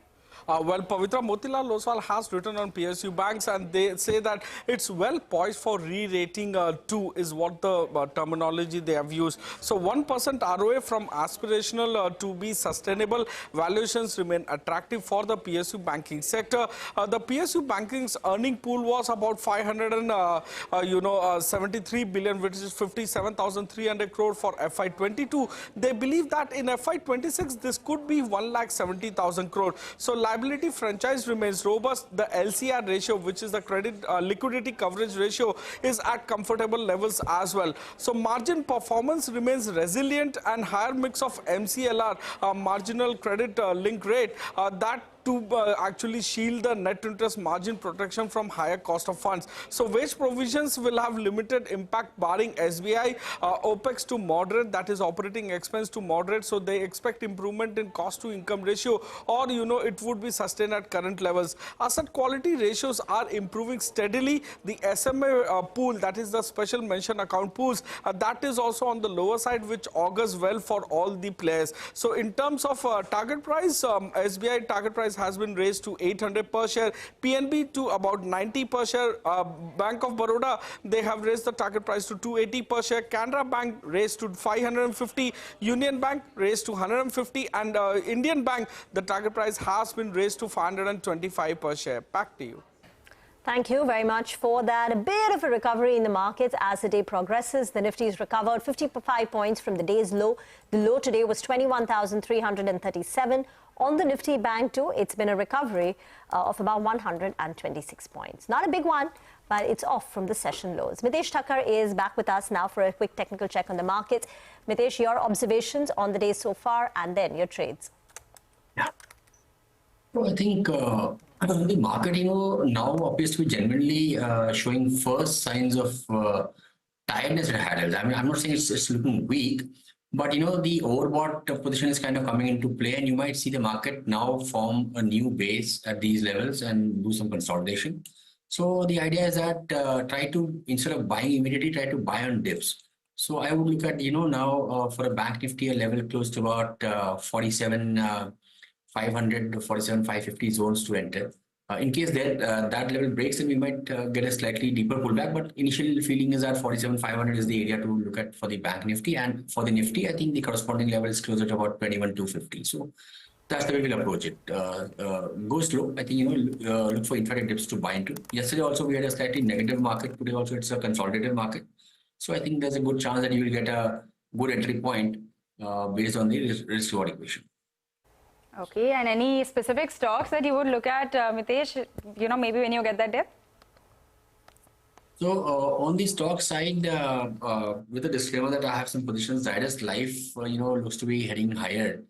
Well, Pavitra, Motilal Oswal has written on PSU banks, and they say that it's well poised for re-rating 2 is what the terminology they have used. So 1% ROA from aspirational to be sustainable. Valuations remain attractive for the PSU banking sector. The PSU banking's earning pool was about 573 billion, which is 57,300 crore for FY22. They believe that in FY26 this could be 1,70,000 crore. So liability franchise remains robust. The LCR ratio, which is the credit liquidity coverage ratio, is at comfortable levels as well. So margin performance remains resilient, and higher mix of MCLR, marginal credit link rate, that to actually shield the net interest margin protection from higher cost of funds. So wage provisions will have limited impact barring SBI. OPEX to moderate, that is operating expense to moderate. So they expect improvement in cost to income ratio, or it would be sustained at current levels. Asset quality ratios are improving steadily. The SMA pool, that is the special mention account pools, that is also on the lower side, which augurs well for all the players. So in terms of target price, SBI target price has been raised to 800 per share, PNB to about 90 per share, Bank of Baroda, they have raised the target price to 280 per share, Canara Bank raised to 550, Union Bank raised to 150, and Indian Bank, the target price has been raised to 525 per share. Back to you. Thank you very much for that. A bit of a recovery in the markets as the day progresses. The Nifty has recovered 55 points from the day's low. The low today was 21,337. On the Nifty Bank too, it's been a recovery of about 126 points. Not a big one, but it's off from the session lows. Mitesh Thakkar is back with us now for a quick technical check on the markets. Mitesh, your observations on the day so far, and then your trades. Yeah. Well, I think the market, now appears to be genuinely showing first signs of tiredness at handles. I mean, I'm not saying it's looking weak, but the overbought position is kind of coming into play, and you might see the market now form a new base at these levels and do some consolidation. So the idea is that try to, instead of buying immediately, try to buy on dips. So I would look at, now for a Bank Nifty, a level close to about 47,500 to 47,550 zones to enter. In case that level breaks, then we might get a slightly deeper pullback. But initial feeling is that 47,500 is the area to look at for the Bank Nifty. And for the Nifty, I think the corresponding level is closer to about 21,250. So That's the way we'll approach it. Go slow. I think, look for intraday dips to buy into. Yesterday also we had a slightly negative market. Today also it's a consolidated market. So I think there's a good chance that you will get a good entry point based on the risk-reward equation. Okay, and any specific stocks that you would look at, Mitesh, maybe when you get that dip? So on the stock side, with the disclaimer that I have some positions, Zydus Life, looks to be heading higher.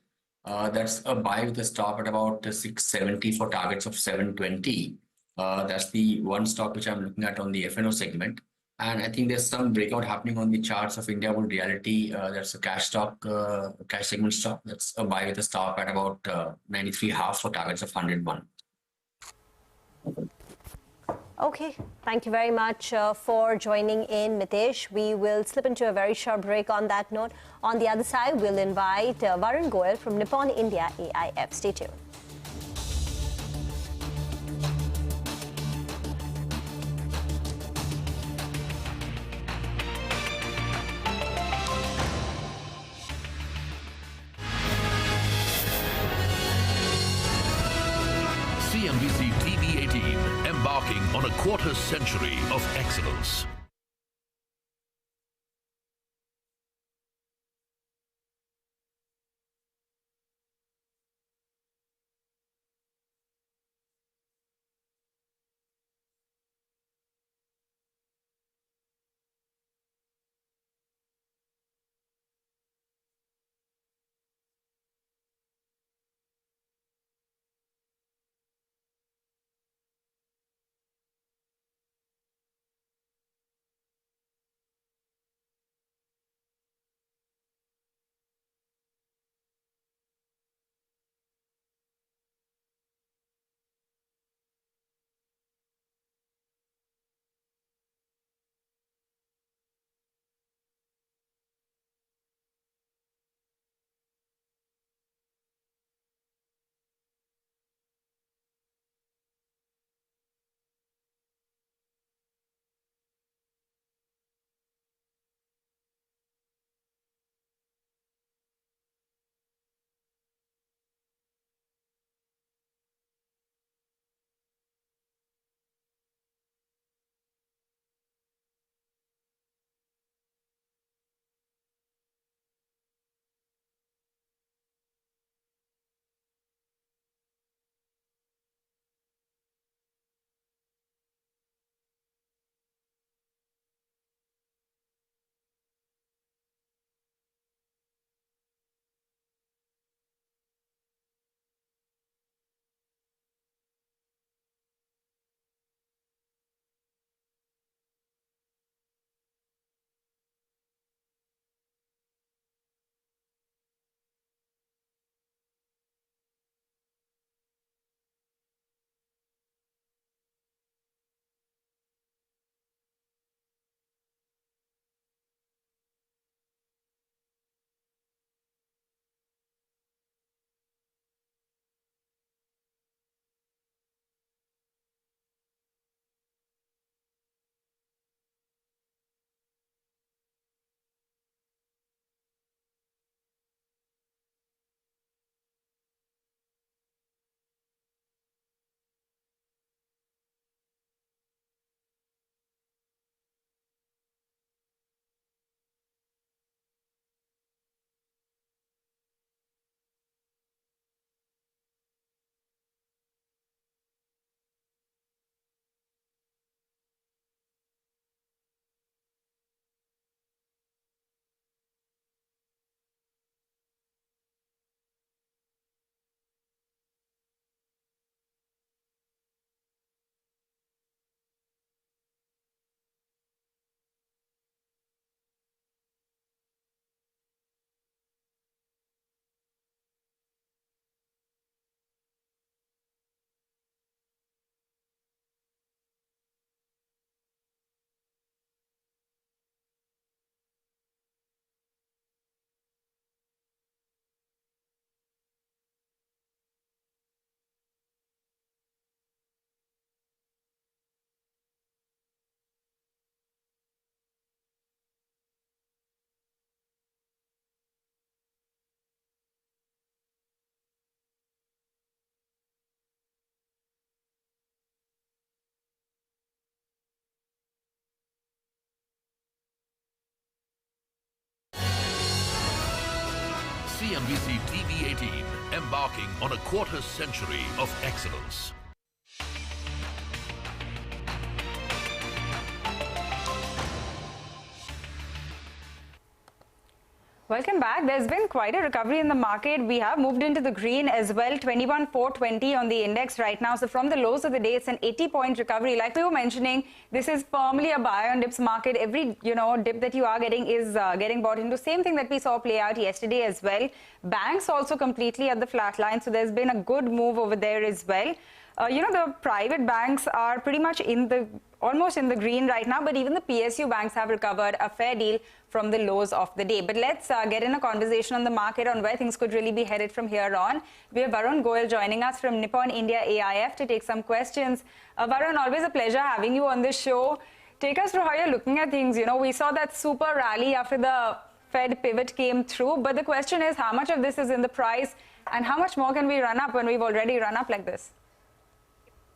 That's a buy with a stop at about 670 for targets of 720. That's the one stock which I'm looking at on the F&O segment. And I think there's some breakout happening on the charts of India Wood Reality. That's a cash stock, cash segment stock. That's a buy with a stop at about 93.5 for targets of 101. Okay, thank you very much for joining in, Mitesh. We will slip into a very short break on that note. On the other side, we'll invite Varun Goel from Nippon India AIF. Stay tuned. CNBC TV18, embarking on a quarter century of excellence. CNBC-TV18, embarking on a quarter century of excellence. Welcome back. There's been quite a recovery in the market. We have moved into the green as well, 21,420 on the index right now. So from the lows of the day, it's an 80-point recovery. Like we were mentioning, this is firmly a buy on dips market. Every dip that you are getting is getting bought into. Same thing that we saw play out yesterday as well. Banks also completely at the flat line. So there's been a good move over there as well. The private banks are pretty much almost in the green right now, but even the PSU banks have recovered a fair deal from the lows of the day. But let's get in a conversation on the market on where things could really be headed from here on. We have Varun Goyal joining us from Nippon India AIF to take some questions. Varun, always a pleasure having you on this show. Take us through how you're looking at things. We saw that super rally after the Fed pivot came through, but the question is how much of this is in the price and how much more can we run up when we've already run up like this?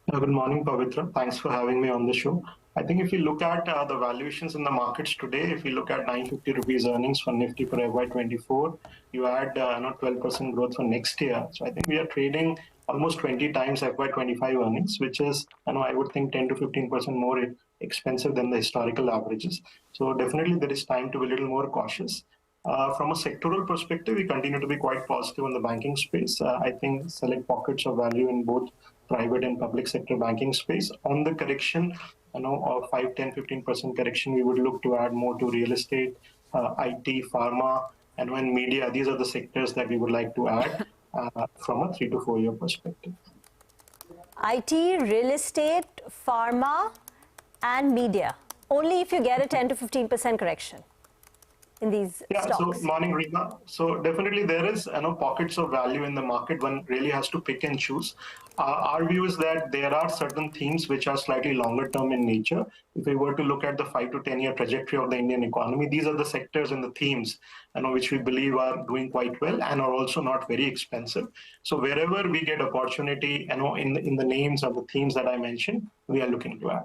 Good morning, Pavitra. Thanks for having me on the show. I think if you look at the valuations in the markets today, if you look at 950 rupees earnings for Nifty for FY24, you add 12% growth for next year. So I think we are trading almost 20 times FY25 earnings, which is, I would think 10 to 15% more expensive than the historical averages. So definitely there is time to be a little more cautious. From a sectoral perspective, we continue to be quite positive on the banking space. I think select pockets of value in both private and public sector banking space. On the correction, of 5, 10, 15% correction, we would look to add more to real estate, IT, pharma, and when media. These are the sectors that we would like to add from a 3 to 4 year perspective. IT, real estate, pharma, and media. Only if you get a 10 to 15% correction in these stocks. So morning, Rima. So definitely there is pockets of value in the market. One really has to pick and choose. Our view is that there are certain themes which are slightly longer term in nature. If we were to look at the 5 to 10 year trajectory of the Indian economy, these are the sectors and the themes which we believe are doing quite well and are also not very expensive. So wherever we get opportunity, in the names of the themes that I mentioned, we are looking to add.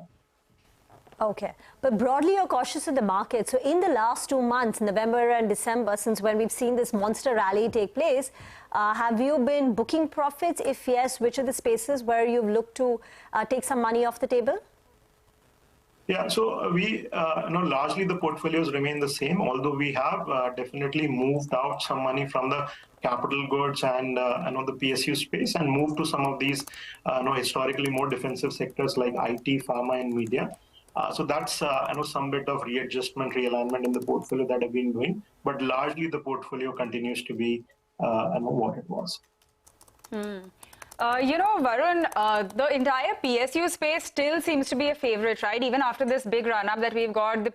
Okay, but broadly you're cautious of the market. So in the last 2 months, November and December, since when we've seen this monster rally take place, have you been booking profits? If yes, which are the spaces where you've looked to take some money off the table? Yeah, so we, largely the portfolios remain the same, although we have definitely moved out some money from the capital goods and the PSU space and moved to some of these historically more defensive sectors like IT, pharma, and media. So that's some bit of readjustment, realignment in the portfolio that I've been doing, but largely the portfolio continues to be what it was. Varun, the entire PSU space still seems to be a favorite, right? Even after this big run-up that we've got, the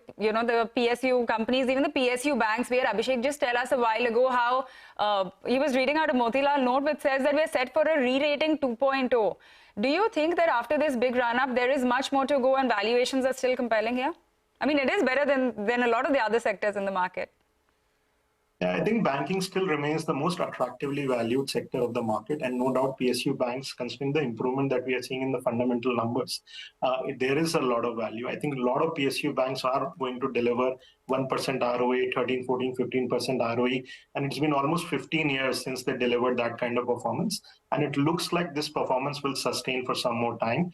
PSU companies, even the PSU banks, where Abhishek just tell us a while ago how he was reading out a Motilal note which says that we're set for a re-rating 2.0. Do you think that after this big run-up, there is much more to go and valuations are still compelling here? I mean, it is better than a lot of the other sectors in the market. Yeah, I think banking still remains the most attractively valued sector of the market, and no doubt PSU banks, considering the improvement that we are seeing in the fundamental numbers, there is a lot of value. I think a lot of PSU banks are going to deliver 1% ROA, 13, 14, 15% ROE, and it's been almost 15 years since they delivered that kind of performance, and it looks like this performance will sustain for some more time.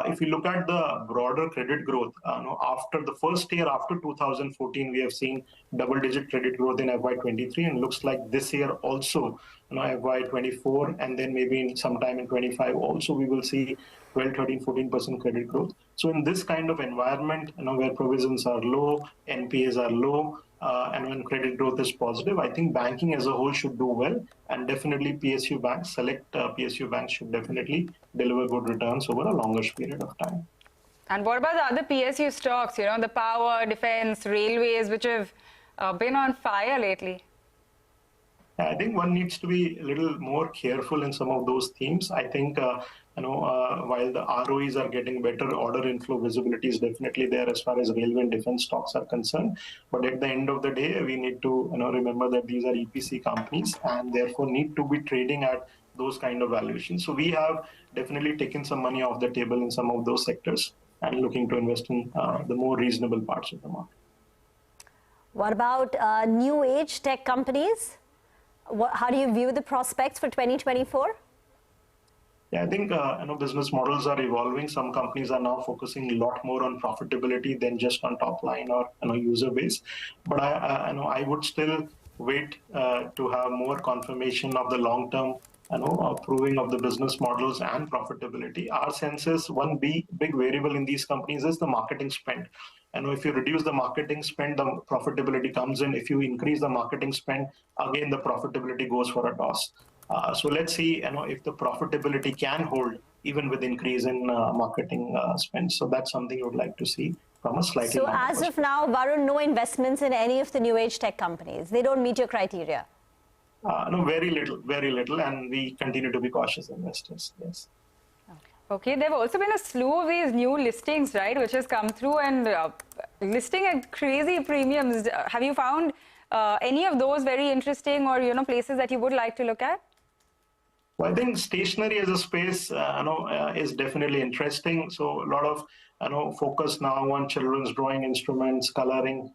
If you look at the broader credit growth, after the first year after 2014, we have seen double-digit credit growth in FY23, and looks like this year also, FY24, and then maybe in sometime in 25 also we will see 12, 13, 14% credit growth. So in this kind of environment, where provisions are low, NPAs are low, and when credit growth is positive, I think banking as a whole should do well, and definitely PSU banks, select PSU banks should definitely deliver good returns over a longer period of time. And what about the other PSU stocks, the power, defense, railways, which have been on fire lately? I think one needs to be a little more careful in some of those themes. I think, while the ROEs are getting better, order inflow visibility is definitely there as far as railway and defense stocks are concerned. But at the end of the day, we need to remember that these are EPC companies and therefore need to be trading at those kind of valuations. So we have definitely taken some money off the table in some of those sectors and looking to invest in the more reasonable parts of the market. What about new age tech companies? How do you view the prospects for 2024? Yeah, I think business models are evolving. Some companies are now focusing a lot more on profitability than just on top line or user base. But I would still wait to have more confirmation of the long term proving of the business models and profitability. Our sense is one big variable in these companies is the marketing spend. If you reduce the marketing spend, the profitability comes in. If you increase the marketing spend, again the profitability goes for a toss. So let's see, if the profitability can hold even with increase in marketing spend. So that's something you would like to see from a slightly. So as of now, Varun, no investments in any of the new age tech companies. They don't meet your criteria. No, very little, and we continue to be cautious investors. Yes. Okay, there have also been a slew of these new listings, right, which has come through and listing at crazy premiums. Have you found any of those very interesting or places that you would like to look at? Well, I think stationery as a space, is definitely interesting. So a lot of, focus now on children's drawing instruments, coloring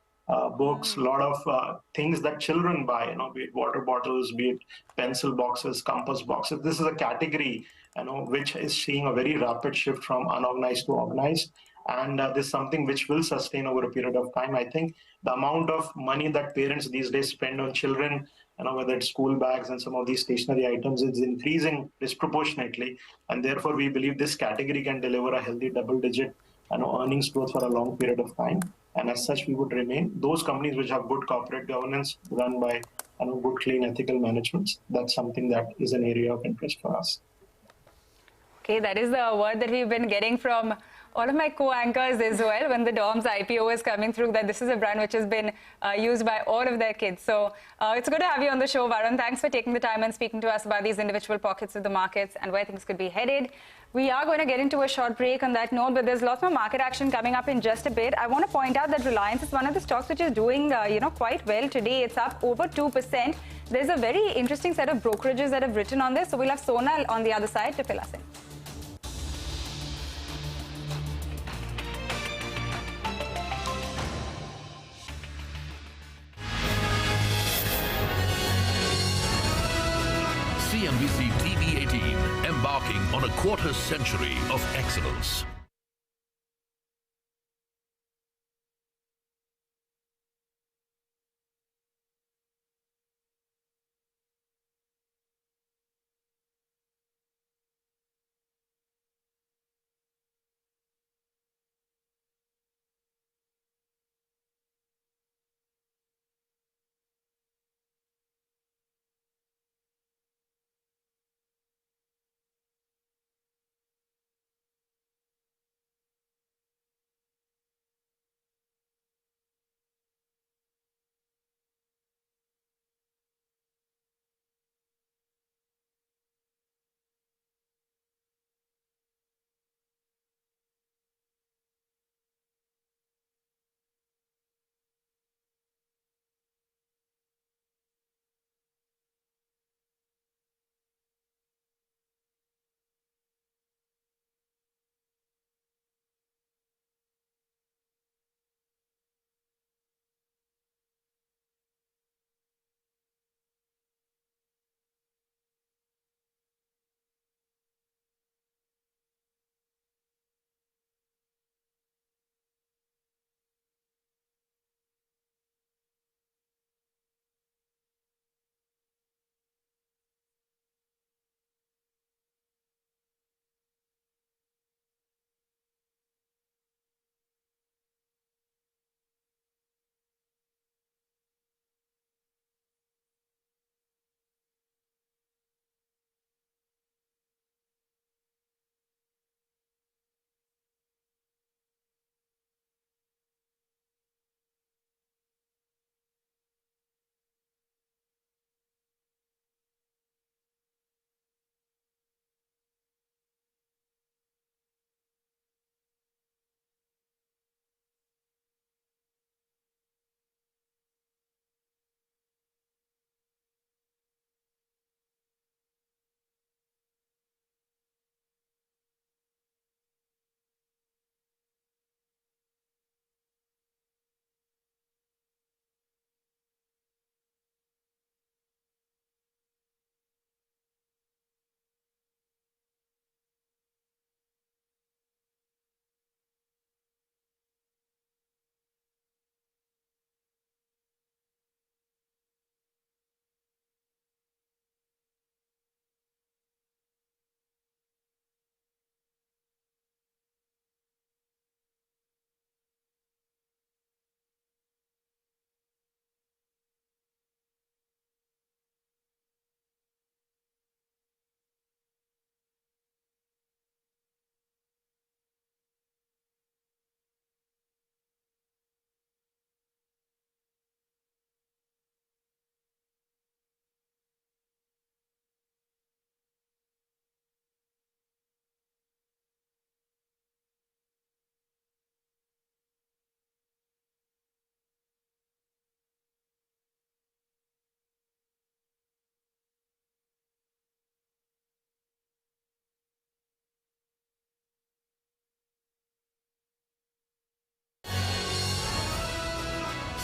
books, a lot of things that children buy, be it water bottles, be it pencil boxes, compass boxes. This is a category, which is seeing a very rapid shift from unorganized to organized. And this is something which will sustain over a period of time. I think the amount of money that parents these days spend on children, whether it's school bags and some of these stationery items, is increasing disproportionately. And therefore, we believe this category can deliver a healthy double-digit earnings growth for a long period of time. And as such, we would remain those companies which have good corporate governance run by good, clean, ethical management. That's something that is an area of interest for us. Okay, that is the word that we've been getting from all of my co-anchors as well when the DOMS IPO is coming through, that this is a brand which has been used by all of their kids. So it's good to have you on the show, Varun. Thanks for taking the time and speaking to us about these individual pockets of the markets and where things could be headed. We are going to get into a short break on that note, but there's lots more market action coming up in just a bit. I want to point out that Reliance is one of the stocks which is doing, quite well today. It's up over 2%. There's a very interesting set of brokerages that have written on this. So we'll have Sonal on the other side to fill us in. CNBC-TV18, embarking on a quarter century of excellence.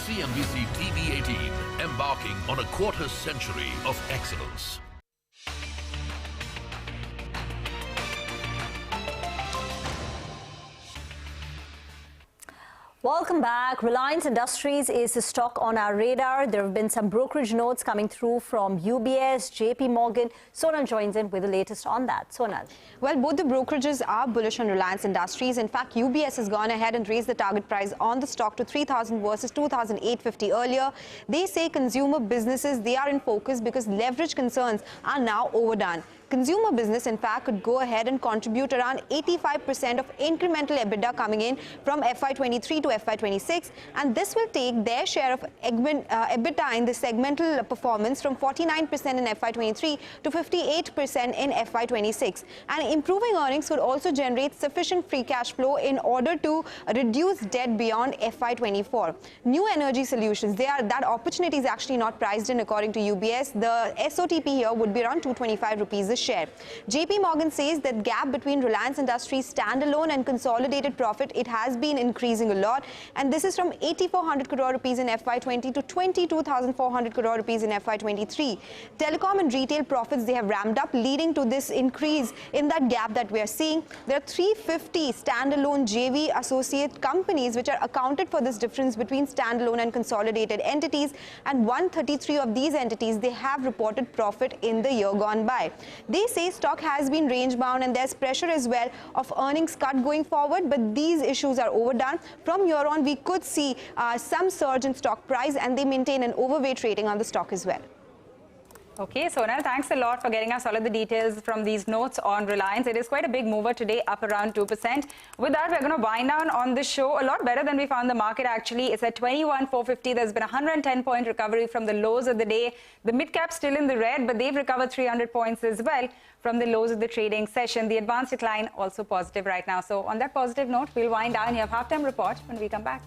CNBC-TV18, embarking on a quarter century of excellence. Welcome back. Reliance Industries is the stock on our radar. There have been some brokerage notes coming through from UBS, JP Morgan. Sonal joins in with the latest on that. Sonal. Well, both the brokerages are bullish on Reliance Industries. In fact, UBS has gone ahead and raised the target price on the stock to 3,000 versus 2,850 earlier. They say consumer businesses, they are in focus because leverage concerns are now overdone. Consumer business, in fact, could go ahead and contribute around 85% of incremental EBITDA coming in from FY23 to FY26, and this will take their share of EBITDA in the segmental performance from 49% in FY23 to 58% in FY26. And improving earnings could also generate sufficient free cash flow in order to reduce debt beyond FY24. New energy solutions, that opportunity is actually not priced in according to UBS. The SOTP here would be around 225 rupees a share. JP Morgan says that gap between Reliance Industries standalone and consolidated profit, it has been increasing a lot, and this is from 8,400 crore rupees in FY20 to 22,400 crore rupees in FY23. Telecom and retail profits, they have ramped up, leading to this increase in that gap that we are seeing. There are 350 standalone JV associate companies which are accounted for this difference between standalone and consolidated entities, and 133 of these entities, they have reported profit in the year gone by. They say stock has been range bound and there's pressure as well of earnings cut going forward, but these issues are overdone. From here on, we could see some surge in stock price, and they maintain an overweight rating on the stock as well. Okay, Sonal, thanks a lot for getting us all of the details from these notes on Reliance. It is quite a big mover today, up around 2%. With that, we're going to wind down on this show. A lot better than we found the market, actually. It's at 21,450. There's been a 110-point recovery from the lows of the day. The mid-cap still in the red, but they've recovered 300 points as well from the lows of the trading session. The advanced decline also positive right now. So on that positive note, we'll wind down. You have halftime report when we come back.